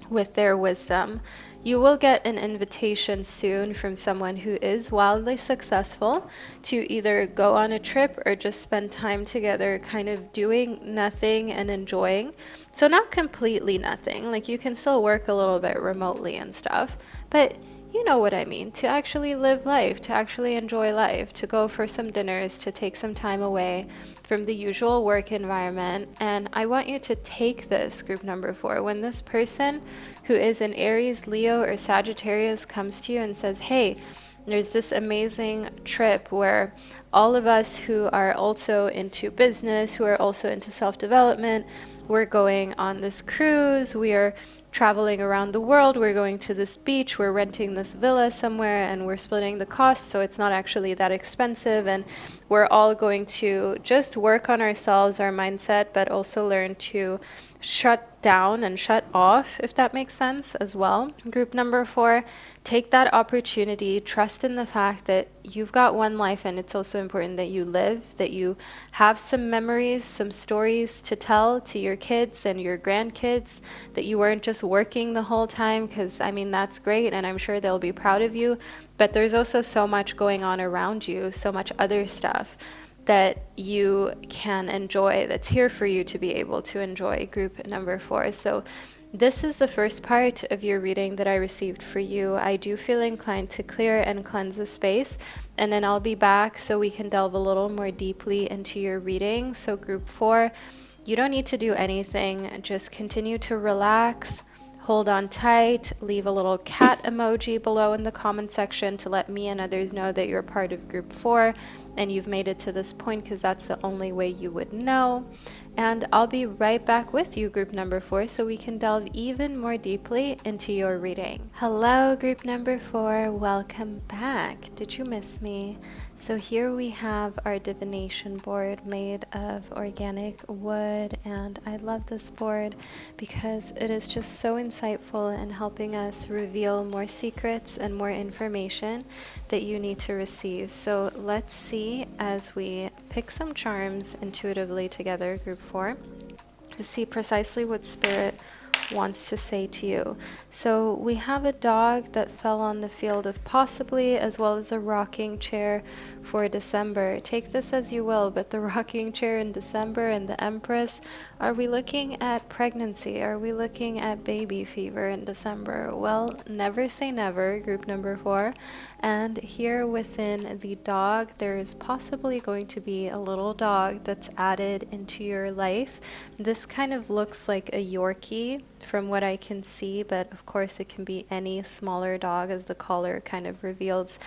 with their wisdom. You will get an invitation soon from someone who is wildly successful to either go on a trip or just spend time together, kind of doing nothing and enjoying. So not completely nothing, like you can still work a little bit remotely and stuff, but you know what I mean, to actually live life, to actually enjoy life, to go for some dinners, to take some time away from the usual work environment. And I want you to take this, group number 4, when this person who is an Aries, Leo, or Sagittarius comes to you and says, hey, there's this amazing trip where all of us who are also into business, who are also into self-development, we're going on this cruise, we are traveling around the world, we're going to this beach, we're renting this villa somewhere, and we're splitting the cost, so it's not actually that expensive, and we're all going to just work on ourselves, our mindset, but also learn to shut down and shut off, if that makes sense as well. Group number 4, take that opportunity, trust in the fact that you've got one life, and it's also important that you live, that you have some memories, some stories to tell to your kids and your grandkids, that you weren't just working the whole time, because I mean, that's great, and I'm sure they'll be proud of you, but there's also so much going on around you, so much other stuff that you can enjoy, that's here for you to be able to enjoy, group number 4. So this is the first part of your reading that I received for you. I do feel inclined to clear and cleanse the space, and then I'll be back so we can delve a little more deeply into your reading. So group 4, you don't need to do anything, just continue to relax, hold on tight, leave a little cat emoji below in the comment section to let me and others know that you're part of group 4 and you've made it to this point, because that's the only way you would know. And I'll be right back with you, group number 4, so we can delve even more deeply into your reading. Hello, group number 4, welcome back. Did you miss me? So here we have our divination board made of organic wood, and I love this board because it is just so insightful in helping us reveal more secrets and more information that you need to receive. So let's see as we pick some charms intuitively together, group 4, to see precisely what Spirit wants to say to you. So we have a dog that fell on the field of possibly, as well as a rocking chair for December. Take this as you will, but the rocking chair in December and the Empress, are we looking at pregnancy? Are we looking at baby fever in December? Well, never say never, group number 4. And here within the dog, there is possibly going to be a little dog that's added into your life. This kind of looks like a Yorkie from what I can see, but of course it can be any smaller dog, as the collar kind of reveals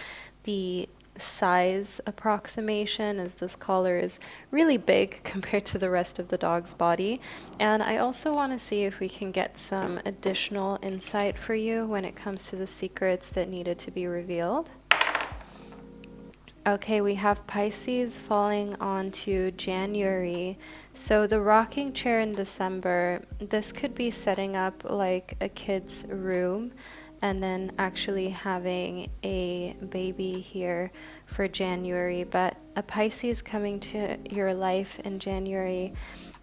the size approximation, as this collar is really big compared to the rest of the dog's body. And I also want to see if we can get some additional insight for you when it comes to the secrets that needed to be revealed. Okay, we have Pisces falling onto January. So the rocking chair in December, this could be setting up like a kid's room and then actually having a baby here for January. But a Pisces coming to your life in January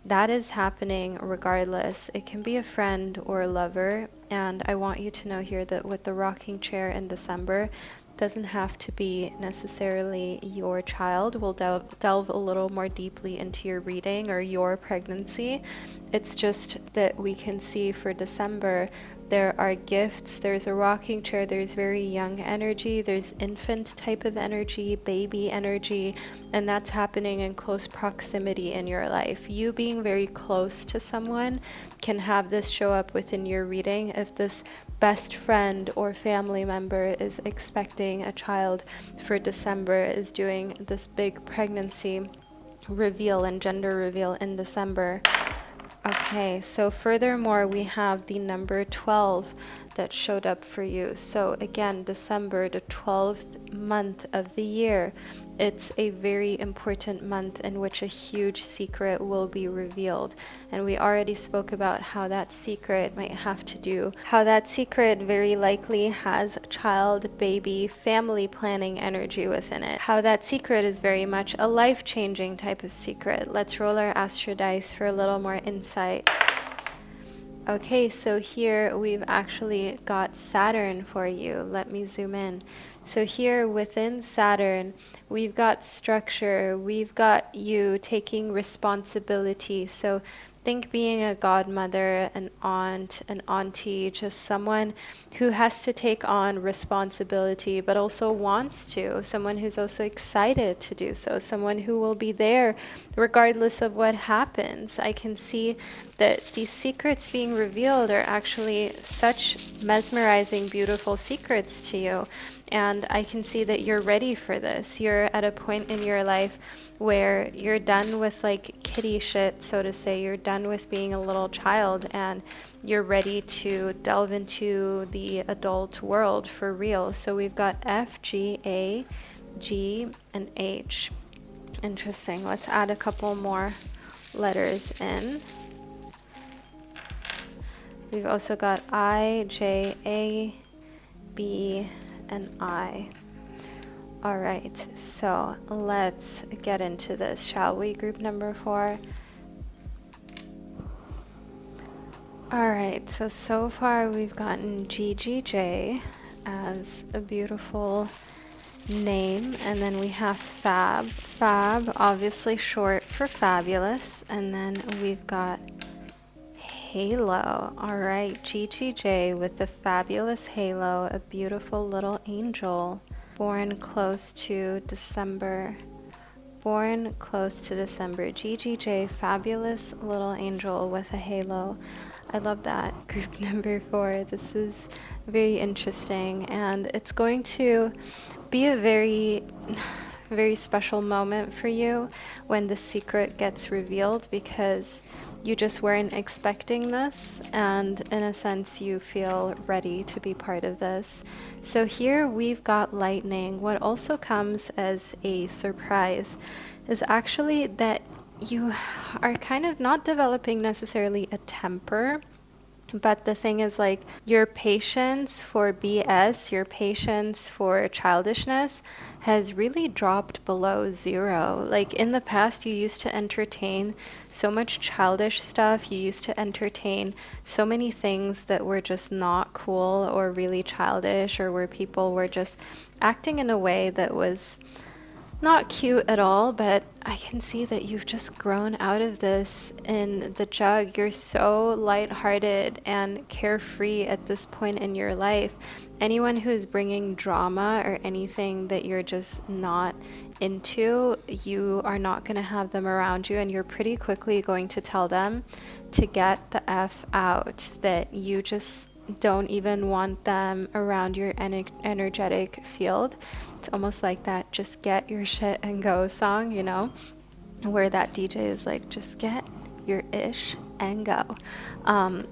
that is happening regardless. It can be a friend or a lover. And I want you to know here that with the rocking chair in December, doesn't have to be necessarily your child. We'll delve a little more deeply into your reading or your pregnancy. It's just that we can see for December, there are gifts, there's a rocking chair, there's very young energy, there's infant type of energy, baby energy, and that's happening in close proximity in your life. You being very close to someone can have this show up within your reading. If this best friend or family member is expecting a child for December, is doing this big pregnancy reveal and gender reveal in December. Okay, so furthermore, we have the number 12 that showed up for you. So again, December, the 12th month of the year. It's a very important month in which a huge secret will be revealed. And we already spoke about how that secret might have to do, how that secret very likely has child, baby, family planning energy within it. How that secret is very much a life-changing type of secret. Let's roll our astro dice for a little more insight. Okay, so here we've actually got Saturn for you. Let me zoom in. So here within Saturn, we've got structure, we've got you taking responsibility. So think being a godmother, an aunt, an auntie, just someone who has to take on responsibility, but also wants to, someone who's also excited to do so, someone who will be there regardless of what happens. I can see that these secrets being revealed are actually such mesmerizing, beautiful secrets to you. And I can see that you're ready for this. You're at a point in your life where you're done with like kiddie shit, so to say. You're done with being a little child and you're ready to delve into the adult world for real. So we've got F, G, A, G, and H. Interesting. Let's add a couple more letters in. We've also got I, J, A, B, and I. All right, so let's get into this, shall we? Group number 4. All right, so far we've gotten GGJ as a beautiful name, and then we have Fab. Fab, obviously short for fabulous, and then we've got Halo. All right, GGJ with the fabulous halo, a beautiful little angel. Born close to December. Born close to December. GGJ, fabulous little angel with a halo. I love that. Group number 4. This is very interesting, and it's going to be a very special moment for you when the secret gets revealed, because you just weren't expecting this, and in a sense you feel ready to be part of this. So here we've got lightning. What also comes as a surprise is actually that you are kind of not developing necessarily a temper, but the thing is, like, your patience for BS, your patience for childishness has really dropped below 0. Like, in the past, you used to entertain so much childish stuff. You used to entertain so many things that were just not cool or really childish, or where people were just acting in a way that was not cute at all. But I can see that you've just grown out of this in the jug. You're so lighthearted and carefree at this point in your life. Anyone who is bringing drama or anything that you're just not into, you are not going to have them around you, and you're pretty quickly going to tell them to get the F out, that you just don't even want them around your energetic field. It's almost like that just get your shit and go song, you know, where that DJ is like, just get your ish and go.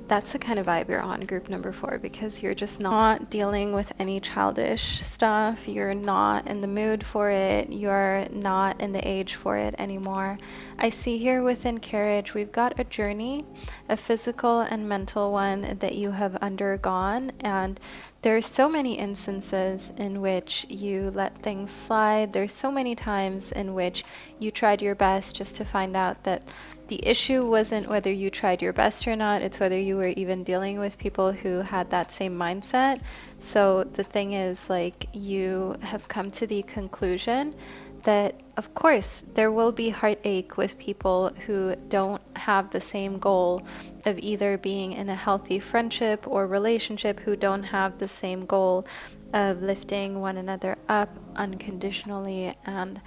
That's the kind of vibe you're on, group number 4, because you're just not dealing with any childish stuff. You're not in the mood for it. You're not in the age for it anymore. I see here within Carriage, we've got a journey, a physical and mental one that you have undergone, and There's so many instances in which you let things slide. There's so many times in which you tried your best just to find out that the issue wasn't whether you tried your best or not, it's whether you were even dealing with people who had that same mindset. So the thing is, like, you have come to the conclusion that, of course, there will be heartache with people who don't have the same goal of either being in a healthy friendship or relationship, who don't have the same goal of lifting one another up unconditionally, and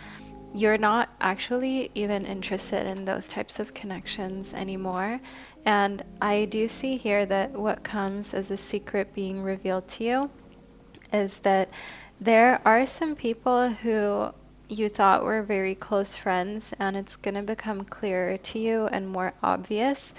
you're not actually even interested in those types of connections anymore. And I do see here that what comes as a secret being revealed to you is that there are some people who you thought were very close friends, and it's going to become clearer to you and more obvious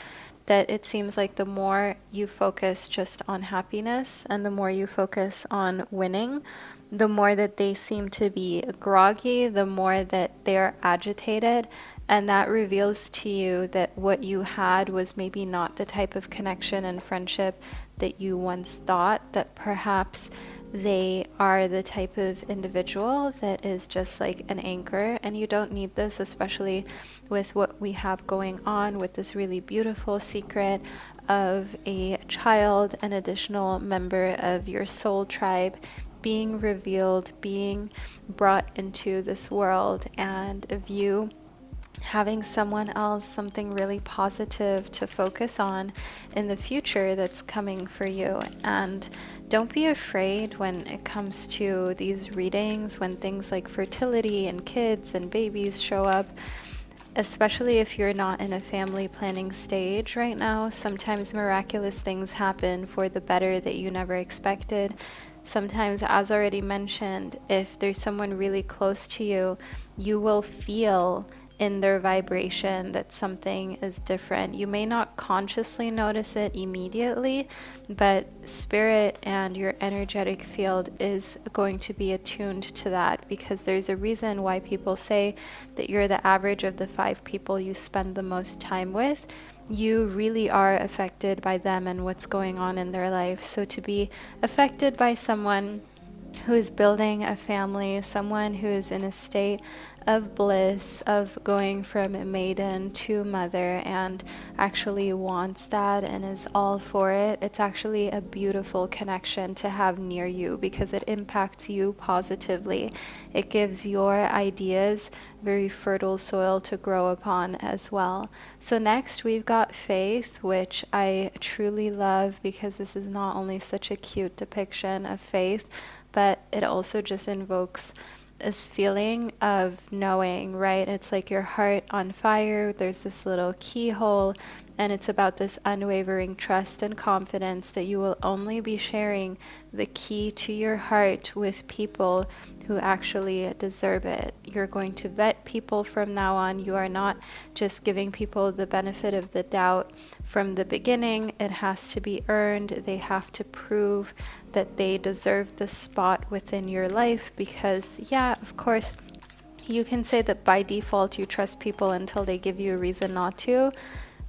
that it seems like the more you focus just on happiness and the more you focus on winning, the more that they seem to be groggy, the more that they're agitated. And that reveals to you that what you had was maybe not the type of connection and friendship that you once thought, that perhaps they are the type of individual that is just like an anchor, and you don't need this, especially with what we have going on with this really beautiful secret of a child, an additional member of your soul tribe being revealed, being brought into this world, and of you having someone else, something really positive to focus on in the future that's coming for you. And don't be afraid when it comes to these readings, when things like fertility and kids and babies show up, especially if you're not in a family planning stage right now. Sometimes miraculous things happen for the better that you never expected. Sometimes, as already mentioned, if there's someone really close to you, you will feel in their vibration that something is different. You may not consciously notice it immediately, but spirit and your energetic field is going to be attuned to that, because there's a reason why people say that you're the average of the 5 people you spend the most time with. You really are affected by them and what's going on in their life. So to be affected by someone who is building a family, someone who is in a state of bliss, of going from maiden to mother, and actually wants that and is all for it, it's actually a beautiful connection to have near you, because it impacts you positively. It gives your ideas very fertile soil to grow upon as well. So next we've got faith, which I truly love, because this is not only such a cute depiction of faith, but it also just invokes this feeling of knowing, right? It's like your heart on fire. There's this little keyhole, and it's about this unwavering trust and confidence that you will only be sharing the key to your heart with people who actually deserve it. You're going to vet people from now on. You are not just giving people the benefit of the doubt from the beginning. It has to be earned. They have to prove that they deserve the spot within your life, because, yeah, of course, you can say that by default you trust people until they give you a reason not to,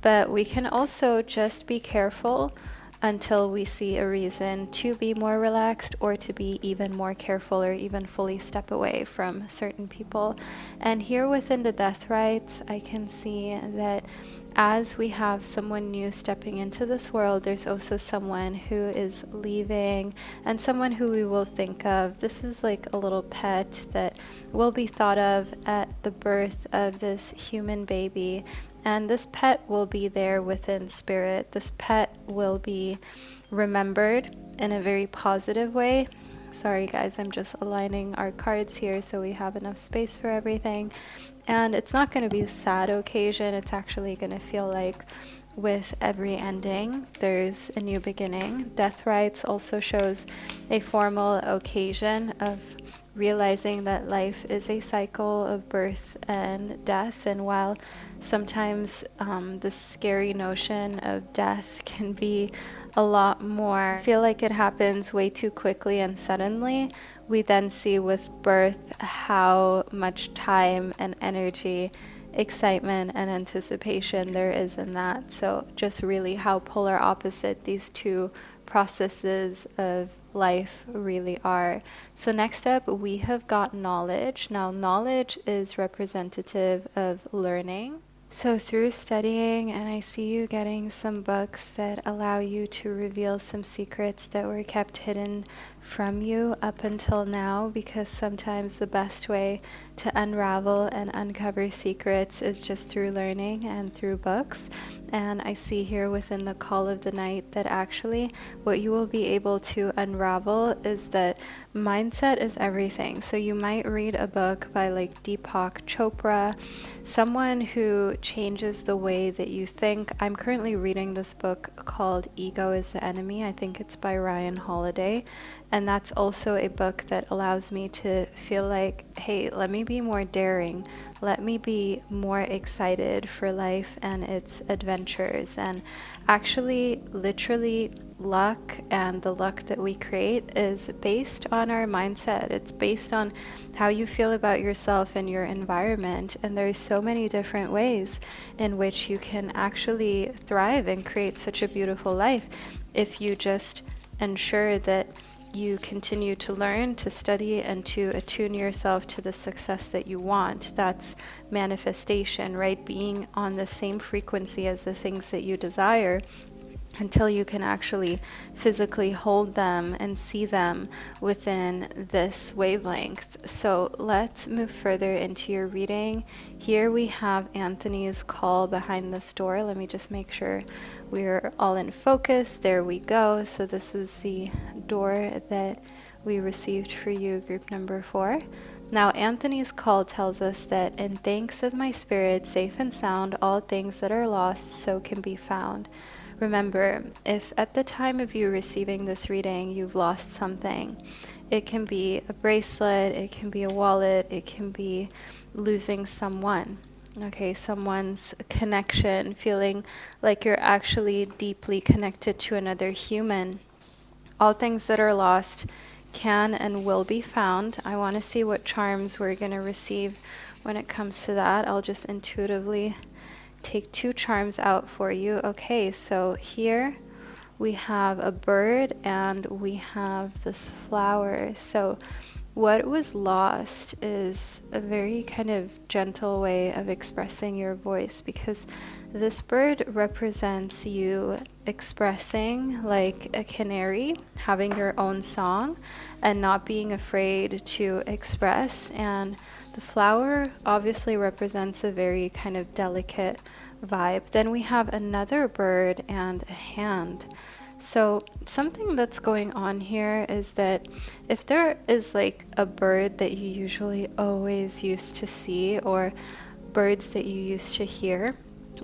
but we can also just be careful until we see a reason to be more relaxed, or to be even more careful, or even fully step away from certain people. And here within the death rites, I can see that as we have someone new stepping into this world, there's also someone who is leaving, and someone who we will think of. This is like a little pet that will be thought of at the birth of this human baby. And this pet will be there within spirit. This pet will be remembered in a very positive way. Sorry guys, I'm just aligning our cards here so we have enough space for everything. And it's not going to be a sad occasion. It's actually going to feel like with every ending, there's a new beginning. Death rites also shows a formal occasion of realizing that life is a cycle of birth and death. And while sometimes the scary notion of death can be a lot more, I feel like it happens way too quickly and suddenly, we then see with birth how much time and energy, excitement and anticipation there is in that. So just really how polar opposite these two processes of life really are. So next up, we have got knowledge. Now, knowledge is representative of learning. So through studying, and I see you getting some books that allow you to reveal some secrets that were kept hidden from you up until now, because sometimes the best way to unravel and uncover secrets is just through learning and through books. And I see here within the call of the night that actually what you will be able to unravel is that mindset is everything. So you might read a book by like Deepak Chopra, someone who changes the way that you think. I'm currently reading this book called Ego is the Enemy. I think it's by Ryan Holiday. And that's also a book that allows me to feel like, hey, let me be more daring. Let me be more excited for life and its adventures. And actually, literally, luck and the luck that we create is based on our mindset. It's based on how you feel about yourself and your environment. And there's so many different ways in which you can actually thrive and create such a beautiful life if you just ensure that you continue to learn, to study, and to attune yourself to the success that you want. That's manifestation, right? Being on the same frequency as the things that you desire, until you can actually physically hold them and see them within this wavelength. So let's move further into your reading. Here we have Anthony's call behind this door. Let me just make sure we're all in focus. There we go. So this is the door that we received for you, group number 4. Now, Anthony's call tells us that in thanks of my spirit, safe and sound, all things that are lost so can be found. Remember, if at the time of you receiving this reading, you've lost something, it can be a bracelet, it can be a wallet, it can be losing someone. Okay, someone's connection, feeling like you're actually deeply connected to another human. All things that are lost can and will be found. I want to see what charms we're going to receive when it comes to that. I'll just intuitively take 2 charms out for you. Okay, so here we have a bird and we have this flower. So what was lost is a very kind of gentle way of expressing your voice, because this bird represents you expressing like a canary, having your own song and not being afraid to express. And the flower obviously represents a very kind of delicate vibe. Then we have another bird and a hand. So something that's going on here is that if there is like a bird that you usually always used to see, or birds that you used to hear,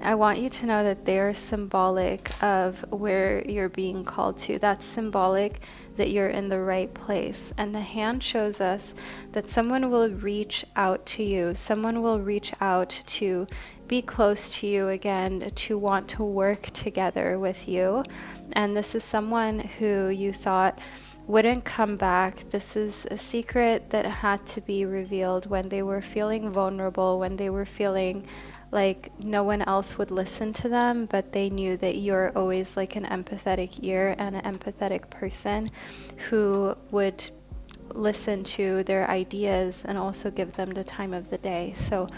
I want you to know that they are symbolic of where you're being called to. That's symbolic that you're in the right place. And the hand shows us that someone will reach out to you. Someone will reach out to be close to you again, to want to work together with you. And this is someone who you thought wouldn't come back. This is a secret that had to be revealed when they were feeling vulnerable, when they were feeling like no one else would listen to them, but they knew that you're always like an empathetic ear and an empathetic person who would listen to their ideas and also give them the time of the day. So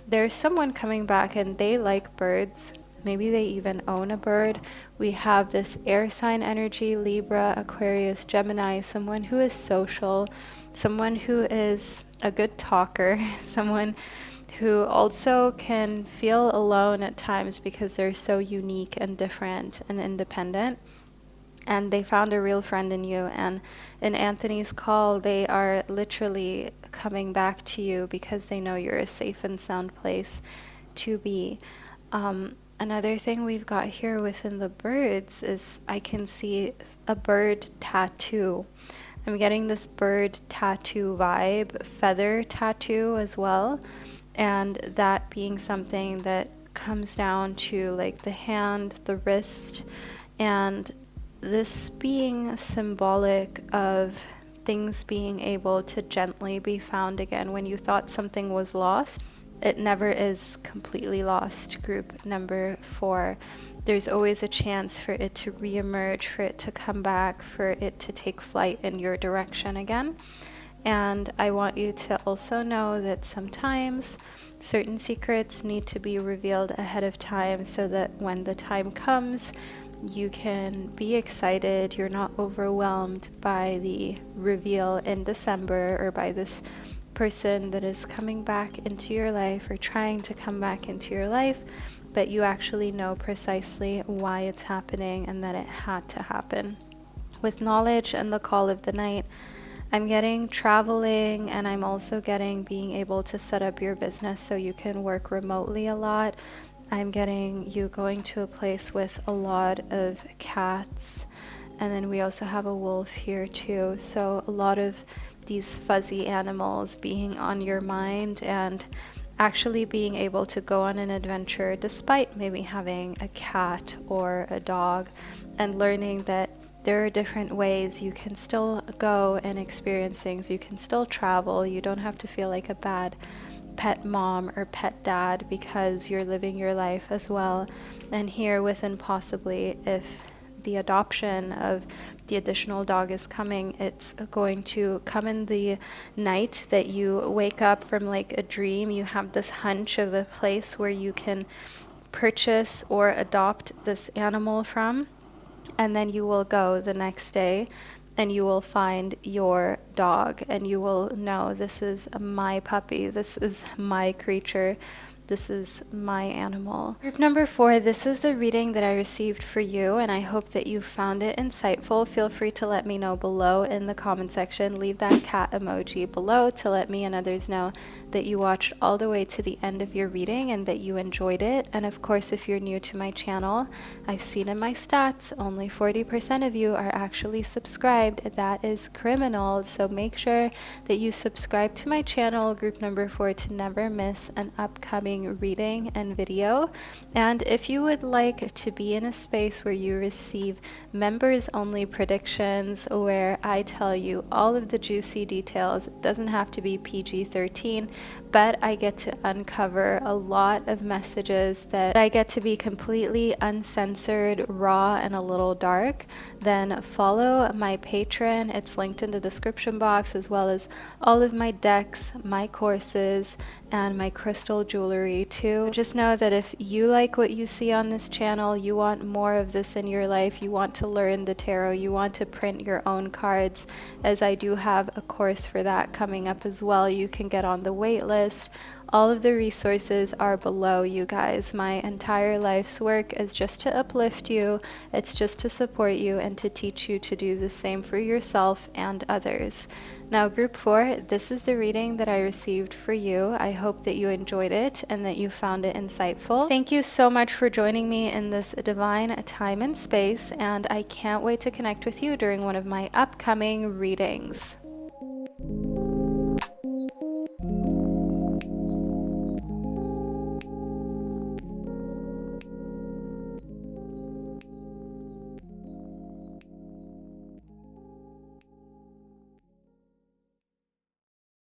there's someone coming back and they like birds. Maybe they even own a bird. We have this air sign energy, Libra, Aquarius, Gemini, someone who is social, someone who is a good talker, someone who also can feel alone at times because they're so unique and different and independent. And they found a real friend in you. And in Anthony's call, they are literally coming back to you because they know you're a safe and sound place to be. Another thing we've got here within the birds is I can see a bird tattoo. I'm getting this bird tattoo vibe, feather tattoo as well. And that being something that comes down to like the hand, the wrist, and this being symbolic of things being able to gently be found again. When you thought something was lost, it never is completely lost. Group number 4, there's always a chance for it to reemerge, for it to come back, for it to take flight in your direction again. And I want you to also know that sometimes certain secrets need to be revealed ahead of time so that when the time comes, you can be excited. You're not overwhelmed by the reveal in December or by this person that is coming back into your life or trying to come back into your life, but you actually know precisely why it's happening and that it had to happen. With knowledge and the call of the night, I'm getting traveling, and I'm also getting being able to set up your business so you can work remotely a lot. I'm getting you going to a place with a lot of cats, and then we also have a wolf here too. So a lot of these fuzzy animals being on your mind and actually being able to go on an adventure despite maybe having a cat or a dog, and learning that there are different ways you can still go and experience things. You can still travel. You don't have to feel like a bad pet mom or pet dad because you're living your life as well. And here within possibly, if the adoption of the additional dog is coming, it's going to come in the night that you wake up from like a dream. You have this hunch of a place where you can purchase or adopt this animal from. And then you will go the next day and you will find your dog and you will know, this is my puppy, this is my creature, this is my animal. Group number 4, this is the reading that I received for you, and I hope that you found it insightful. Feel free to let me know below in the comment section. Leave that cat emoji below to let me and others know that you watched all the way to the end of your reading and that you enjoyed it. And of course, if you're new to my channel, I've seen in my stats only 40% of you are actually subscribed. That is criminal. So make sure that you subscribe to my channel, group number 4, to never miss an upcoming reading and video. And if you would like to be in a space where you receive members only predictions, where I tell you all of the juicy details, it doesn't have to be PG-13, but I get to uncover a lot of messages that I get to be completely uncensored, raw, and a little dark, then follow my Patreon. It's linked in the description box, as well as all of my decks, my courses, and my crystal jewelry too. Just know that if you like what you see on this channel, you want more of this in your life, you want to learn the tarot, you want to print your own cards, as I do have a course for that coming up as well. You can get on the wait list. All of the resources are below, you guys. My entire life's work is just to uplift you. It's just to support you and to teach you to do the same for yourself and others. Now, group 4, this is the reading that I received for you. I hope that you enjoyed it and that you found it insightful. Thank you so much for joining me in this divine time and space, and I can't wait to connect with you during one of my upcoming readings.